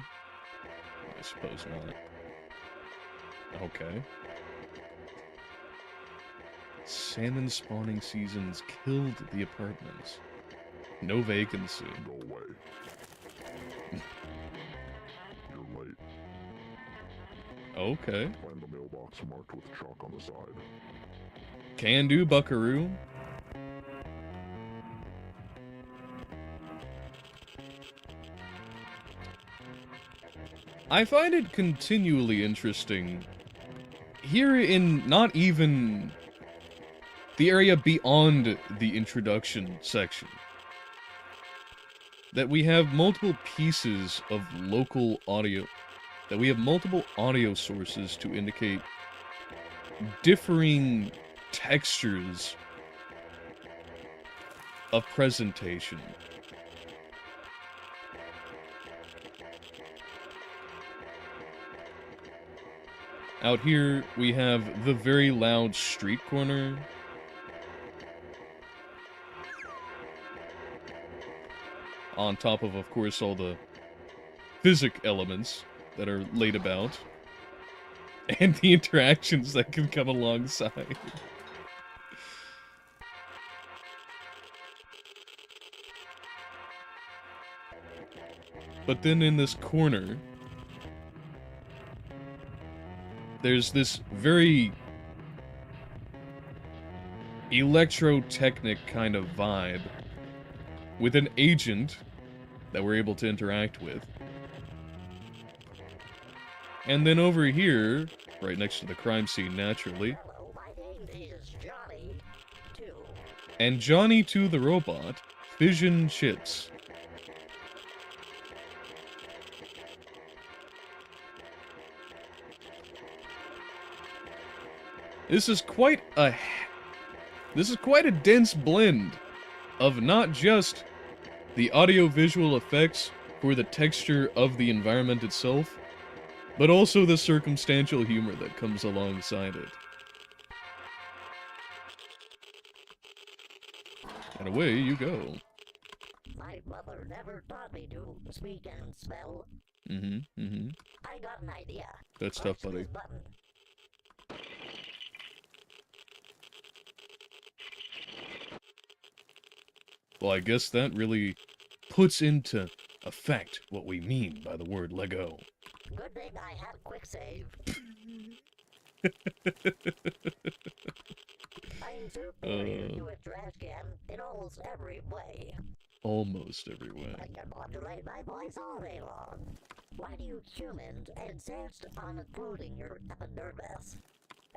I suppose not. Okay. Salmon spawning seasons killed the apartments. No vacancy. Go away. You're late. Okay. Find the mailbox marked with chalk on the side. Can do, buckaroo. I find it continually interesting here in not even the area beyond the introduction section. That we have multiple pieces of local audio, that we have multiple audio sources to indicate differing textures of presentation. Out here, we have the very loud street corner. On top of course, all the physic elements that are laid about. And the interactions that can come alongside. But then in this corner, there's this very electrotechnic kind of vibe with an agent that we're able to interact with. And then over here, right next to the crime scene, naturally. Hello, my name is Johnny 2. And Johnny 2 the robot, fission chips. This is quite a dense blend of not just the audio-visual effects for the texture of the environment itself, but also the circumstantial humor that comes alongside it. And away you go. My mother never taught me to speak and spell. Mm-hmm. I got an idea. That's tough, Push buddy. this button. Well, I guess that really puts into effect what we mean by the word Lego. Good thing I had a quick save. I'm superior to a trash can in almost every way. Almost every way. I can modulate my voice all day long. Why do you humans insist on occluding your epidermis?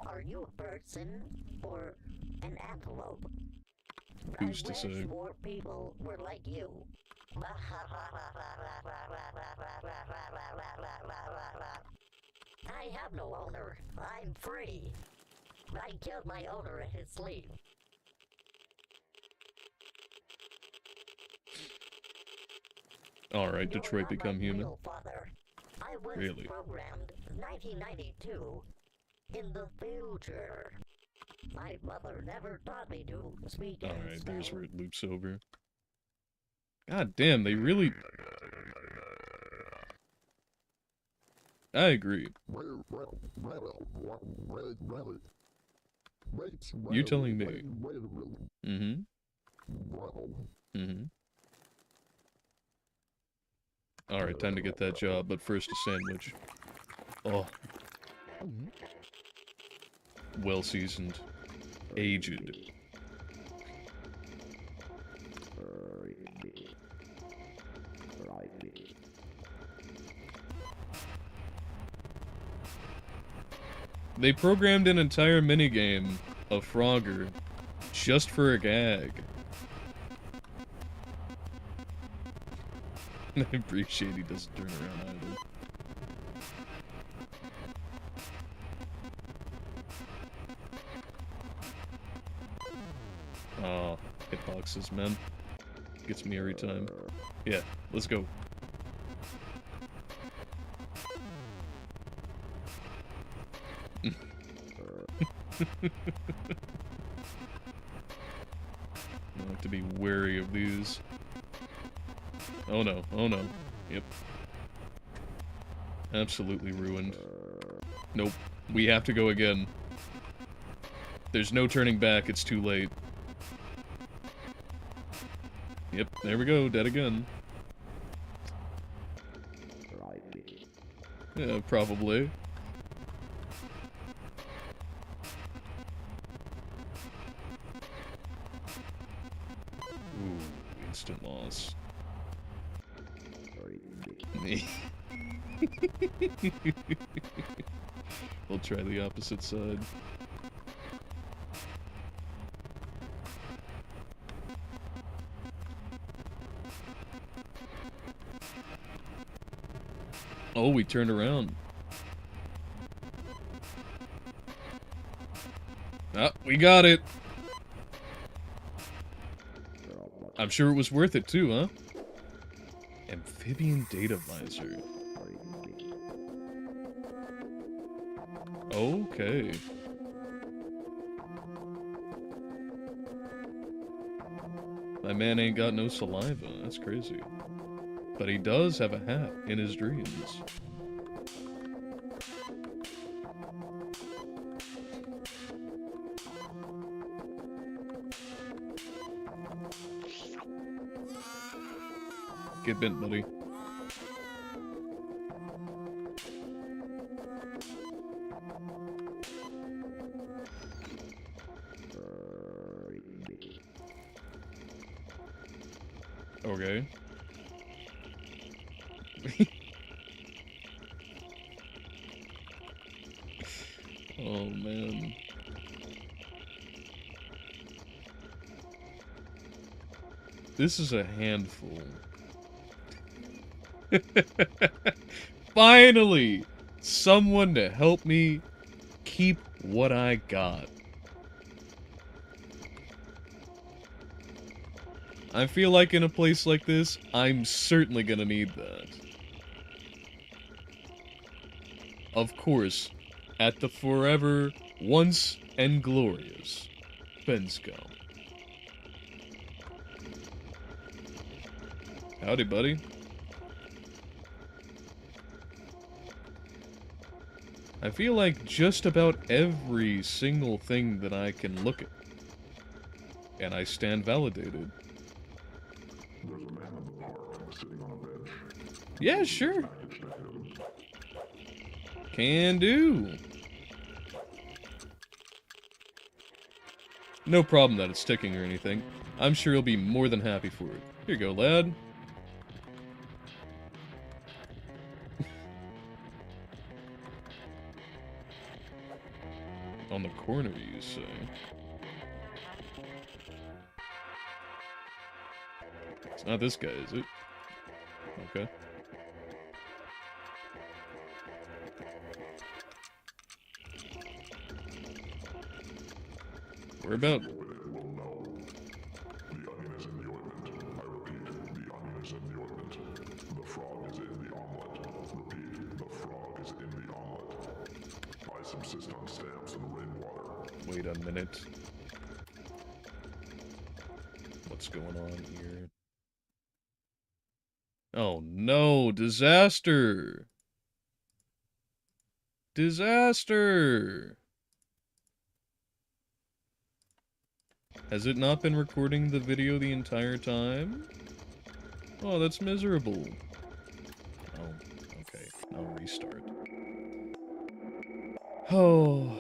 Are you a person or an antelope? Who's to I say? wish more people were like you. I have no owner. I'm free. I killed my owner in his sleep. Alright, You're Detroit not become my human. real father. I was Really? programmed 1992 in the future. My mother never taught me to speak and Alright, there's spell. where it loops over. God damn, they really... I agree. You're telling me. Mm-hmm. Mm-hmm. Alright, time to get that job, but first a sandwich. Oh. Well-seasoned. Aged. They programmed an entire minigame of Frogger just for a gag. I appreciate he doesn't turn around either. Oh, hitboxes, man. Gets me every time. Yeah, let's go. I like to be wary of these. Oh no, oh no. Yep. Absolutely ruined. Nope. We have to go again. There's no turning back, it's too late. Yep, there we go, dead again. Yeah, probably. Ooh, instant loss. We'll try the opposite side. Oh, we turned around. Ah, we got it. I'm sure it was worth it too, huh? Amphibian data visor. Okay. My man ain't got no saliva. That's crazy. But he does have a hat in his dreams. Get bent, buddy. Okay. Oh, man. This is a handful. Finally! Someone to help me keep what I got. I feel like in a place like this, I'm certainly gonna need that. Of course, at the forever, once and glorious Bensko. Howdy, buddy. I feel like just about every single thing that I can look at, and I stand validated. There's a man in the park sitting on a bench. Yeah, sure. Package to him. Can do. No problem that it's ticking or anything. I'm sure he'll be more than happy for it. Here you go, lad. On the corner, you say? It's not this guy, is it? Okay. We're about... Open it will know. The onion is in the ointment. I repeat, the onion is in the ointment. The frog is in the omelet. Repeat, the frog is in the omelet. I subsist on stamps and rainwater. Wait a minute. What's going on here? Oh no, disaster! Disaster! Has it not been recording the video the entire time? Oh, that's miserable. Oh, okay. I'll restart. Oh.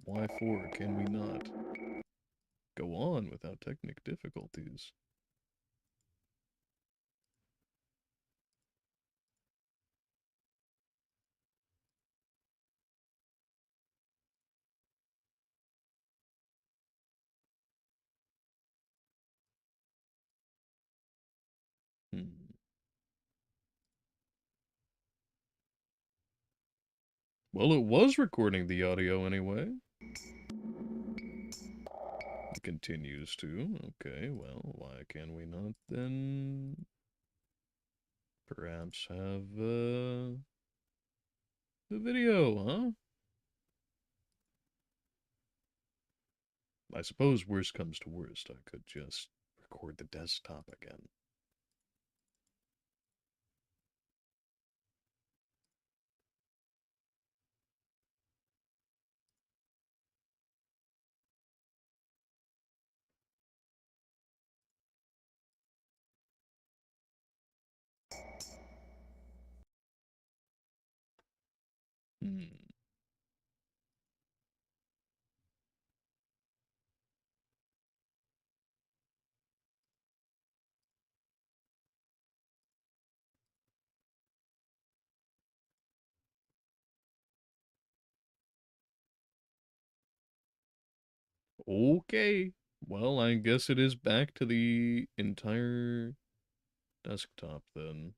Why for can we not go on without technical difficulties? Hmm. Well, it was recording the audio anyway. It continues to. Okay, well, why can we not then perhaps have the video, huh? I suppose worst comes to worst, I could just record the desktop again. Hmm. Okay. Well, I guess it is back to the entire desktop then.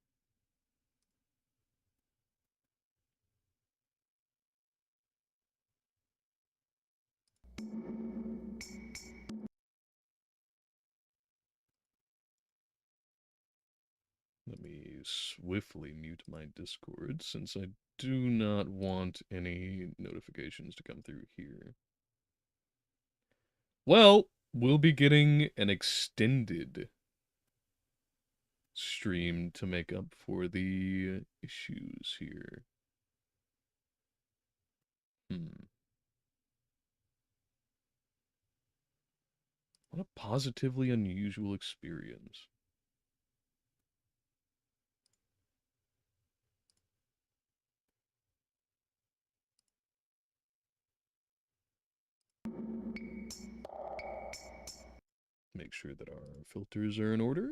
Let me swiftly mute my Discord since I do not want any notifications to come through here. Well, we'll be getting an extended stream to make up for the issues here. What a positively unusual experience. Make sure that our filters are in order.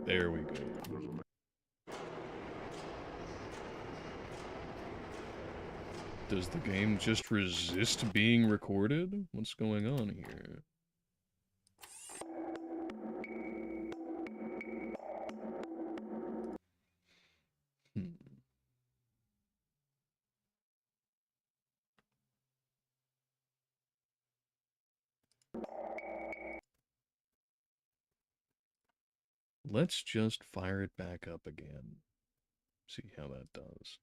There we go. Does the game just resist being recorded? What's going on here? Let's just fire it back up again. See how that does.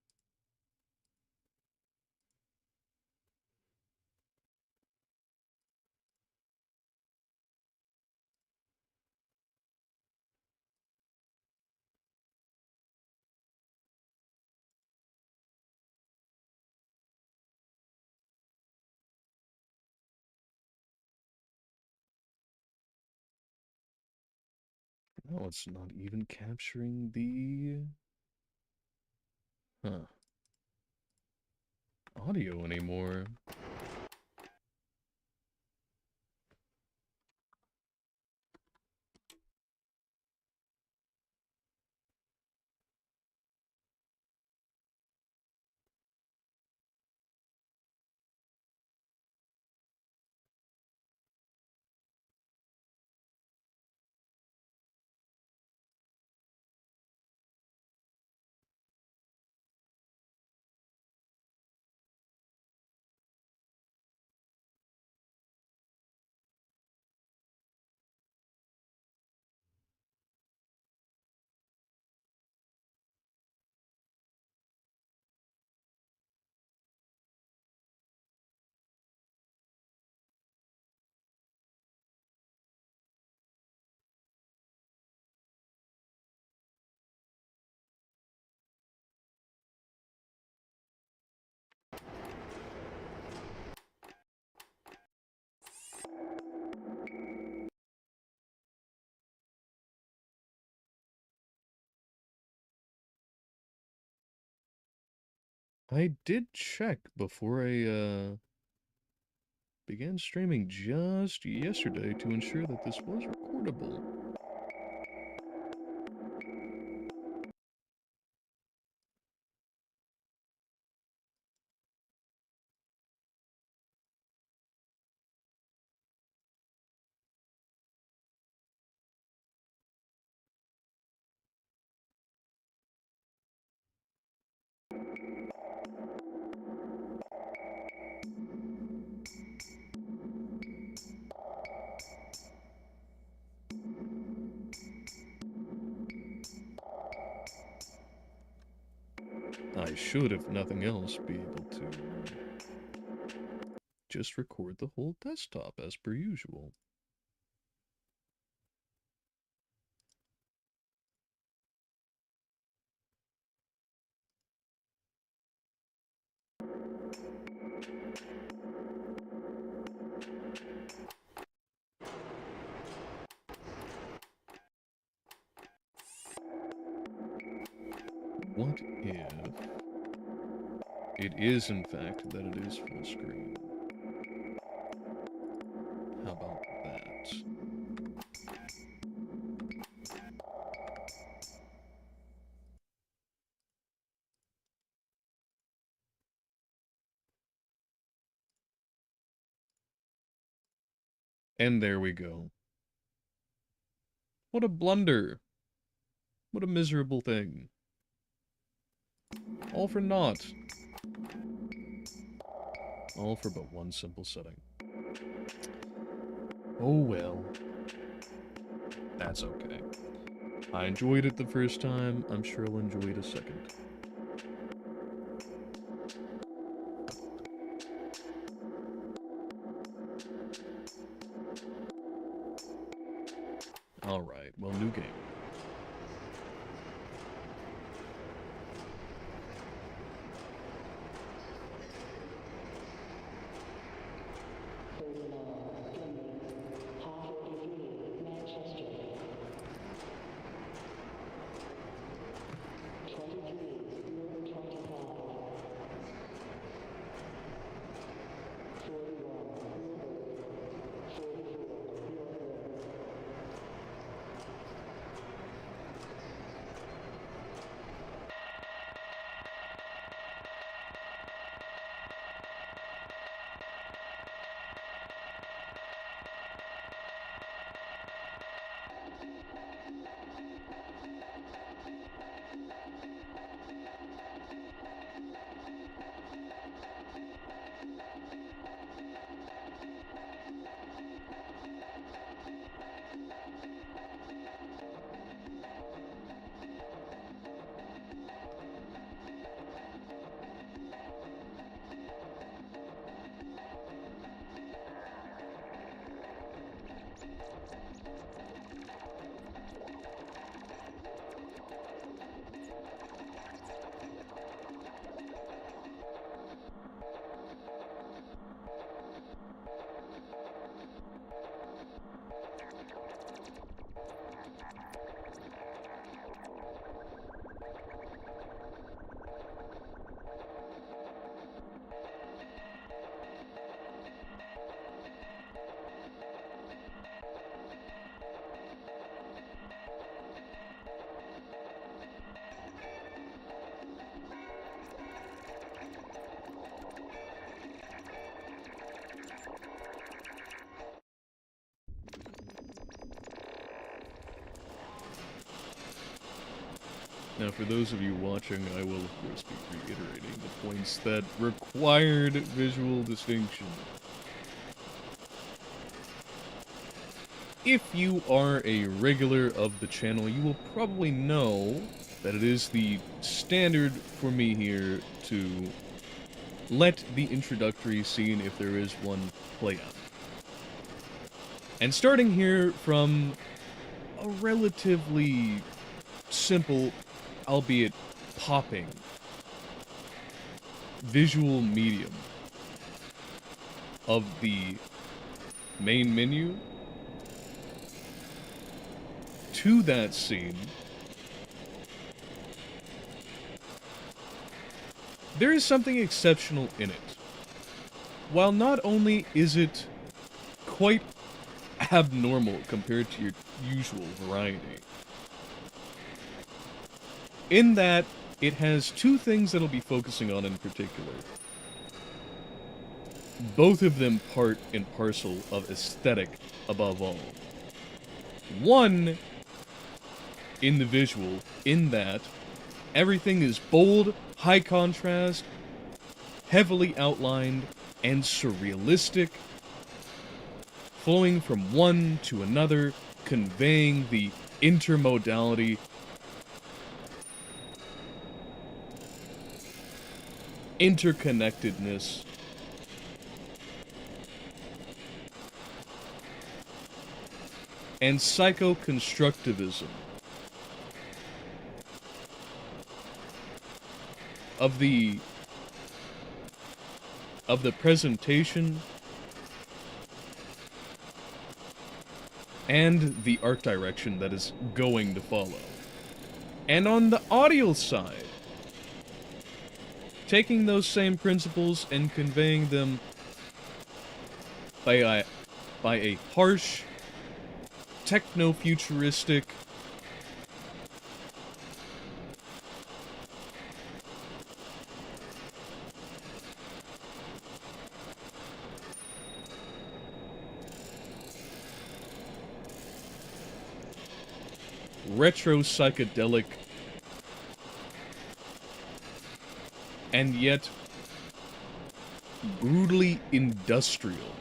No, it's not even capturing the audio anymore. I did check before I began streaming just yesterday to ensure that this was recordable. I should, if nothing else, be able to just record the whole desktop as per usual. What if it is, in fact, that it is full screen? And there we go. What a blunder. What a miserable thing. All for naught. All for but one simple setting. Oh well. That's okay. I enjoyed it the first time. I'm sure I'll enjoy it a second. Alright, well, new game. Now, for those of you watching, I will of course be reiterating the points that required visual distinction. If you are a regular of the channel, you will probably know that it is the standard for me here to let the introductory scene, if there is one, play out. And starting here from a relatively simple, albeit popping, visual medium of the main menu to that scene, there is something exceptional in it. While not only is it quite abnormal compared to your usual variety, in that it has two things that I'll be focusing on in particular. Both of them part and parcel of aesthetic above all. One, in the visual, in that everything is bold, high contrast, heavily outlined, and surrealistic, flowing from one to another, conveying the intermodality, interconnectedness, and psycho-constructivism of the presentation and the art direction that is going to follow. And on the audio side, taking those same principles and conveying them by a harsh, techno-futuristic, retro psychedelic and yet brutally industrial,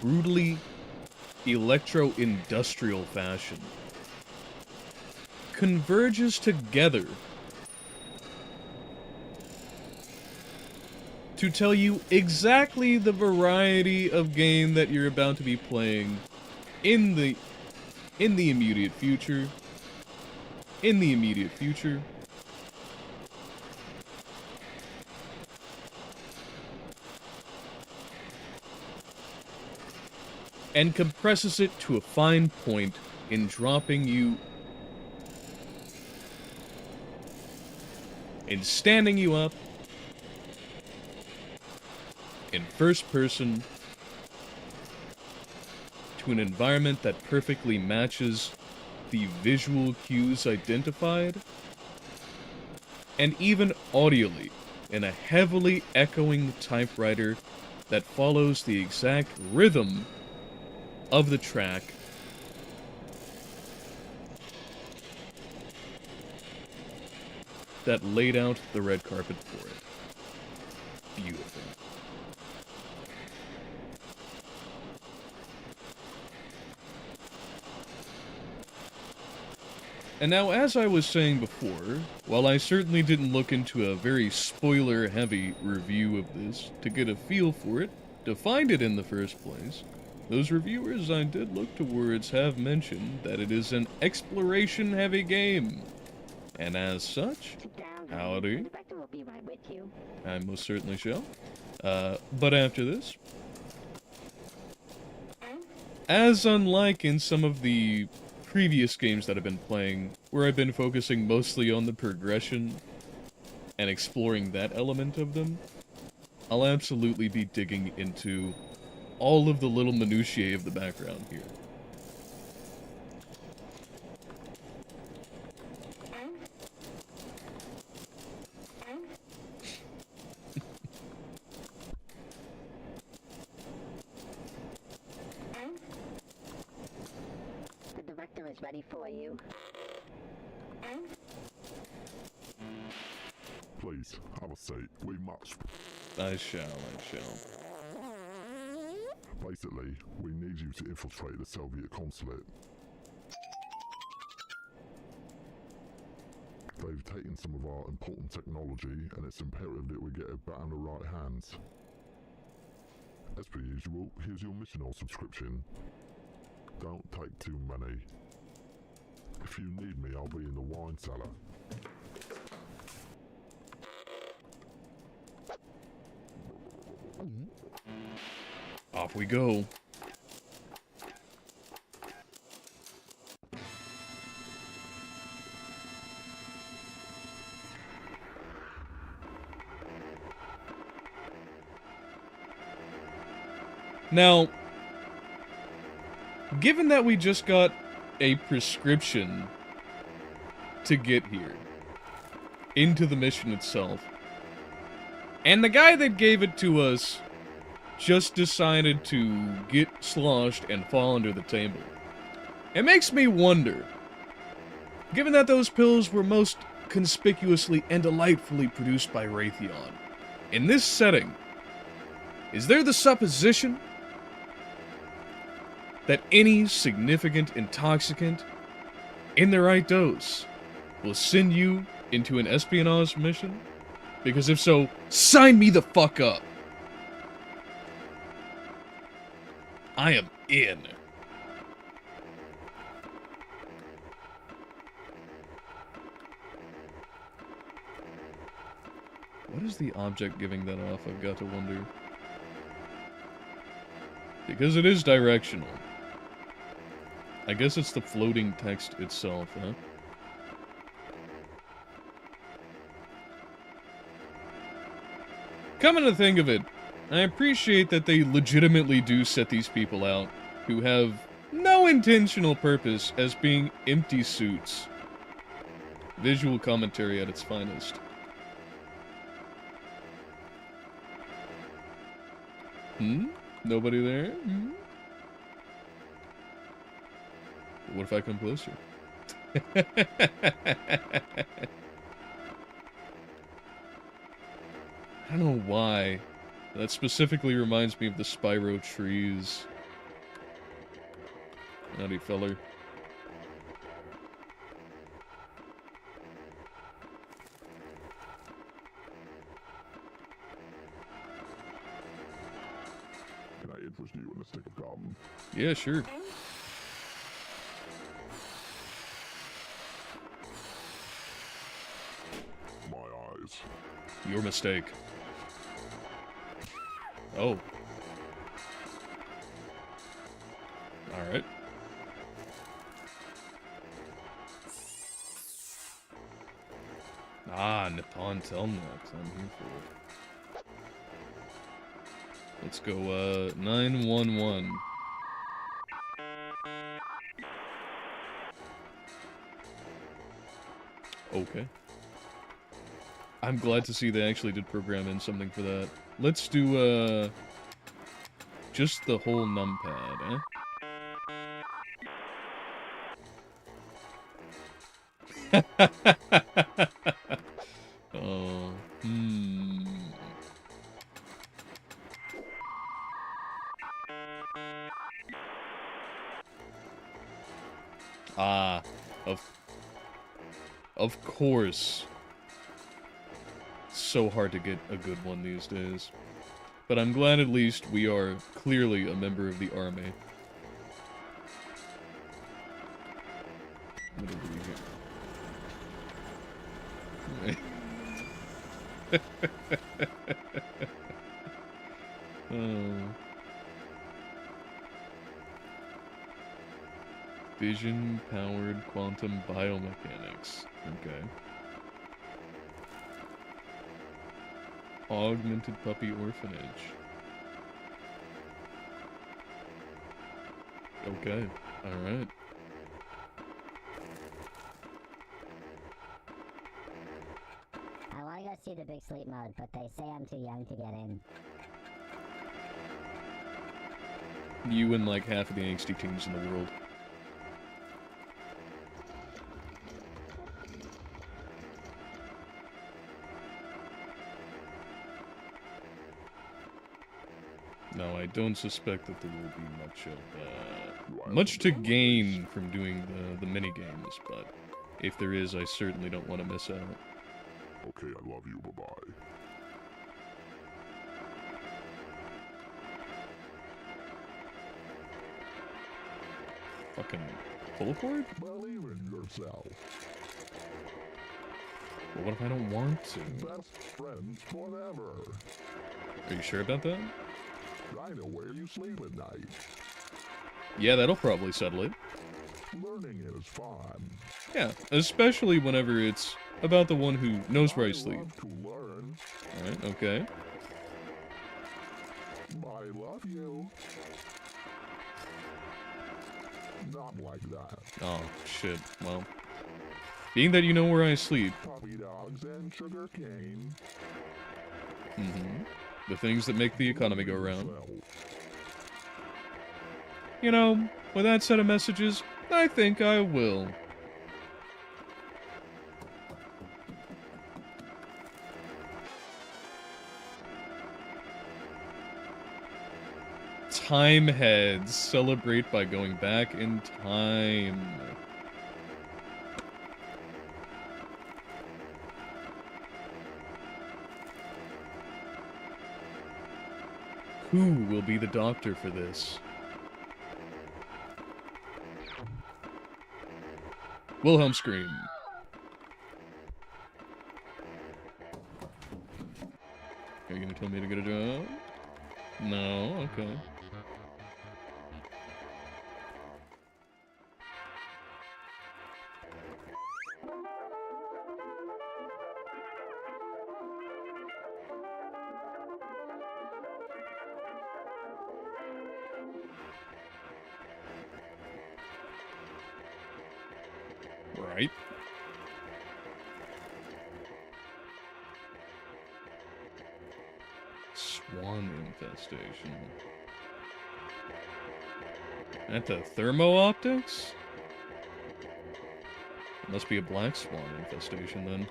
brutally electro-industrial fashion converges together to tell you exactly the variety of game that you're about to be playing in the immediate future. And compresses it to a fine point in dropping you, in standing you up in first person to an environment that perfectly matches the visual cues identified, and even audially in a heavily echoing typewriter that follows the exact rhythm of the track that laid out the red carpet for it. Beautiful. And now, as I was saying before, while I certainly didn't look into a very spoiler-heavy review of this to get a feel for it, to find it in the first place, those reviewers I did look towards have mentioned that it is an exploration-heavy game. And as such, Sit down, howdy, The director will be right with you. I most certainly shall. But after this, as unlike in some of the previous games that I've been playing, where I've been focusing mostly on the progression and exploring that element of them, I'll absolutely be digging into all of the little minutiae of the background here. The director is ready for you. Please, have a seat. We must. I shall. Basically, we need you to infiltrate the Soviet consulate. They've taken some of our important technology, and it's imperative that we get it back in the right hands. As per usual, here's your mission or subscription. Don't take too many. If you need me, I'll be in the wine cellar. Off we go. Now, given that we just got a prescription to get here, into the mission itself, and the guy that gave it to us just decided to get sloshed and fall under the table, it makes me wonder, given that those pills were most conspicuously and delightfully produced by Raytheon, in this setting, is there the supposition that any significant intoxicant in the right dose will send you into an espionage mission? Because if so, sign me the fuck up. I am in. What is the object giving that off? I've got to wonder. Because it is directional. I guess it's the floating text itself, huh? Coming to think of it, I appreciate that they legitimately do set these people out, who have no intentional purpose as being empty suits. Visual commentary at its finest. Nobody there? What if I come closer? I don't know why. That specifically reminds me of the Spyro trees. Howdy, feller. Can I interest you in a stick of gum? Yeah, sure. My eyes. Your mistake. Oh. Alright. Ah, Nippon Telnet. I'm here for it. Let's go, 911. Okay. I'm glad to see they actually did program in something for that. Let's do, just the whole numpad, eh? Oh, Ah, of course. So hard to get a good one these days. But I'm glad at least we are clearly a member of the army. What do we here? Oh. Vision-powered quantum biomechanics. Okay. Augmented puppy orphanage. Okay. Alright. I want to go see the big sleep mode, but they say I'm too young to get in. You and like half of the angsty teens in the world. No, I don't suspect that there will be much to gain from doing the mini games, but if there is, I certainly don't want to miss out. Okay, I love you, bye-bye. Fucking pull cord? Believe in yourself. Well, what if I don't want to? Best friends forever. Are you sure about that? I know where you sleep at night. Yeah, that'll probably settle it. Learning is fun. Yeah, especially whenever it's about the one who knows where I sleep. love to learn. Alright, okay. I love you. Not like that. Oh, shit. Well, being that you know where I sleep, Puppy dogs and sugar cane. the things that make the economy go round. Yourself. You know, with that set of messages, I think I will. Time heads celebrate by going back in time. Who will be the doctor for this? Wilhelm scream. Are you gonna tell me to get a job? No, okay. Right. Swan infestation. At the thermo optics? Must be a black swan infestation then.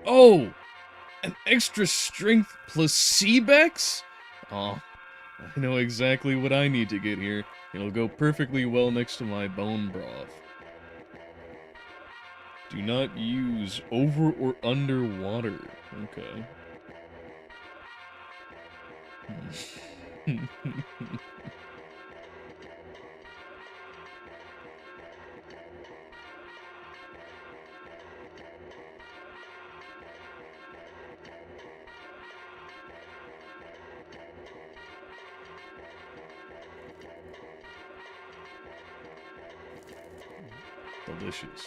Oh! An extra strength placebex? Oh, I know exactly what I need to get here. It'll go perfectly well next to my bone broth. Do not use over or underwater. Okay. Delicious.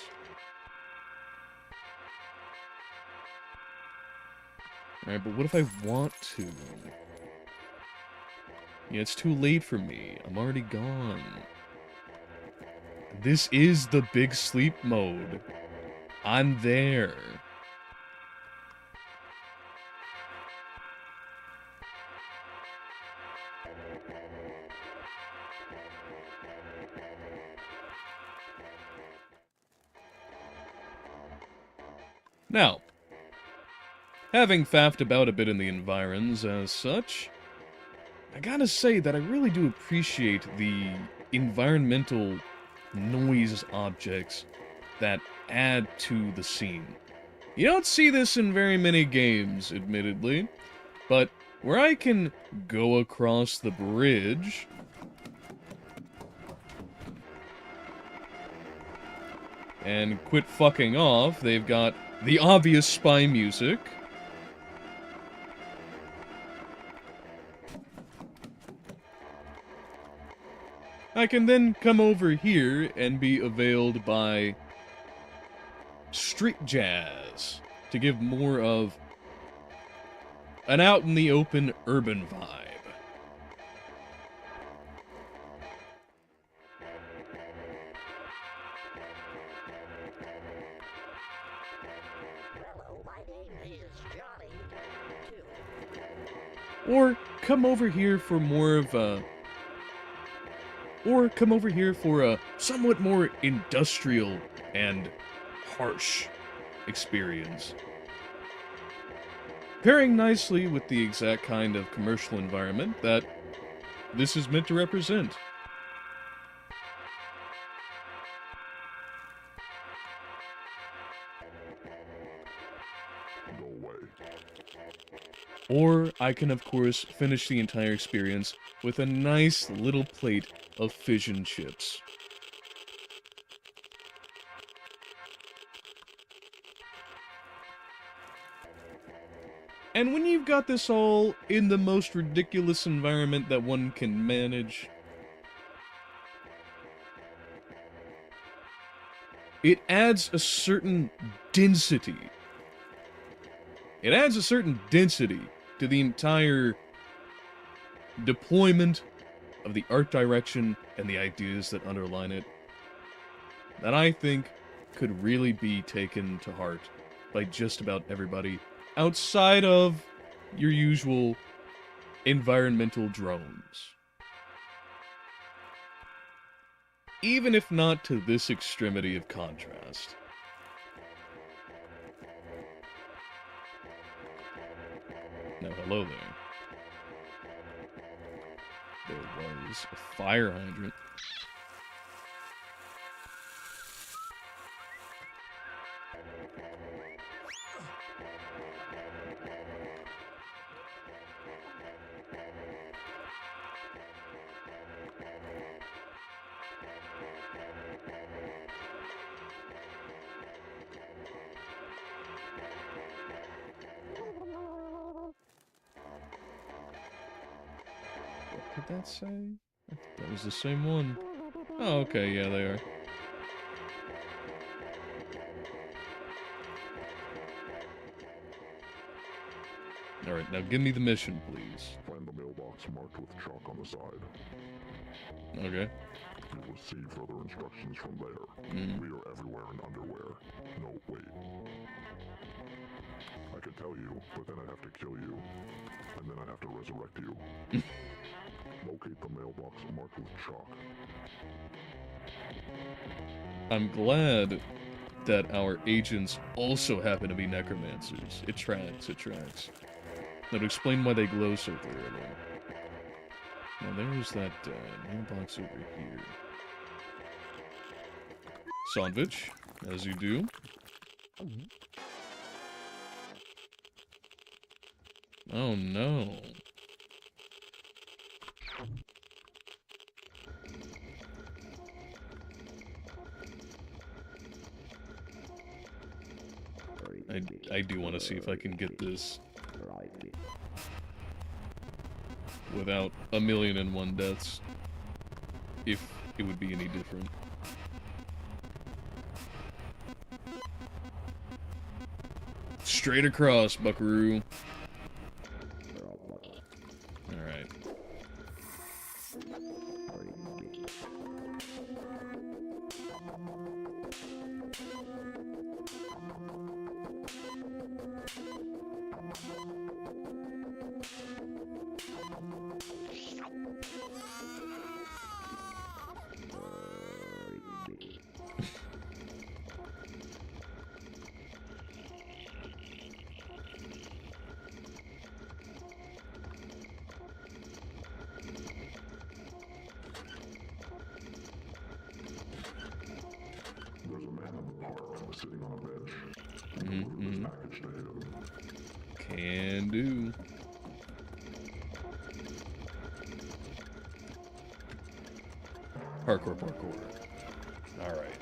Alright, but what if I want to? Yeah, it's too late for me. I'm already gone. This is the big sleep mode. I'm there. Now, having faffed about a bit in the environs as such, I gotta say that I really do appreciate the environmental noise objects that add to the scene. You don't see this in very many games, admittedly, but where I can go across the bridge and quit fucking off, they've got the obvious spy music. I can then come over here and be availed by street jazz to give more of an out-in-the-open urban vibe. Hello, my name is Johnny, too. Or come over here for more of a... Or come over here for a somewhat more industrial and harsh experience. Pairing nicely with the exact kind of commercial environment that this is meant to represent. Go away. Or I can, of course, finish the entire experience with a nice little plate of fish and chips. And when you've got this all in the most ridiculous environment that one can manage, it adds a certain density. It adds a certain density to the entire deployment of the art direction and the ideas that underline it that I think could really be taken to heart by just about everybody outside of your usual environmental drones. Even if not to this extremity of contrast. Now, hello there. There was a fire hydrant. What did that say? I thought that was the same one. Oh, okay, yeah, they are. Alright, now give me the mission, please. Find the mailbox marked with chalk on the side. Okay. You'll receive further instructions reinforcements from there. We are everywhere in underwear. No, wait. I could tell you, but then I'd have to kill you. And then I'd have to resurrect you. Locate the mailbox marked with chalk. I'm glad that our agents also happen to be necromancers. It tracks, it tracks. That would explain why they glow so thoroughly. Now there's that mailbox over here. Sandwich, as you do. Oh no. I do want to see if I can get this without 1,000,001 deaths, if it would be any different. Straight across, buckaroo. Alright. There's a man in the park sitting on a bench. Deliver this package to him. Can do. Parkour. Alright.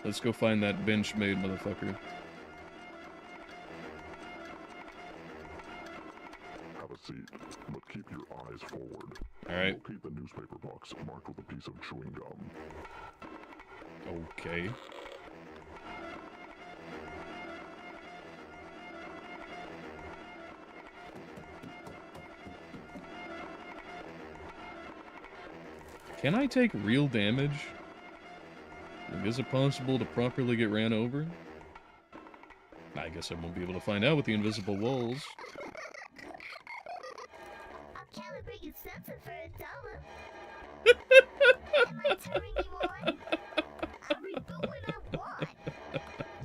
Let's go find that bench made motherfucker. Have a seat, but keep your eyes forward. Alright. Locate the newspaper box marked with a piece of chewing gum. Okay. Can I take real damage? Like, is it possible to properly get ran over? I guess I won't be able to find out with the invisible walls. I'll calibrate your sensor for $1. Am I turning you on? I'll reboot when I want.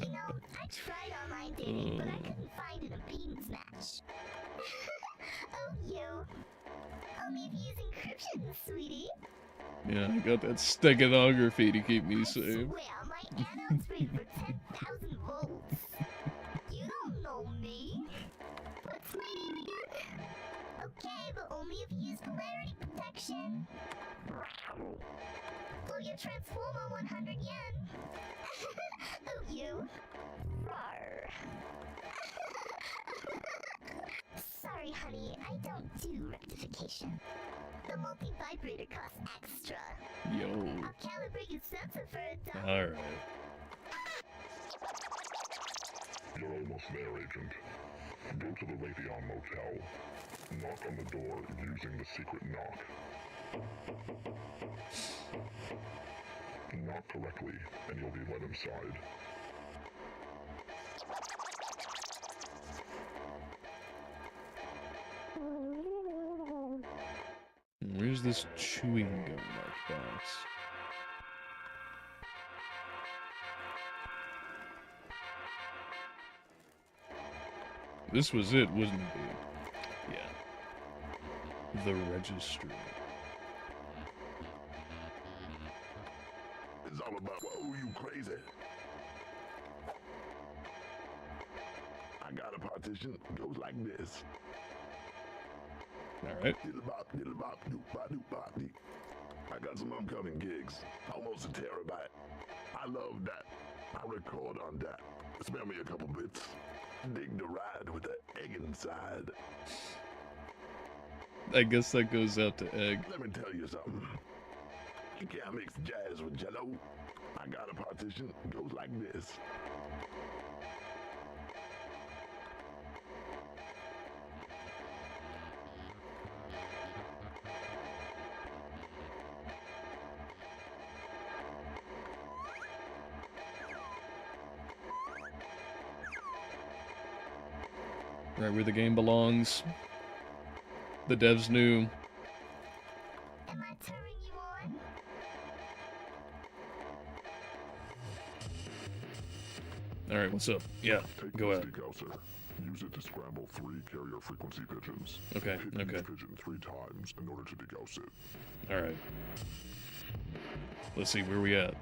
You know, I tried online dating, but I couldn't find an impedance match. Oh, you. Only if you use encryption, sweetie. Yeah, I got that steganography to keep me I safe. swear, my anode's rated for 10,000 volts. You don't know me. What's my name again? Okay, but only if you use polarity protection. Will you transform on 100 yen? Oh, you. Rawr. Sorry, honey, I don't do rectification. The multi-vibrator costs extra. Yo. I'll calibrate your sensor for $1. Alright. You're almost there, Agent. Go to the Raytheon Motel. Knock on the door using the secret knock. Knock correctly, and you'll be let inside. Where's this chewing gum marked box? This was it, wasn't it? Yeah. The registry. It's all about, whoa, you crazy. I got a partition, goes like this. Alright. Diddle bop, doop bop, doop bop, dee. I got some upcoming gigs, almost a terabyte. I love that. I record on that. Spare me a couple bits. Dig the ride with the egg inside. I guess that goes out to Egg. Let me tell you something. You can't mix jazz with jello. I got a partition, goes like this. Right where the game belongs. The devs knew. Am I turning you on? Alright, what's up? Yeah, Take go this ahead. degausser. Use it to scramble 3 carrier frequency pigeons. Okay, Hit each okay. pigeon 3 times in order to degauss it. Alright. Let's see, where we at?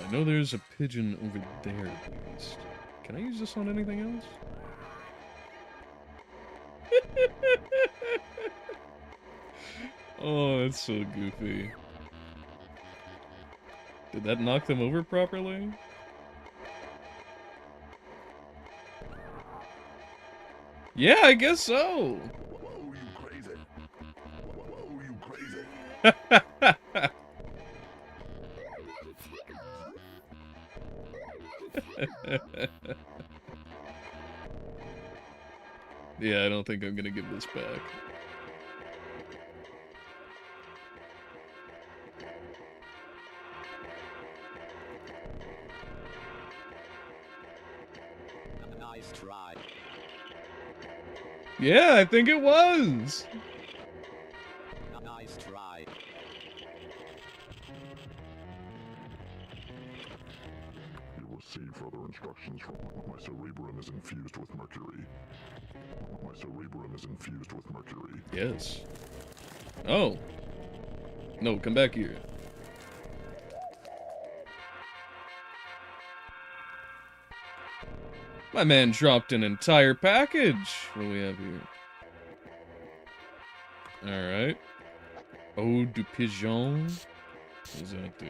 I know there's a pigeon over there at least. Can I use this on anything else? Oh, that's so goofy. Did that knock them over properly? Yeah, I guess so. Whoa, you crazy. Whoa, you crazy. Yeah, I don't think I'm gonna give this back. Nice try. Yeah, I think it was. Nice try. You will see further instructions from my cerebrum is infused with mercury. My cerebrum is infused with mercury. Yes. Oh. No, come back here. My man dropped an entire package. What do we have here? Alright. Eau de pigeon. What does that do?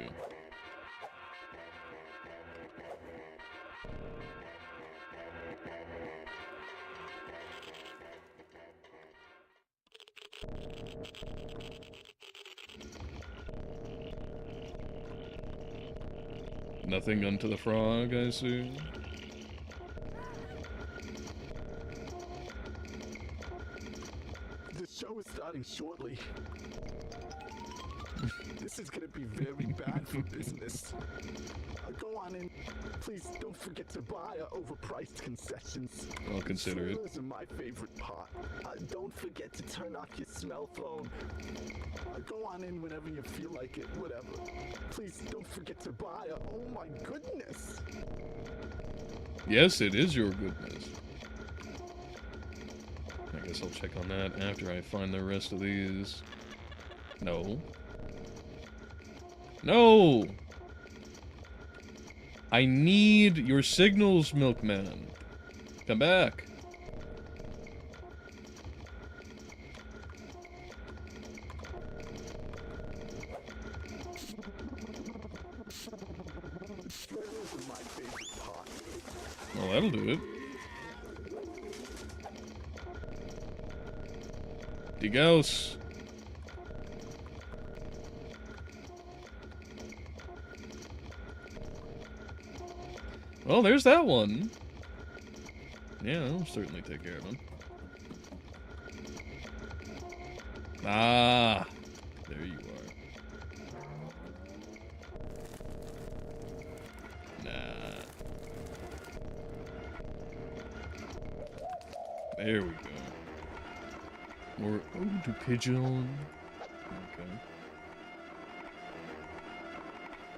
Nothing unto the frog, I see. The show is starting shortly. This is gonna be very bad for business. Go on in. Please don't forget to buy our overpriced concessions. I'll consider it. Those are my favorite part. Don't forget to turn off your smell phone. Go on in whenever you feel like it, whatever. Please don't forget to buy our, oh my goodness. Yes, it is your goodness. I guess I'll check on that after I find the rest of these. No. No! I need your signals, milkman. Come back. Those are my favorite part. Well, that'll do it. Digos. Well, there's that one. Yeah, I'll certainly take care of him. Ah, there you are. Nah. There we go. More eau de pigeon. Okay.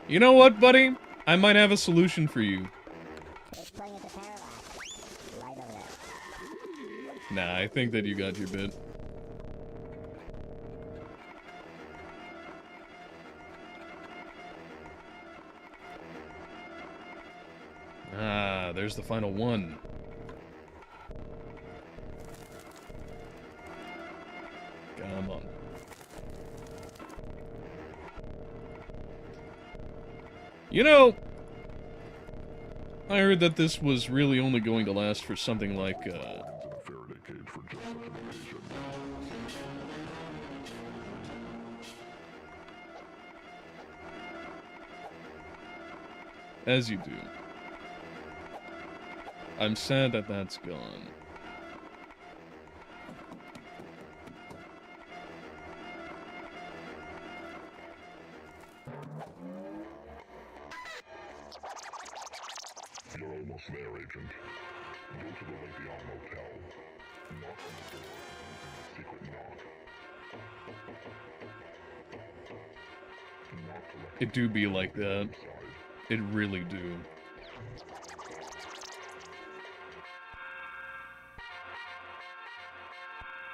You know what, buddy? I might have a solution for you. It's playing at the parallax. Right over there. Nah, I think that you got your bit. Ah, there's the final one. Come on. You know, I heard that this was really only going to last for something like, In a Faraday cage for just such an occasion. as you do. I'm sad that that's gone. Almost there, Agent. Go to the Levion Motel. Knock on the door using a secret knock. Knock left It do be like that. side. It really do.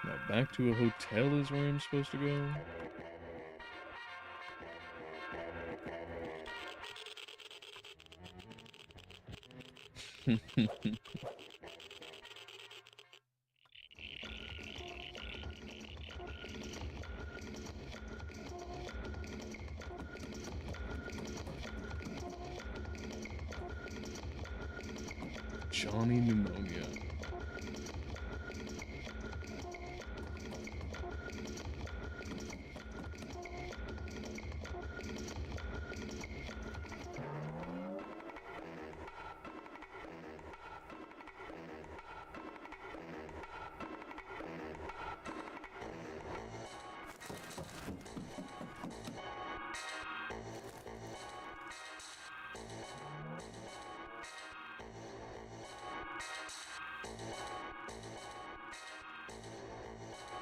Now back to a hotel is where I'm supposed to go. Johnny Pneumonia.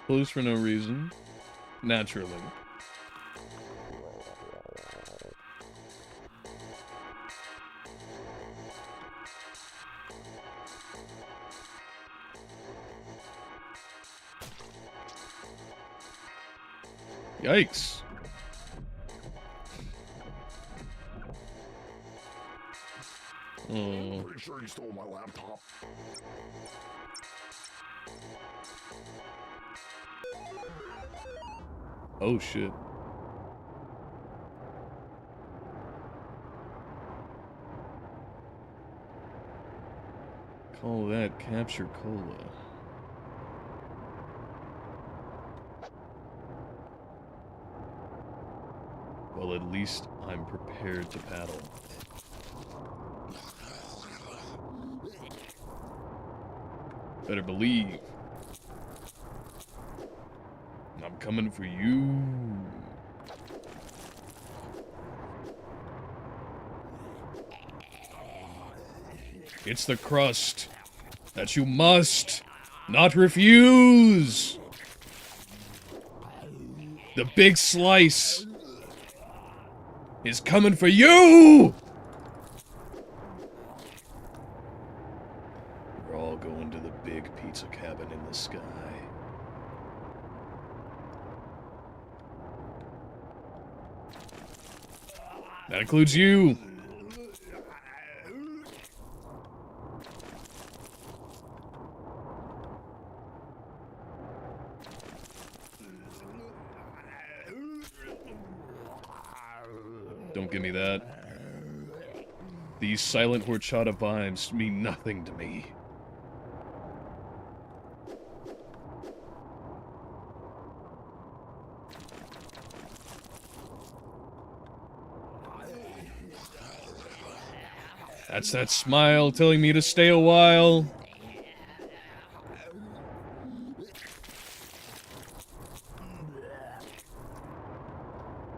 Closed for no reason. Naturally. Yikes. Oh. Pretty sure you stole my laptop. Oh shit. Call that capture cola. Well, at least I'm prepared to paddle. Better believe. I'm coming for you. It's the crust that you must not refuse. The big slice is coming for you. We're all going to the big pizza cabin in the sky. That includes you. Don't give me that. These silent horchata vibes mean nothing to me. That's that smile telling me to stay a while.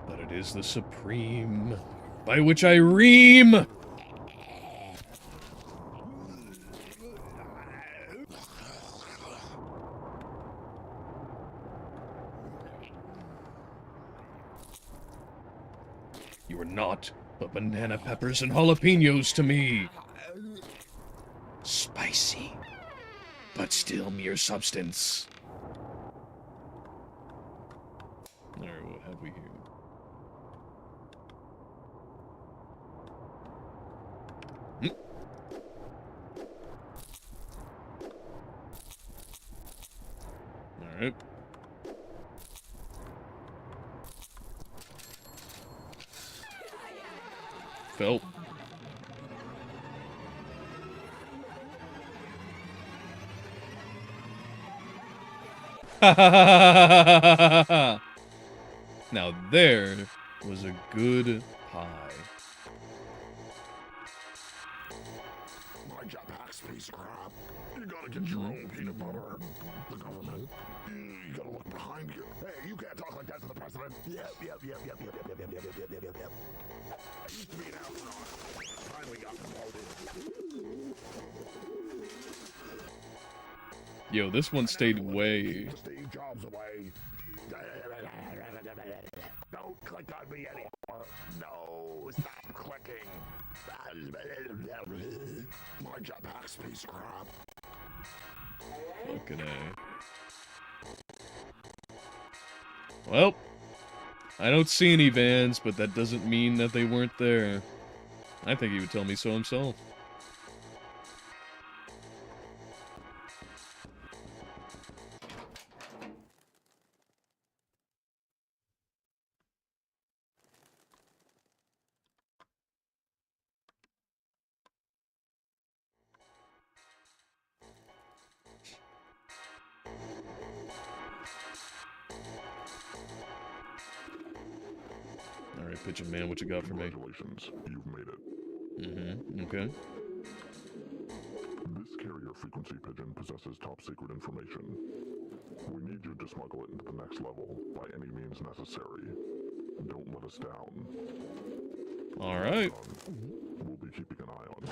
But it is the supreme by which I ream. You are not but banana peppers and jalapenos to me. Spicy, but still mere substance. Alright, what have we here? Alright. Felt. Now there was a good pie. My jetpack's piece of crap. You gotta get your own peanut butter. The government. You gotta look behind you. Hey, you can't talk like that to the president. Yep. I used to be an astronaut. Finally got promoted. Yo, this one stayed way. Steve Jobs away. Don't click on me anymore. No, stop clicking. My jetpack's piece of crap. Fucking A. Well, I don't see any vans, but that doesn't mean that they weren't there. I think he would tell me so himself. Alright, Pigeon Man, what you got for me? Congratulations, you've made it. Mm-hmm, okay. This carrier frequency pigeon possesses top secret information. We need you to smuggle it into the next level by any means necessary. Don't let us down. Alright. We'll be keeping an eye on it.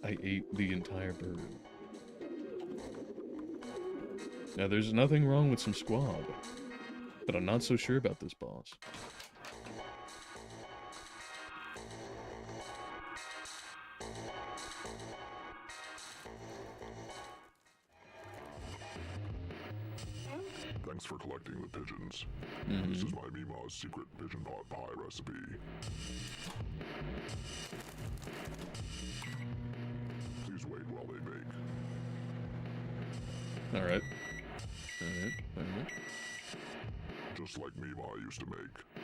I ate the entire bird. Now, there's nothing wrong with some squab, but I'm not so sure about this boss. Thanks for collecting the pigeons. Mm-hmm. This is my Mima's secret pigeon pot pie recipe. Please wait while they bake. Alright. Alright, alright. Just like Mima used to make.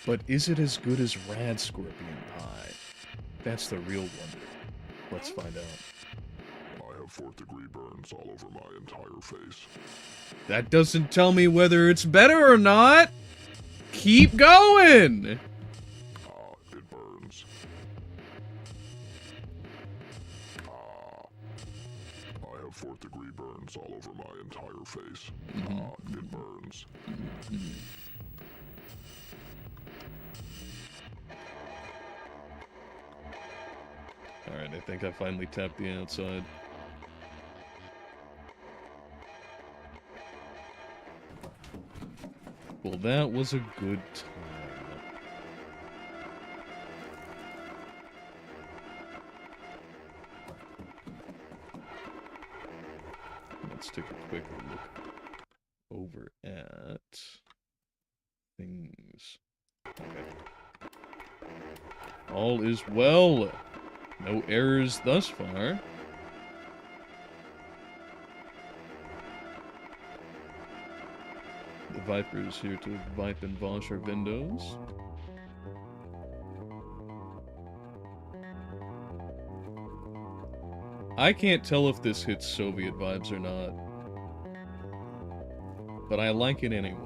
But is it as good as Rad Scorpion Pie? That's the real wonder. Let's find out. I have 4th degree burns all over my entire face. That doesn't tell me whether it's better or not! Keep going! It burns. I have 4th degree burns all over my entire face. It burns. Alright, I think I finally tapped the outside. Well, that was a good time. Let's take a quick look over at things. Okay. All is well. No errors thus far. The Viper is here to wipe and wash our windows. I can't tell if this hits Soviet vibes or not, but I like it anyway.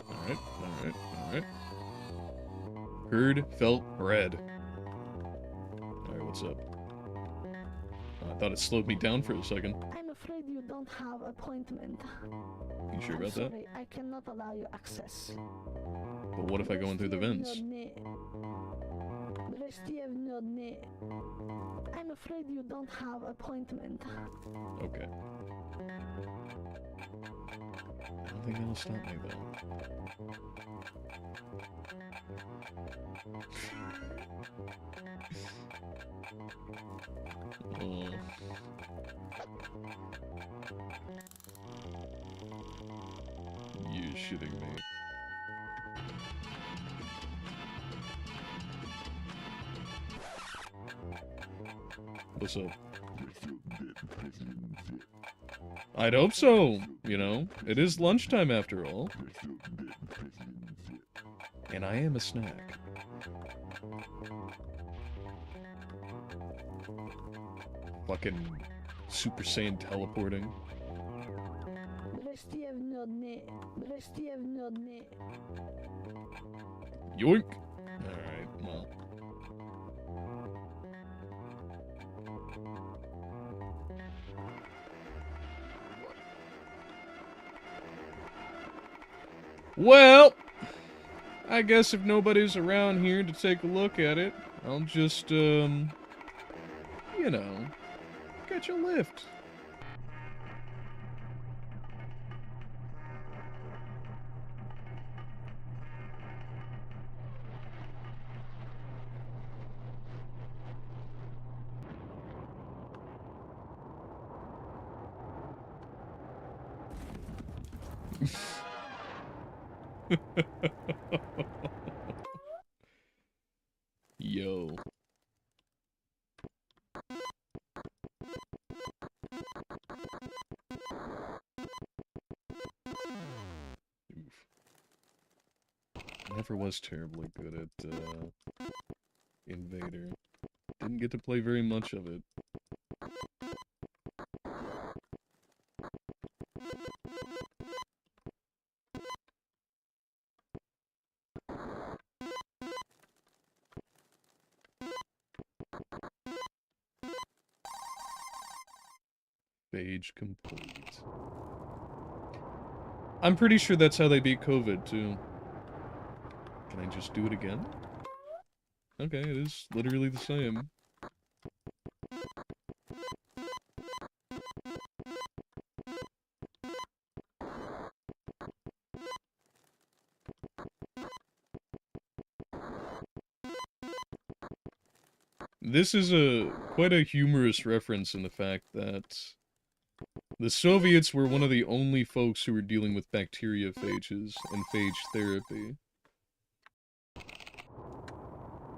Alright. Heard, felt, read. Alright, what's up? I thought it slowed me down for a second. I'm afraid you don't have appointment. You sure about Sorry, that? I cannot allow you access. But what if I go in through the vents? I'm afraid you don't have appointment. Okay. I don't think that'll stop me though. You're shitting me. What's up? I'd hope so, you know. It is lunchtime after all. And I am a snack. Fucking Super Saiyan teleporting. Yoink! Alright, well. Well, I guess if nobody's around here to take a look at it, I'll just, you know, catch a lift. Yo. Oof. Never was terribly good at, Invader. Didn't get to play very much of it. Stage complete. I'm pretty sure that's how they beat COVID, too. Can I just do it again? Okay, it is literally the same. This is quite a humorous reference in the fact that the Soviets were one of the only folks who were dealing with bacteriophages and phage therapy.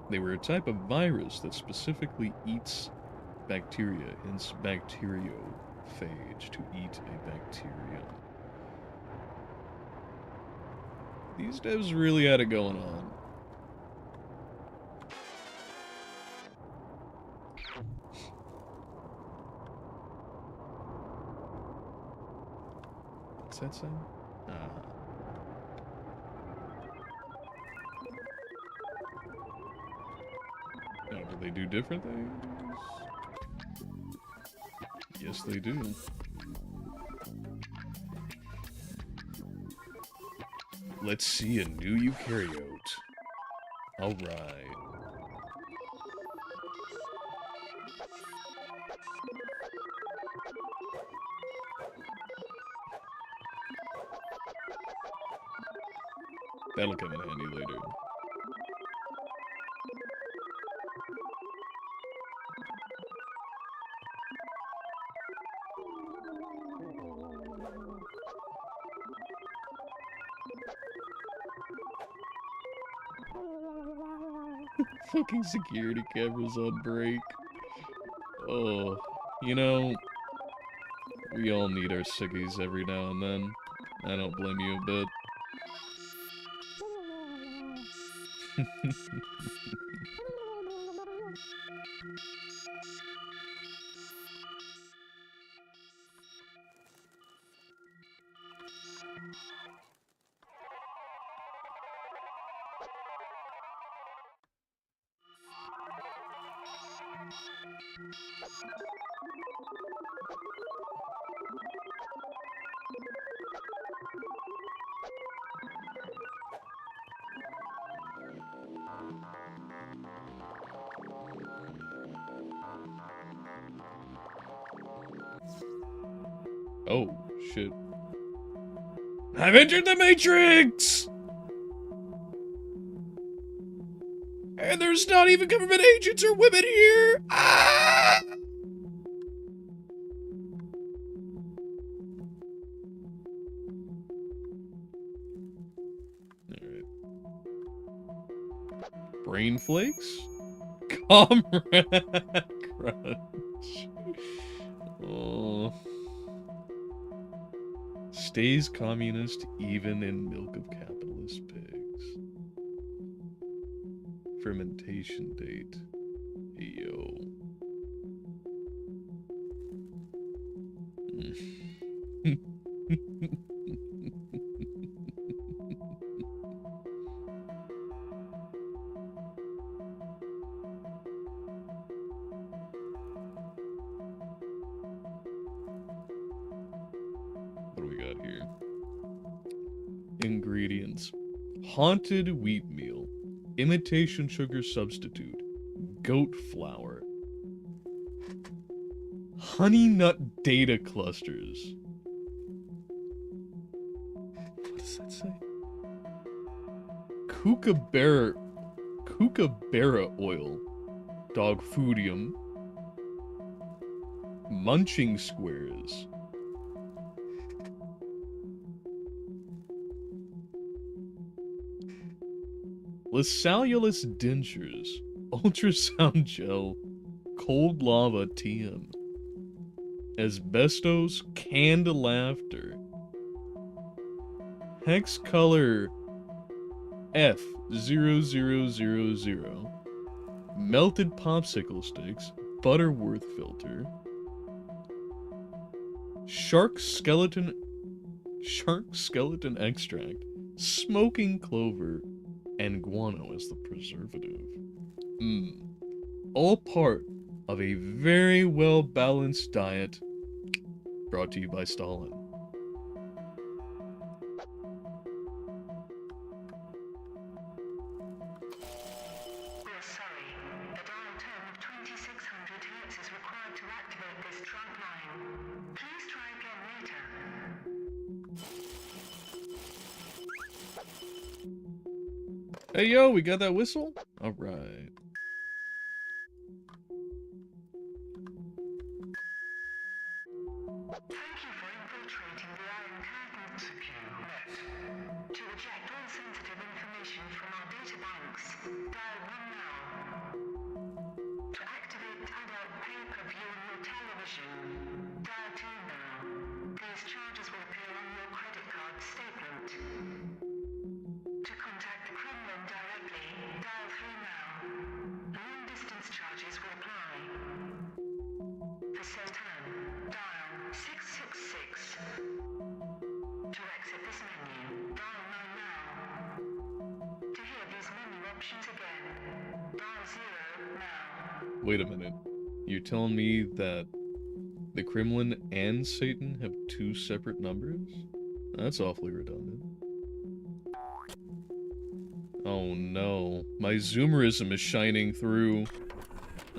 They were a type of virus that specifically eats bacteria, hence bacteriophage, to eat a bacterium. These devs really had it going on. What's that say? Oh, do they do different things? Yes, they do. Let's see a new eukaryote. Alright. That'll come in handy later. Fucking security cameras on break. Oh, you know, we all need our sickies every now and then. I don't blame you a bit. Oh, shit. I've entered the Matrix! And there's not even government agents or women here! Ah! Alright. Brain flakes? Comrade Crunch. Oh. Stays communist even in milk of capitalist pigs. Fermentation date. Yo. ingredients: haunted wheat meal, imitation sugar substitute, goat flour, honey nut data clusters. What does that say? Kookaburra oil, dog foodium, munching squares, Lasalulus dentures, ultrasound gel, cold lava TM, asbestos canned laughter, hex color F0000, melted popsicle sticks, Butterworth filter, shark skeleton extract, smoking clover, and guano as the preservative. All part of a very well-balanced diet brought to you by Stalin. We're sorry. A dial tone of 2600 Hz is required to activate this trunk line. Please try again later. Hey yo, we got that whistle? Alright. Thank you for infiltrating the Iron Curtain secure net. To eject all sensitive information from our data banks, dial 1 now. To activate adult pay-per-view on your television, dial 2 now. These charges will appear on your credit card statement. To contact the Kremlin directly, dial 3 now. Long-distance charges will apply. For Satan, dial 666. To exit this menu, dial 9 now. To hear these menu options again, dial 0 now. Wait a minute. You're telling me that the Kremlin and Satan have two separate numbers? That's awfully redundant. Oh no. My zoomerism is shining through.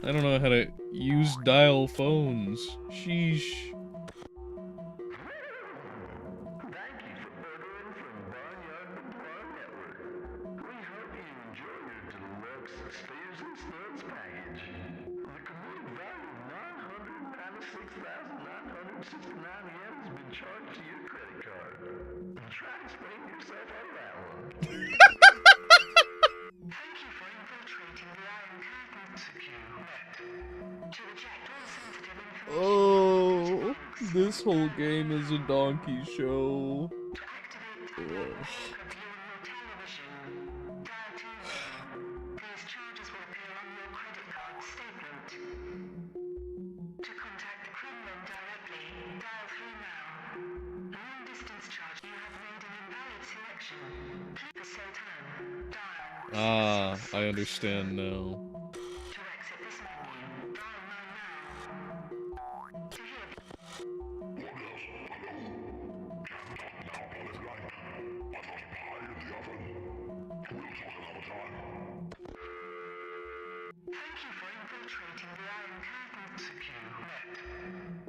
I don't know how to use dial phones. Sheesh. Thank you for ordering from Barnyard Bazaar Network. We hope you enjoy your deluxe Spears and Snuds package. The committed value of 996,969 yen has been charged to your credit card. Try to explain yourself out of that one. Thank you for infiltrating the Iron Curtain secure net. To eject all sensitive information Oh, this whole game is a donkey show. to activate adult pay-per-view on your television, dial 2 now. These charges will appear on your credit card statement. To contact the Kremlin directly, dial 3 now. Long-distance charge, you have made an invalid selection. For Satan, dial Ah, I understand now. To exit this menu, dial 9 now. To hear Thank you for infiltrating the Iron Curtain secure net.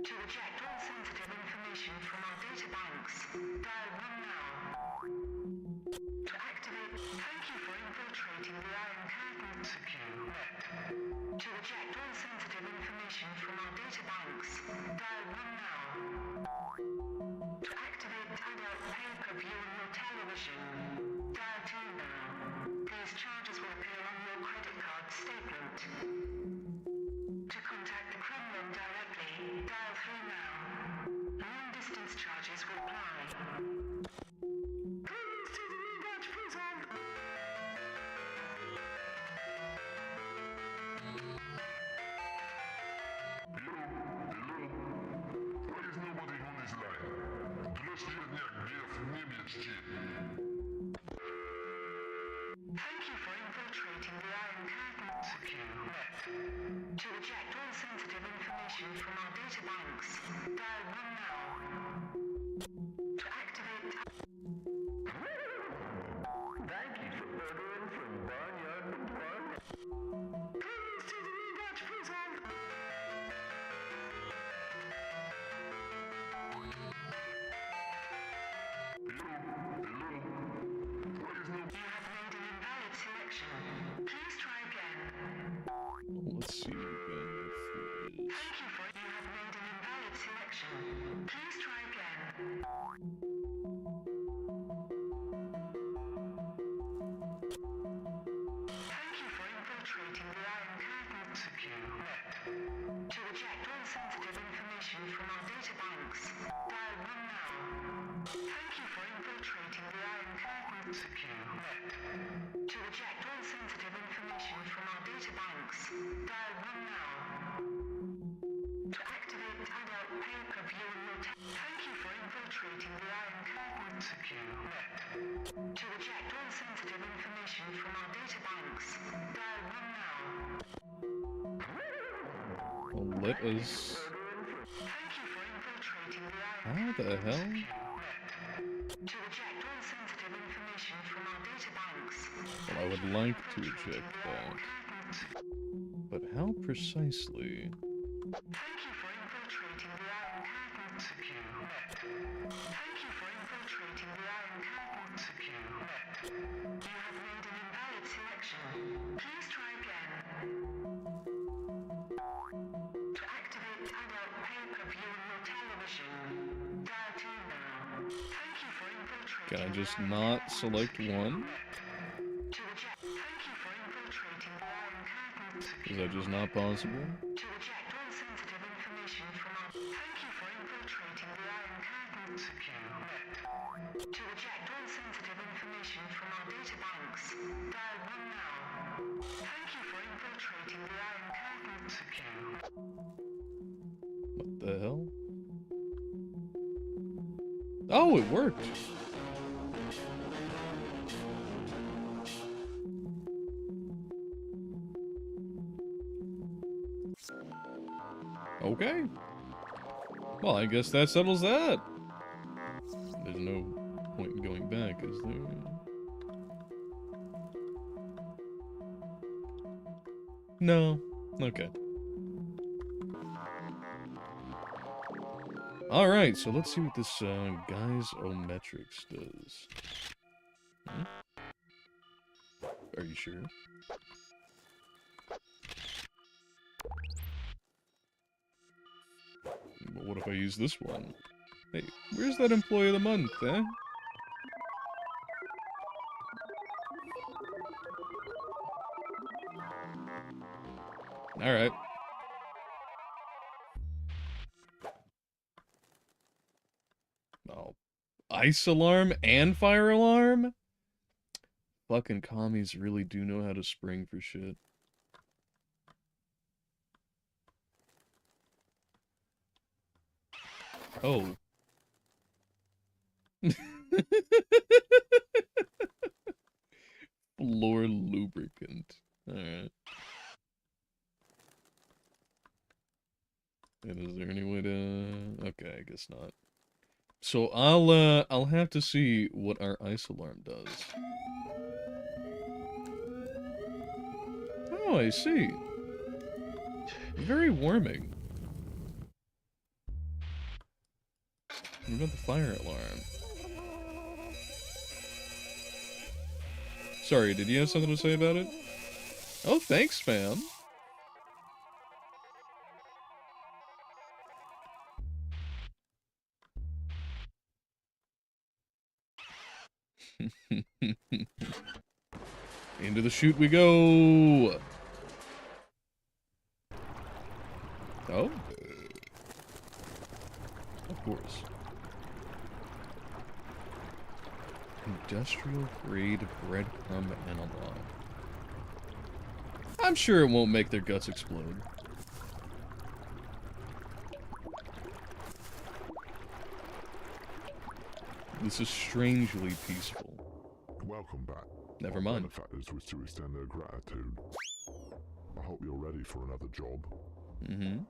To eject all sensitive information from our data banks, dial 1 now. To activate, thank you for infiltrating the Iron Curtain secure net. To eject all sensitive information from our data banks, dial 1 now. To activate adult pay-per-view on your television, dial 2 now. These charges will appear on your credit card statement. To contact the Kremlin directly, dial 3 now. Long-distance charges will apply. Please to the Dutch prison. Why is nobody on this line? Dostoyevsky gave немецкий. Thank you for infiltrating the Iron Curtain secure net. To eject all sensitive information from our data banks, dial 1 now. To activate... let's see again. If there is... Thank you for you have made an invalid selection. Please try again. Thank you for infiltrating the Iron Curtain net. To reject all sensitive information from our data banks, dial 1 now. Thank you for infiltrating the Iron Curtain net. To reject all sensitive information from our data banks, dial 1 now. To activate adult pay-per-view and thank you for infiltrating the Iron Curtain net. To reject all sensitive information from our data banks, dial 1 now. Well, let us... Thank you for infiltrating the Iron How the hell? To reject all sensitive information from our data banks. Well, I would like to reject that. But how precisely? Thank you for infiltrating the Iron Curtain net. Thank you for infiltrating the Iron Curtain net. You have made an invalid selection. Please try again. To activate adult pay-per-view on your television, dial 2 now. Thank you for infiltrating. Can I just not select one? To reject. Thank you for infiltrating the Iron Curtain. Is that just not possible? To reject all sensitive information from our... Thank you for infiltrating the Iron Curtain net. To reject all sensitive information from our data banks, dial 1 now. Thank you for infiltrating the Iron Curtain. What the hell? Oh, it worked! Okay. Well, I guess that settles that. There's no point in going back, is there? No. Okay. Alright, so let's see what this guy's ometrics does. Hmm? Are you sure? But what if I use this one? Hey, where's that employee of the month, eh? Alright. Oh. Ice alarm and fire alarm? Fucking commies really do know how to spring for shit. Oh. Floor lubricant. Alright. And is there any way to... Okay, I guess not. So I'll have to see what our ice alarm does. Oh, I see. Very warming. What about the fire alarm? Sorry, did you have something to say about it? Oh, thanks, ma'am. Into the chute we go! Oh? Of course. Industrial grade breadcrumb analog. I'm sure it won't make their guts explode. This is strangely peaceful. Welcome back. Never mind. The benefactors wish to extend their gratitude. I hope you're ready for another job. Mm-hmm.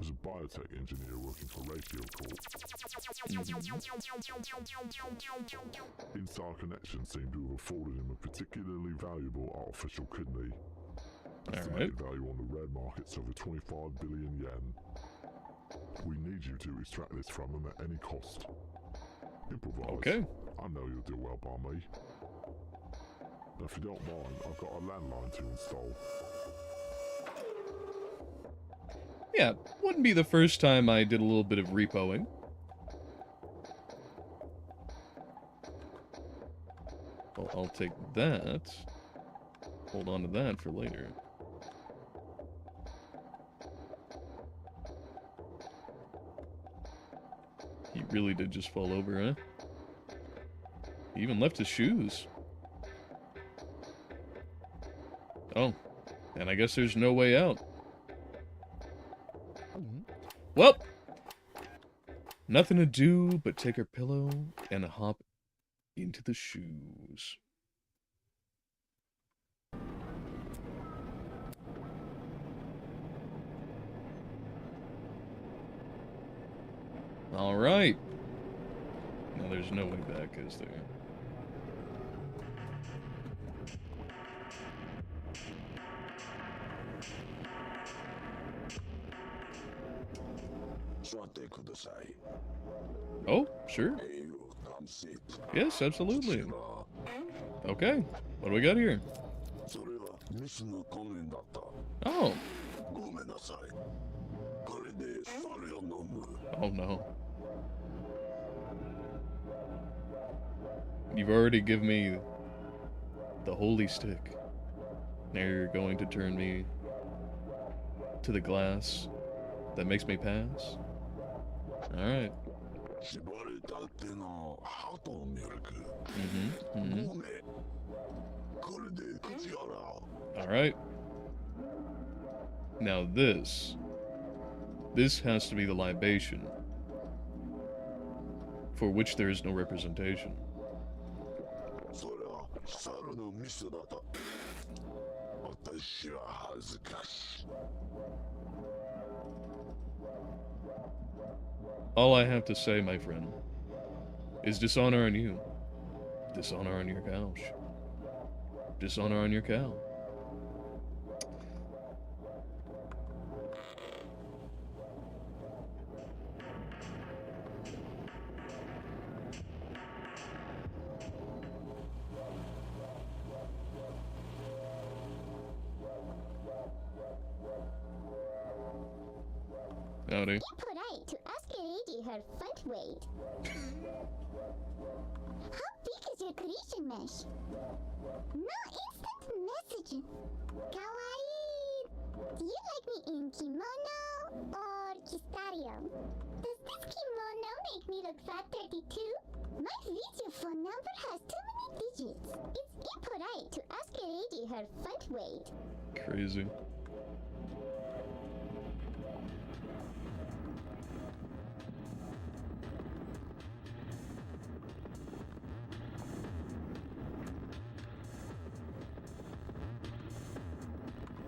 As a biotech engineer working for Ratio Corp, Instar Connections seem to have afforded him a particularly valuable artificial kidney. Estimated value on the red market's over 25 billion yen. We need you to extract this from him at any cost. Improvise. Okay. I know you'll do well by me. Now, if you don't mind, I've got a landline to install. Yeah, wouldn't be the first time I did a little bit of repoing. Well, I'll take that. Hold on to that for later. He really did just fall over, huh? He even left his shoes. Oh, and I guess there's no way out. Well, nothing to do but take her pillow and hop into the shoes. All right. Now there's no way back, is there? Oh, sure. Yes, absolutely. Okay, what do we got here? Oh. Oh no. You've already given me the holy stick. Now you're going to turn me to the glass that makes me pass? Alright. Alright. Now this has to be the libation, for which there is no representation. All I have to say, my friend, is dishonor on you. Dishonor on your couch. Dishonor on your cow. Howdy. Impolite to ask a lady her front weight. How big is your creation mesh? No instant messaging. Kawaii. Do you like me in kimono or kistario? Does this kimono make me look fat 32? My video phone number has too many digits. It's impolite to ask a lady her front weight. Crazy.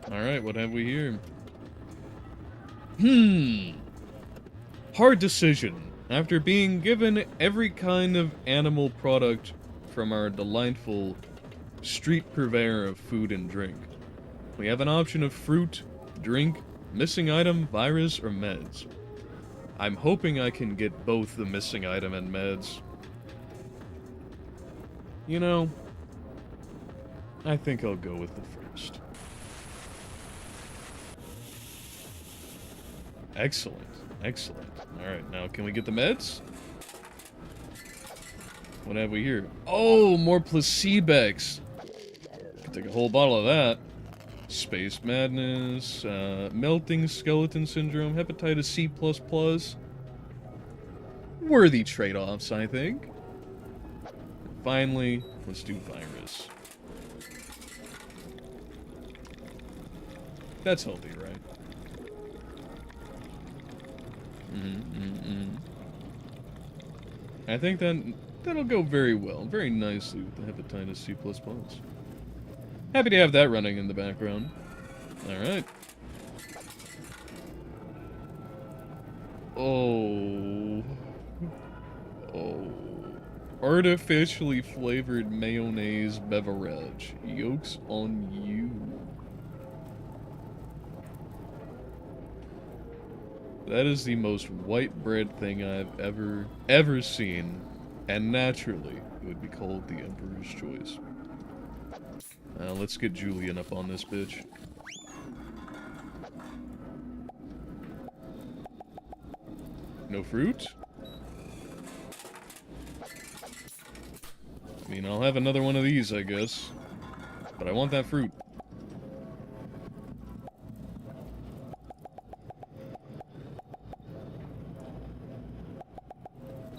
Alright, what have we here? Hard decision. After being given every kind of animal product from our delightful street purveyor of food and drink, we have an option of fruit, drink, missing item, virus, or meds. I'm hoping I can get both the missing item and meds. You know, I think I'll go with the first. Excellent. Excellent. Alright, now can we get the meds? What have we here? Oh, more Placebex. Can take a whole bottle of that. Space madness, melting skeleton syndrome, hepatitis C++. Worthy trade-offs, I think. Finally, let's do virus. That's healthy, right? I think that'll go very well, very nicely with the hepatitis C++. Happy to have that running in the background. Alright. Oh. Oh. Artificially flavored mayonnaise beverage. Yolks on you. That is the most white bread thing I've ever seen, and naturally, it would be called the Emperor's Choice. Let's get Julian up on this bitch. No fruit? I mean, I'll have another one of these, I guess. But I want that fruit.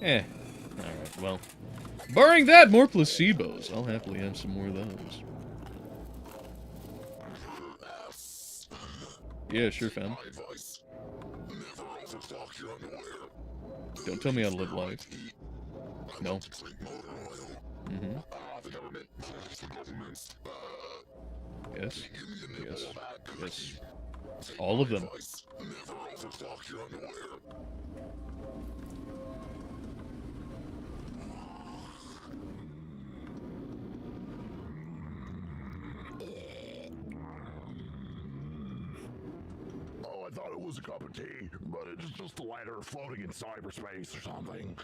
Alright, well. Barring that, more placebos. I'll happily have some more of those. Yeah, sure, fam. Don't tell me how to live life. No. Mm-hmm. Yes. Yes. Yes. All of them. I thought it was a cup of tea, but it's just a lighter floating in cyberspace or something.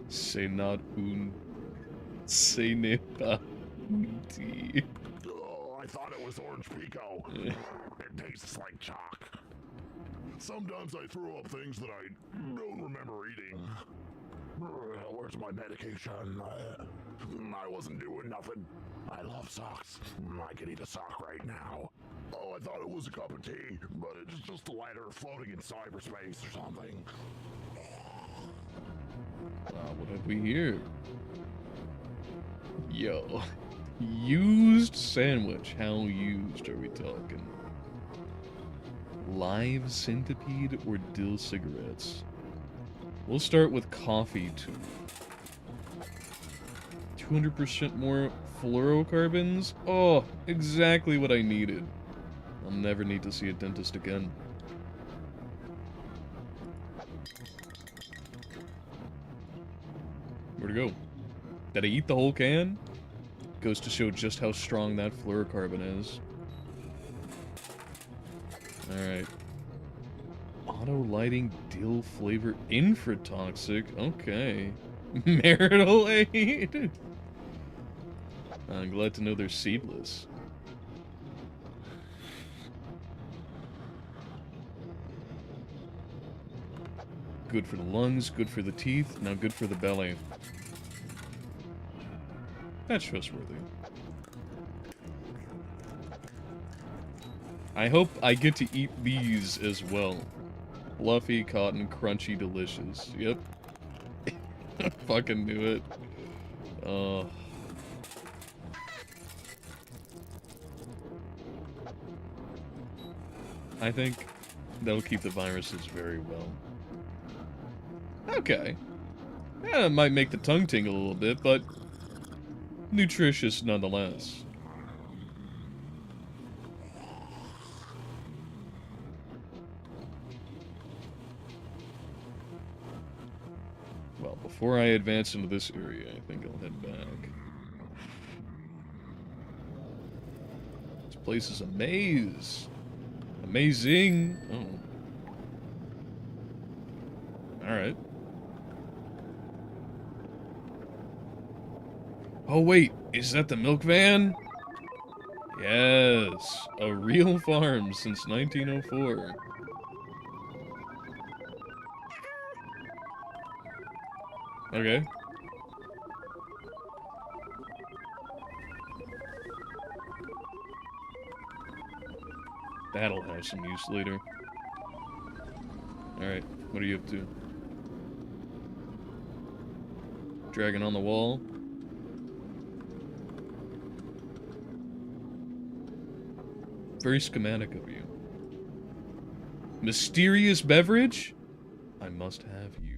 C'est not un... Ce n'est pas un tea. Oh, I thought it was orange pico. It tastes like chalk. Sometimes I throw up things that I don't remember eating. Where's my medication? I wasn't doing nothing. I love socks. I could eat a sock right now. Oh, I thought it was a cup of tea, but it's just a lighter floating in cyberspace or something. What have we here? Yo. Used sandwich. How used are we talking? Live centipede or dill cigarettes? We'll start with coffee too. 200% more fluorocarbons? Oh, exactly what I needed. I'll never need to see a dentist again. Where'd it go? Did I eat the whole can? Goes to show just how strong that fluorocarbon is. Alright. Auto lighting dill flavor infratoxic. Okay. Marital aid. I'm glad to know they're seedless. Good for the lungs, good for the teeth, now good for the belly. That's trustworthy. I hope I get to eat these as well. Fluffy, cotton, crunchy, delicious. Yep. I fucking knew it. I think that'll keep the viruses very well. Okay. Yeah, it might make the tongue tingle a little bit, but nutritious nonetheless. Well, before I advance into this area, I think I'll head back. This place is a maze. Amazing. Oh. Alright. Oh wait, is that the milk van? Yes, a real farm since 1904. Okay. That'll have some use later. Alright, what are you up to? Dragon on the wall. Very schematic of you. Mysterious beverage? I must have you.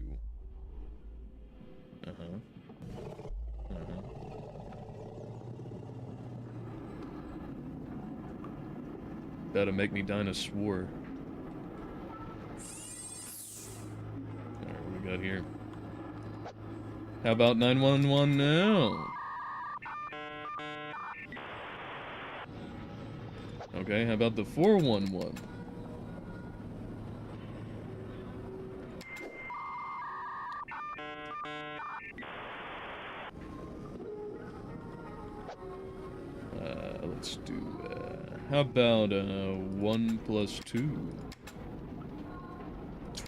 That'll make me dinosaur. Alright, what we got here? How about 911 now? Okay, how about the 411? Let's do, how about, 1 plus 2?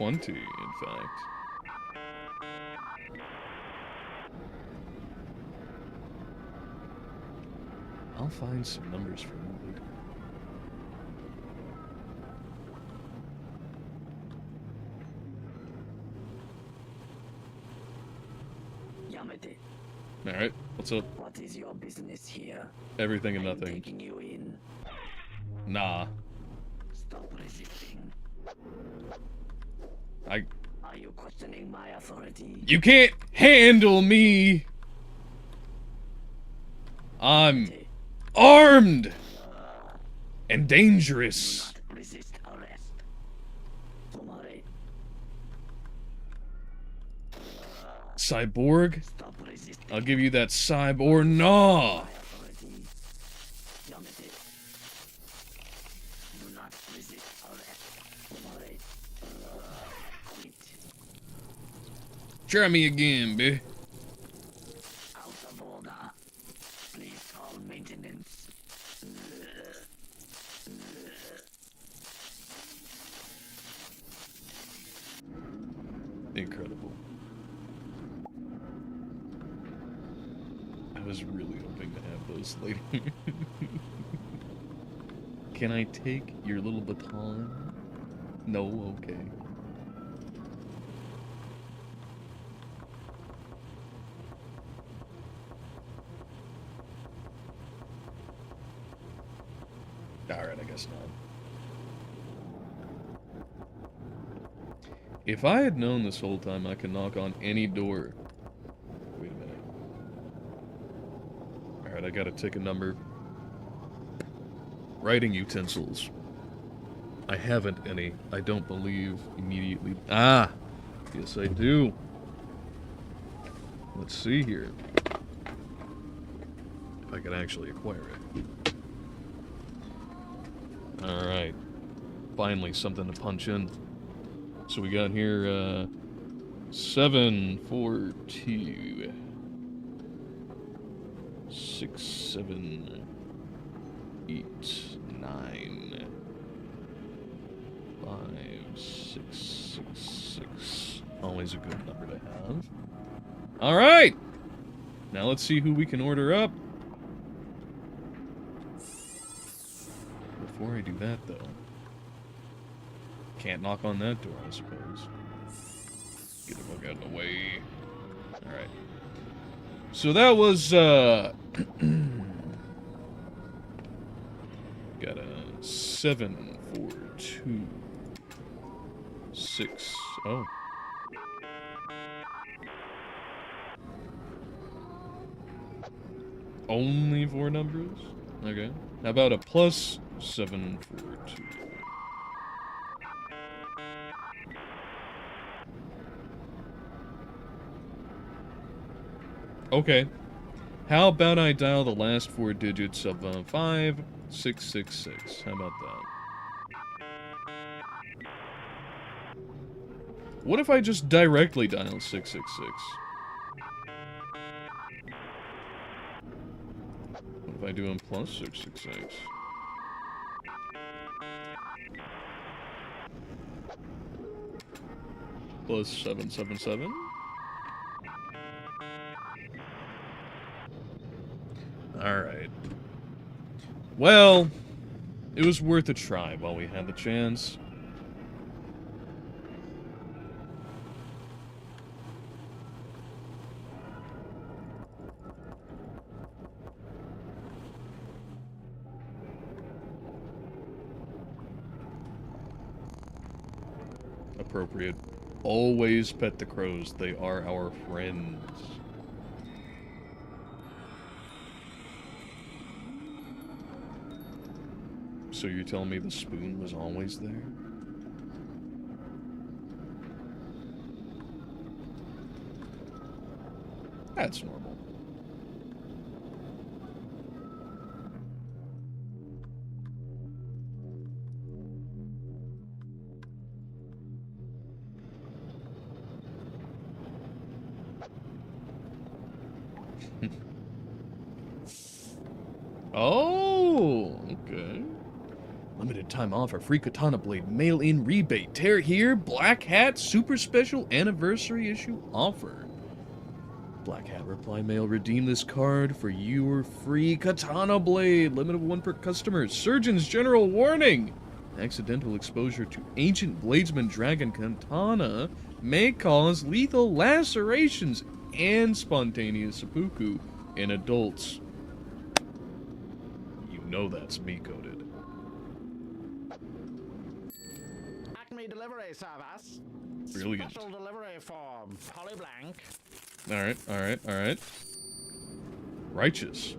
20, in fact. I'll find some numbers for you later. Yamete, Alright, what's up? what is your business here? Everything and I'm nothing. taking you in. Nah. Stop resisting. Are you questioning my authority? You can't handle me! I'm armed! And dangerous! Do not resist arrest. Tomare, Cyborg? stop resisting I'll give you that cyborg gnaw! my authority. Yamete, do not resist arrest. Tomare, quit. Try me again, bitch. Out of order. Please call maintenance. Incredible. I was really hoping to have those later. Can I take your little baton? No? Okay. Alright, I guess not. If I had known this whole time I could knock on any door... Wait a minute. Alright, I got a ticket number. Writing utensils. I haven't any. I don't believe immediately. Ah! Yes, I do. Let's see here. If I can actually acquire it. Alright. Finally, something to punch in. So we got here, 7, 4, 2, 6, 7, 8, 9, 5, 6, 6, 6. Always a good number to have. Alright! Now let's see who we can order up. Before I do that, though, can't knock on that door, I suppose. Get the fuck out of the way. Alright. So that was, got a 7, 4, 2, 6. Oh. Only 4 numbers? Okay. How about a plus 7, 4, 2? Okay. How about I dial the last 4 digits of 5666? How about that? What if I just directly dial 666? What if I do plus 666? Plus 777? Alright. Well, it was worth a try while we had the chance. Appropriate. Always pet the crows. They are our friends. So you're telling me the spoon was always there? That's normal. Oh, okay. Limited limited time offer, free katana blade mail-in rebate. Tear here, Black Hat super special anniversary issue offer. Black Hat reply mail, redeem this card for your free katana blade. Limit of 1 per customer. Surgeon's general warning. Accidental exposure to ancient bladesman dragon katana may cause lethal lacerations and spontaneous seppuku in adults. You know that's me coded. Acme Delivery Service. Brilliant. Special delivery for Holly Blank. Alright, alright, alright. Righteous.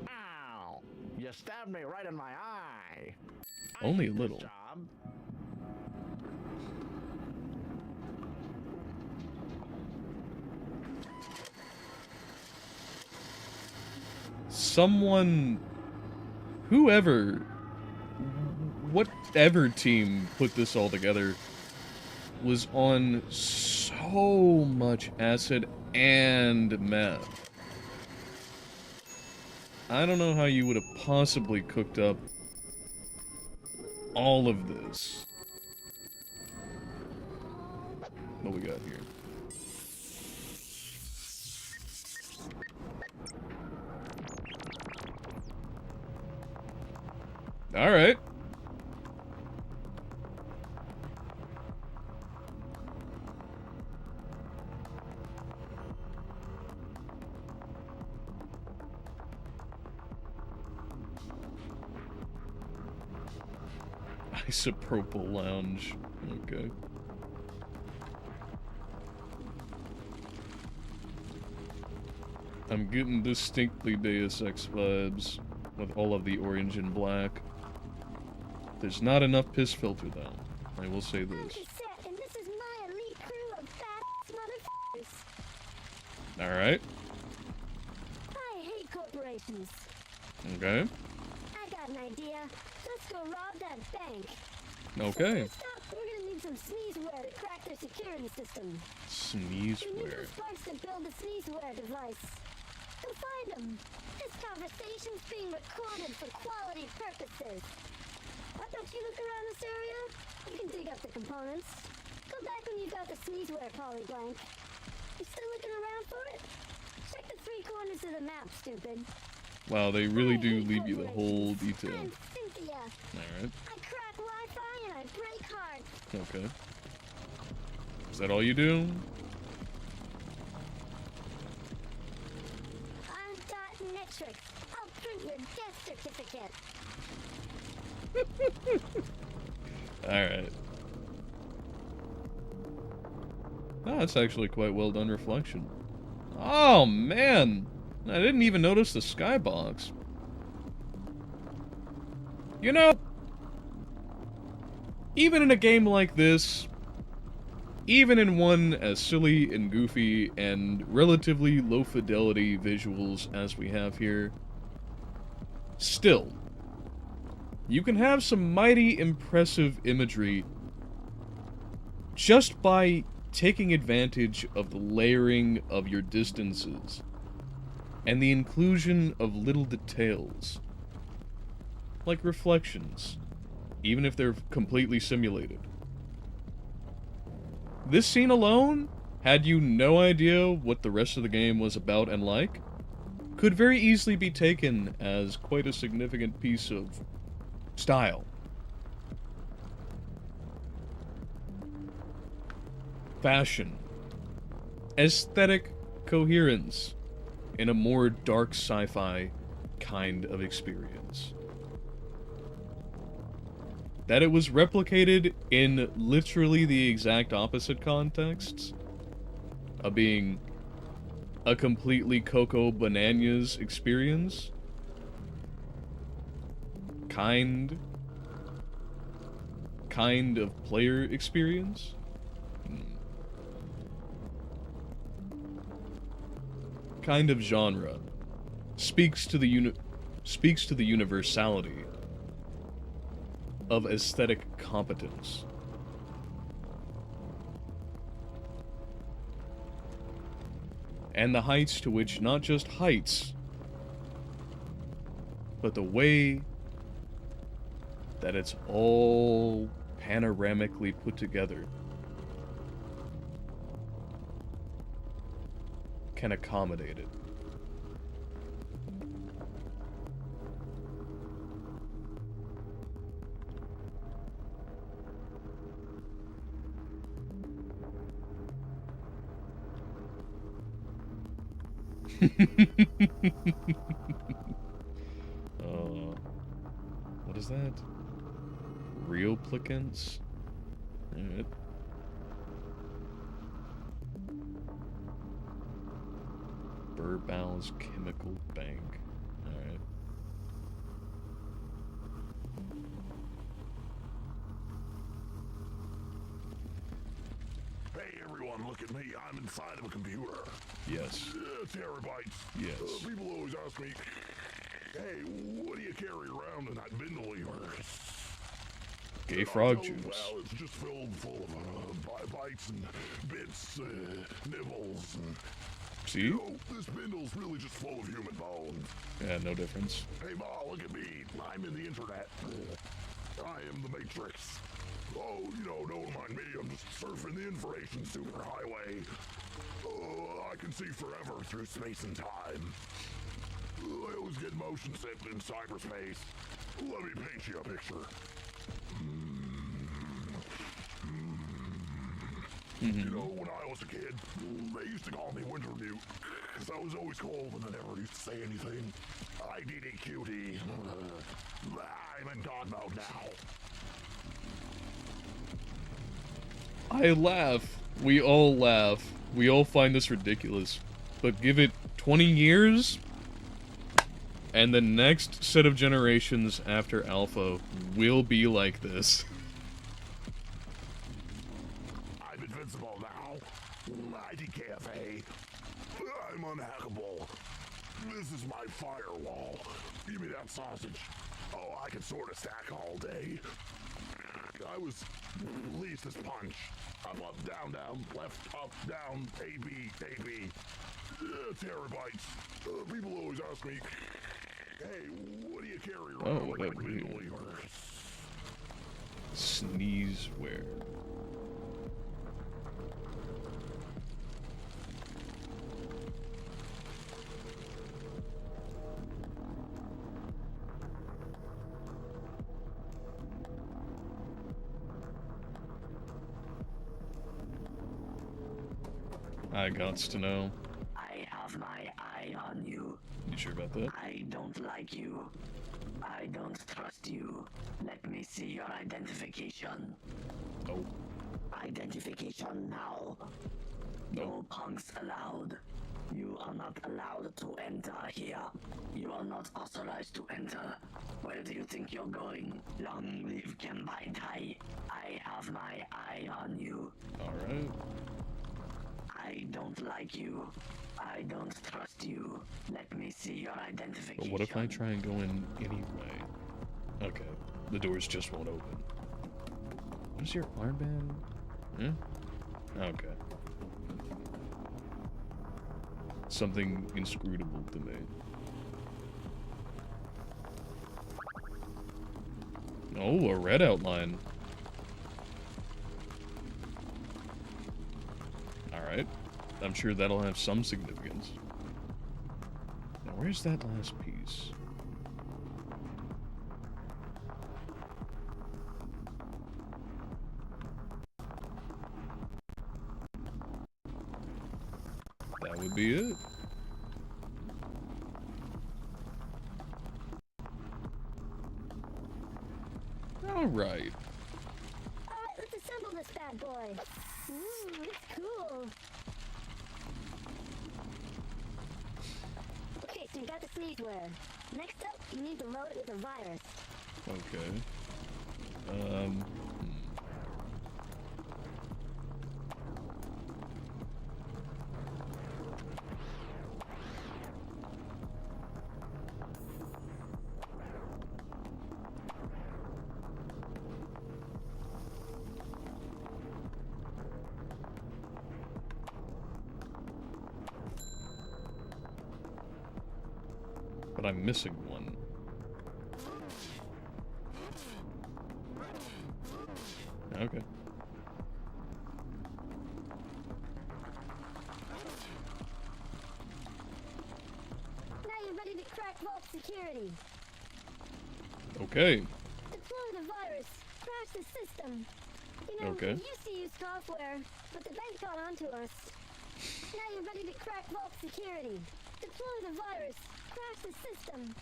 Ow! You stabbed me right in my eye. Only a little. Job. Someone, whoever, whatever team put this all together was on so much acid and meth. I don't know how you would have possibly cooked up all of this. What we got here? All right. Isopropyl lounge. Okay. I'm getting distinctly Deus Ex vibes with all of the orange and black. There's not enough piss filter though. I will say this. And this is my elite crew of fat motherfuckers. Alright. I hate corporations. Okay. I got an idea. Let's go rob that bank. Okay. First up, we're gonna need some sneezeware to crack their security system. We need Sneezeware. some sparks to build a sneezeware device. Go find them. This conversation's being recorded for quality purposes. Why don't you look around this area? You can dig up the components. Go back when you got the sneezeware, Polly Blank. You still looking around for it? Check the 3 corners of the map, stupid. Wow, they really do leave you the whole I'm detail. Cynthia. Alright. I crack Wi-Fi and I break hearts. Okay. Is that all you do? I'm Dot Metric. I'll print your death certificate. Alright. Oh, that's actually quite well done reflection. Oh, man! I didn't even notice the skybox. You know, even in a game like this, even in one as silly and goofy and relatively low fidelity visuals as we have here, still, you can have some mighty impressive imagery just by taking advantage of the layering of your distances and the inclusion of little details, like reflections, even if they're completely simulated. This scene alone, had you no idea what the rest of the game was about and like, could very easily be taken as quite a significant piece of style. Fashion. Aesthetic coherence in a more dark sci-fi kind of experience. That it was replicated in literally the exact opposite contexts of being a completely Coco Bananas experience. Kind of player experience. Kind of genre speaks to the universality of aesthetic competence. And the heights to which not just heights, but the way that it's all panoramically put together can accommodate it. What is that? Real applicants? Alright. Burbal's Chemical Bank. Alright. Hey everyone, look at me. I'm inside of a computer. Yes. Terabytes. Yes. People always ask me, hey, what do you carry around in that bin lever? Gay frog juice. Well, it's just filled full of bytes and bits, nibbles, and... See? You know, this bindle's really just full of human bones. Yeah, no difference. Hey, Ma, look at me. I'm in the internet. I am the Matrix. Oh, you know, don't mind me. I'm just surfing the information superhighway. I can see forever through space and time. I always get motion sick in cyberspace. Let me paint you a picture. You know, when I was a kid, they used to call me Winter Mute, because I was always cold and I never used to say anything. IDDQD. I'm in God mode now. I laugh. We all laugh. We all find this ridiculous. But give it 20 years, and the next set of generations after Alpha will be like this. I'm invincible now. IDKFA. I'm unhackable. This is my firewall. Give me that sausage. Oh, I can sort of stack all day. I was released as punch. Up, up, down, down, left, up, down, A, B, A, B. Terabytes. People always ask me, hey, what do you carry around? Oh, that weird. Sneezeware. I gots to know. I have my eye on you. You sure about that? I don't like you. I don't trust you. Let me see your identification. Oh. Identification now. No punks allowed. You are not allowed to enter here. You are not authorized to enter. Where do you think you're going? Long live Kenpai Tai. I have my eye on you. Alright. I don't like you. I don't trust you. Let me see your identification. But what if I try and go in anyway? Okay. The doors just won't open. What is your armband? Okay. Something inscrutable to me. Oh, a red outline. Alright. I'm sure that'll have some significance. Now, where's that last piece? That would be it. Alright. Let's assemble this bad boy. Ooh, it's cool. Okay, so you got the sneezeware. Next up, you need to load it with a virus. Okay. But I'm missing one. Okay. Now you're ready to crack vault security. Okay. Deploy the virus. Crash the system. You know, Okay. we used to use software, but the bank got onto us. Now you're ready to crack vault security. Deploy the virus. Crash the system.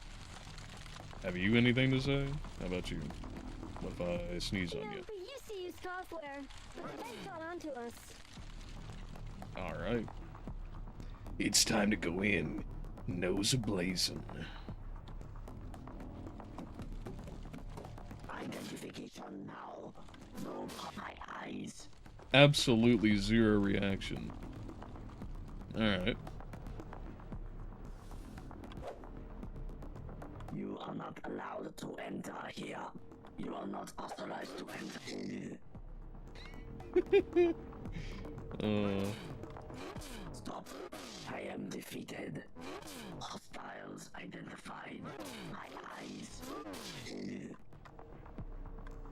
Have you anything to say? How about you? What if I sneeze on you? We used to use software, but the bank got onto us. Alright. It's time to go in. Nose ablazing. Identification now. No my eyes. Absolutely zero reaction. Alright. You are not allowed to enter here. You are not authorized to enter. Stop. I am defeated. Hostiles identified. My eyes.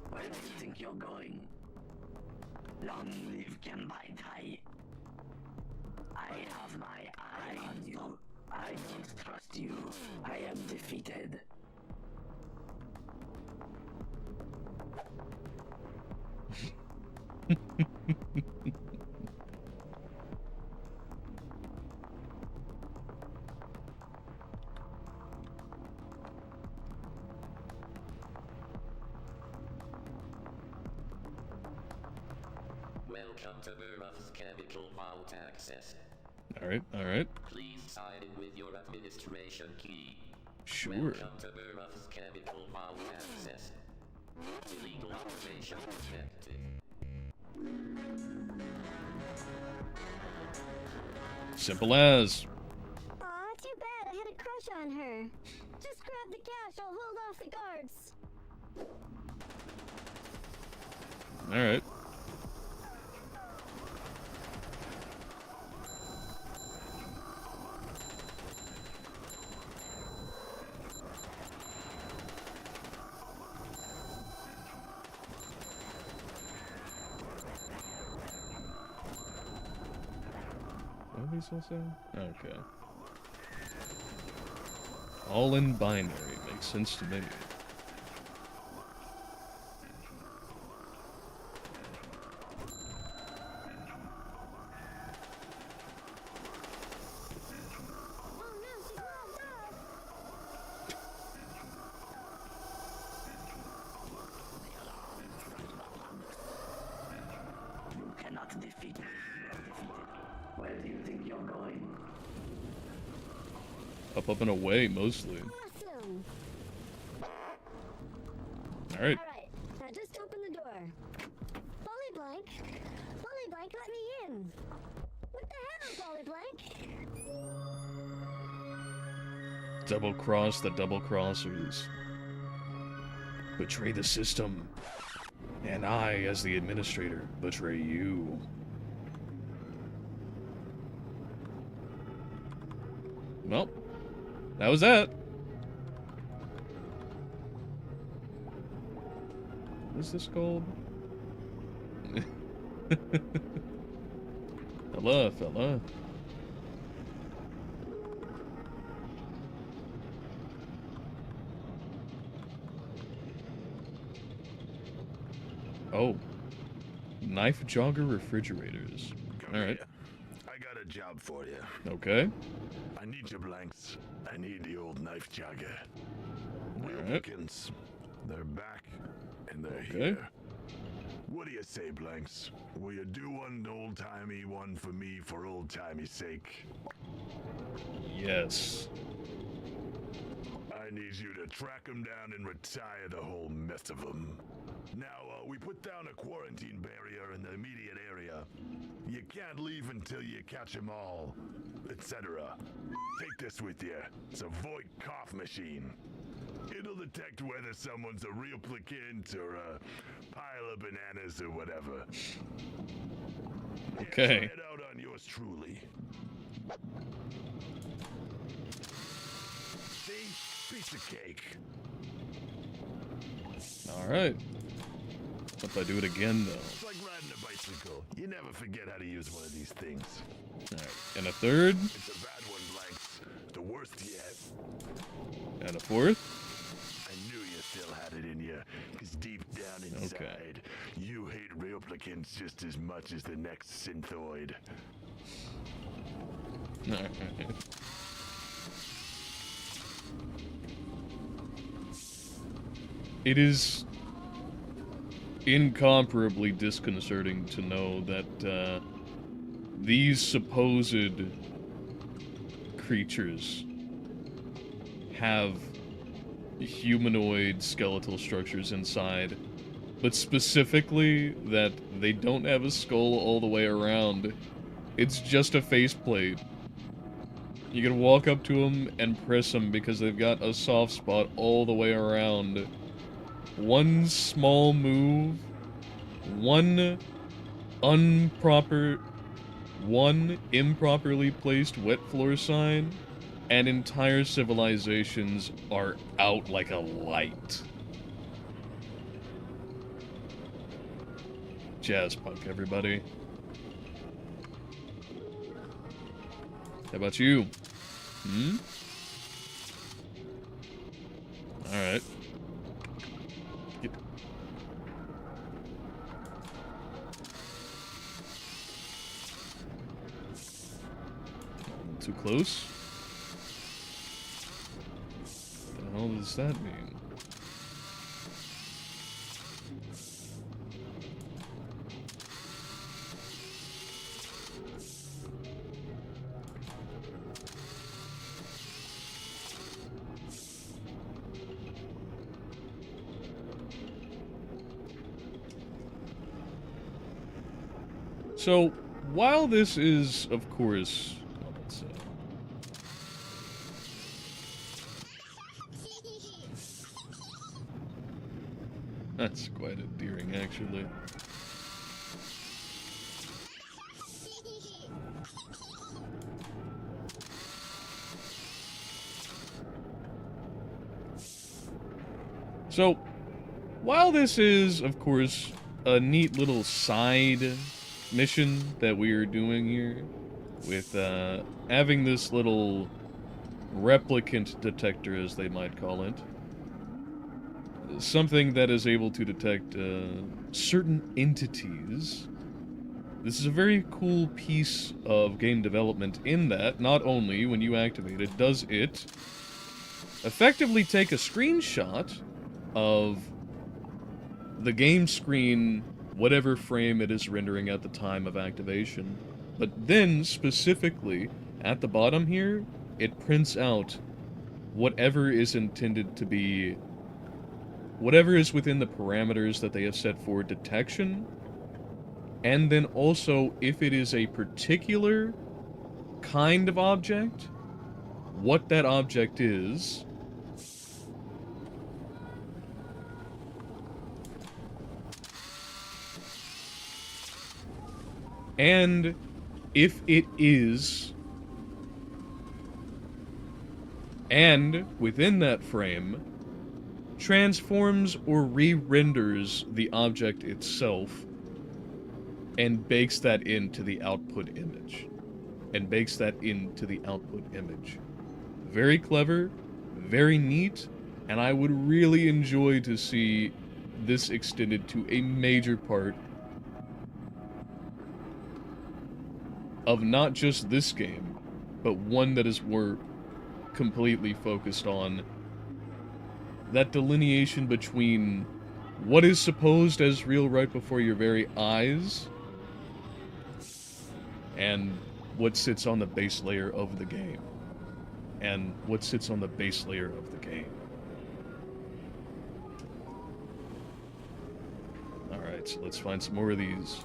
Where do you think you're going? Long live Genbai Tai. I have my eye on you. I don't trust you. I am defeated. Welcome to Murph's Chemical Vault Access. Alright, alright. Please sign in with your administration key. Sure. Welcome to Murph's Chemical Vault Access. Illegal operation detected. Simple as. Aw, too bad. I had a crush on her. Just grab the cash. I'll hold off the guards. Alright. What did he still say? Okay. All in binary. Makes sense to me. You cannot defeat me. You are defeated. Where do you think you're going? Up and away, mostly. Awesome. Alright. Alright, now just open the door. Polly Blank, let me in. What the hell, Polly Blank? Double cross the double crossers. Betray the system. And I, as the administrator, betray you. Well, that was that. What's this called? Fella. Oh. Knife jogger refrigerators. Alright. I got a job for you. Okay. I need your blanks. I need the old knife jogger. Alright. Wilkins. They're back, and they're Okay. here. What do you say, blanks? Will you do one old-timey one for me for old-timey's sake? Yes. I need you to track them down and retire the whole mess of them. Now, we put down a quarantine barrier in the immediate area. You can't leave until you catch them all, etc. Take this with you. It's a void cough machine. It'll detect whether someone's a replicant or a pile of bananas or whatever. Okay. Try it out on yours truly. See? Piece of cake. Alright. What if I do it again, though? It's like riding a bicycle. You never forget how to use one of these things. Alright, and a third. It's a bad one, Blanks. The worst yet. And a fourth. I knew you still had it in you, because deep down inside, you hate replicants just as much as the next synthoid. Alright. It is incomparably disconcerting to know that these supposed creatures have humanoid skeletal structures inside, but specifically that they don't have a skull all the way around. It's just a faceplate. You can walk up to them and press them because they've got a soft spot all the way around. One small move, one improperly placed wet floor sign, and entire civilizations are out like a light. Jazzpunk, everybody. How about you? Hmm? Alright. Too close? What the hell does that mean? So, while this is, of course, that's quite endearing, actually. So, while this is, of course, a neat little side mission that we are doing here, with having this little replicant detector, as they might call it, something that is able to detect certain entities. This is a very cool piece of game development in that, not only when you activate it, does it effectively take a screenshot of the game screen, whatever frame it is rendering at the time of activation, but then specifically at the bottom here, it prints out whatever is intended to be, whatever is within the parameters that they have set for detection, and then also if it is a particular kind of object, what that object is, and if it is, and within that frame, transforms or re-renders the object itself and bakes that into the output image. Very clever, very neat, and I would really enjoy to see this extended to a major part of not just this game, but one that is more completely focused on that delineation between what is supposed as real right before your very eyes and what sits on the base layer of the game. And what sits on the base layer of the game. Alright, so let's find some more of these.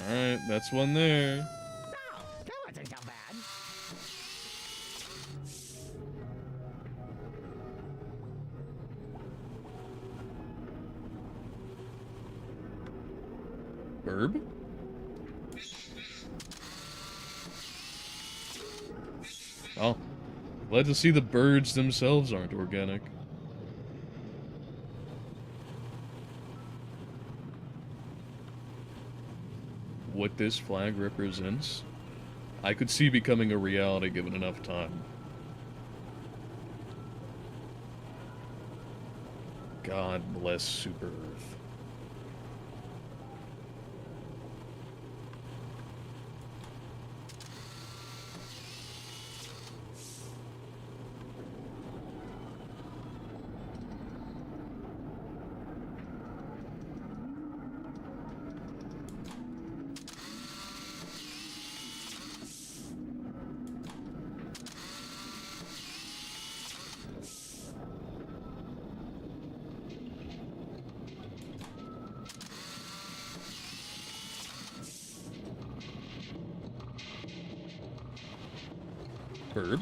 Alright, that's one there. Oh, that wasn't so bad. Burb? Oh, glad to see the birds themselves aren't organic. What this flag represents, I could see becoming a reality given enough time. God bless Super Earth. Bird.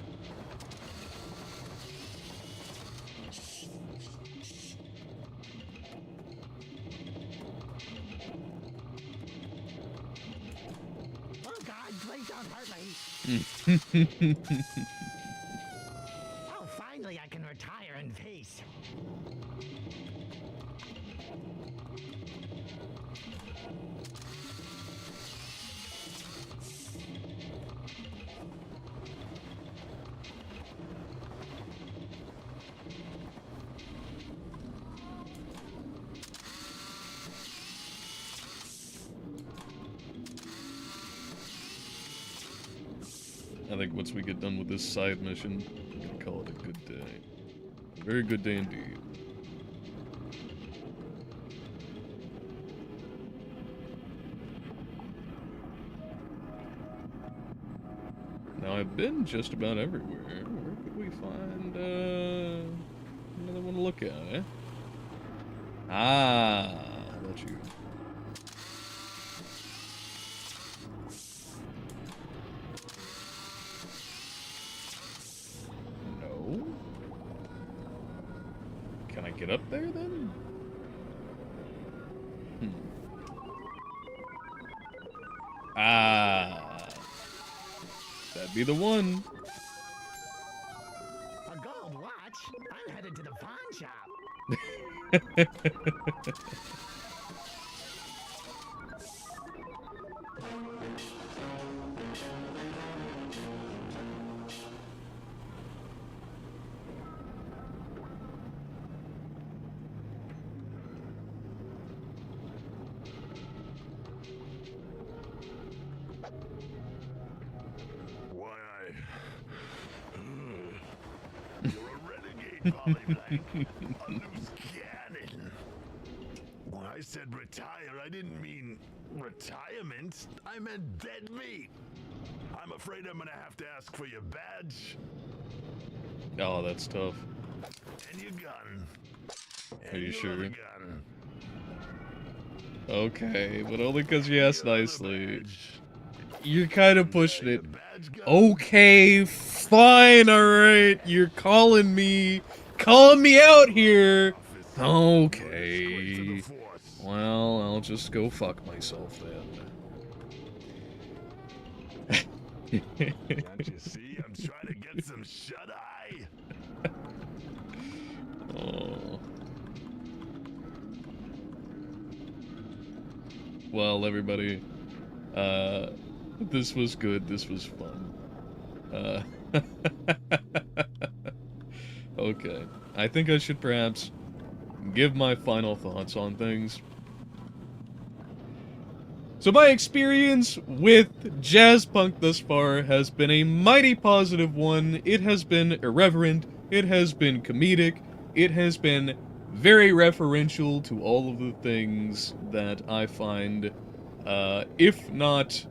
Oh God, please don't hurt me. Oh, finally I can retire in peace. I think once we get done with this side mission, I'm gonna call it a good day. A very good day indeed. Now, I've been just about everywhere. Where could we find, another one to look at, eh? Ah, that's you. No? Can I get up there, then? Ah. That'd be the one. A gold watch? I'm headed to the pawn shop. Polyblank, a loose cannon. When I said retire, I didn't mean retirement. I meant dead meat. I'm afraid I'm gonna have to ask for your badge. Oh, that's tough. And your gun. And Are you your sure? other gun. Okay, but only because you asked nicely. You're kind of pushing it. Okay, fine, alright. You're calling me out here. Okay. Well, I'll just go fuck myself then. Can't you see? I'm trying to get some shut-eye. Oh. Well, everybody, this was good. This was fun. Okay. I think I should perhaps give my final thoughts on things. So my experience with Jazzpunk thus far has been a mighty positive one. It has been irreverent. It has been comedic. It has been very referential to all of the things that I find, if not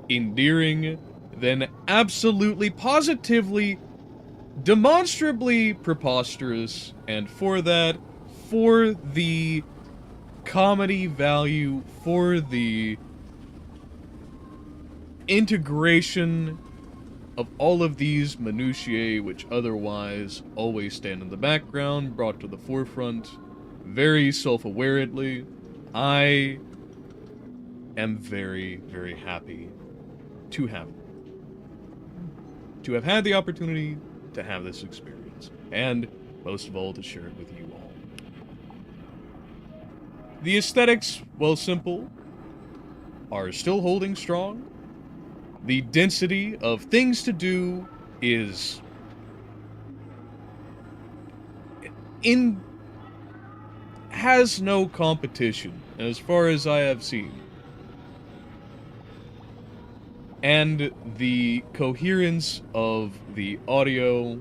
endearing, then absolutely, positively, demonstrably preposterous. And for that, for the comedy value, for the integration of all of these minutiae which otherwise always stand in the background, brought to the forefront very self-awaredly, I am very, very happy to have had the opportunity to have this experience, and most of all, to share it with you all. The aesthetics, while simple, are still holding strong. The density of things to do is has no competition, as far as I have seen. And the coherence of the audio...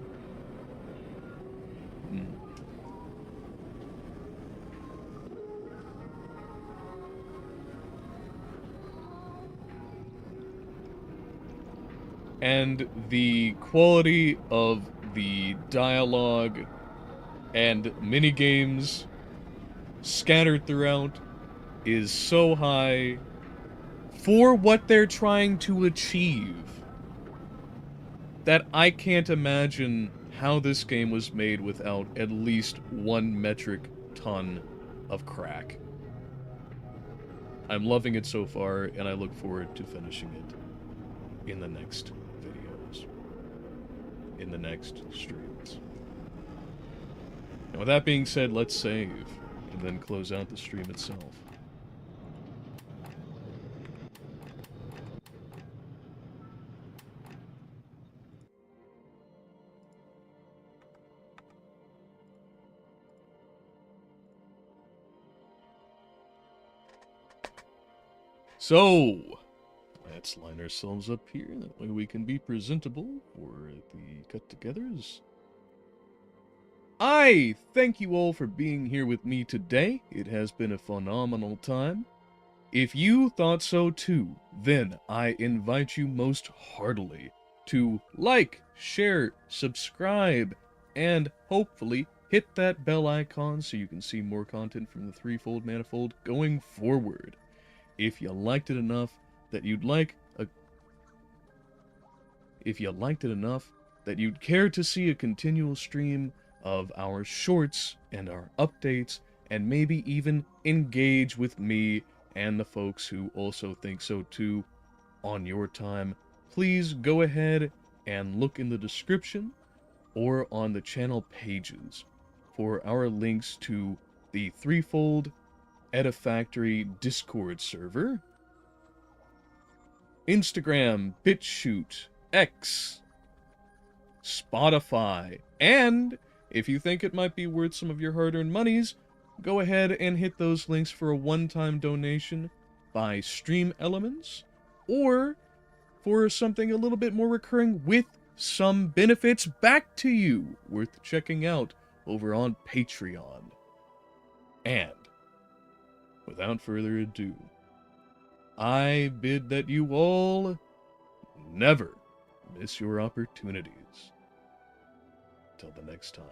and the quality of the dialogue and minigames scattered throughout is so high for what they're trying to achieve that I can't imagine how this game was made without at least 1 metric ton of crack. I'm loving it so far, and I look forward to finishing it in the next videos, in the next streams. And with that being said, let's save, and then close out the stream itself. So, let's line ourselves up here, that way we can be presentable for the cut-togethers. I thank you all for being here with me today. It has been a phenomenal time. If you thought so too, then I invite you most heartily to like, share, subscribe, and hopefully hit that bell icon so you can see more content from the Threefold Manifold going forward. If you liked it enough that you'd care to see a continual stream of our shorts and our updates, and maybe even engage with me and the folks who also think so too on your time, please go ahead and look in the description or on the channel pages for our links to the Threefold Edifactory Discord server, Instagram, BitChute, X, Spotify, and if you think it might be worth some of your hard-earned monies, go ahead and hit those links for a one-time donation by Stream Elements, or for something a little bit more recurring with some benefits back to you, worth checking out over on Patreon. And without further ado, I bid that you all never miss your opportunities. Till the next time.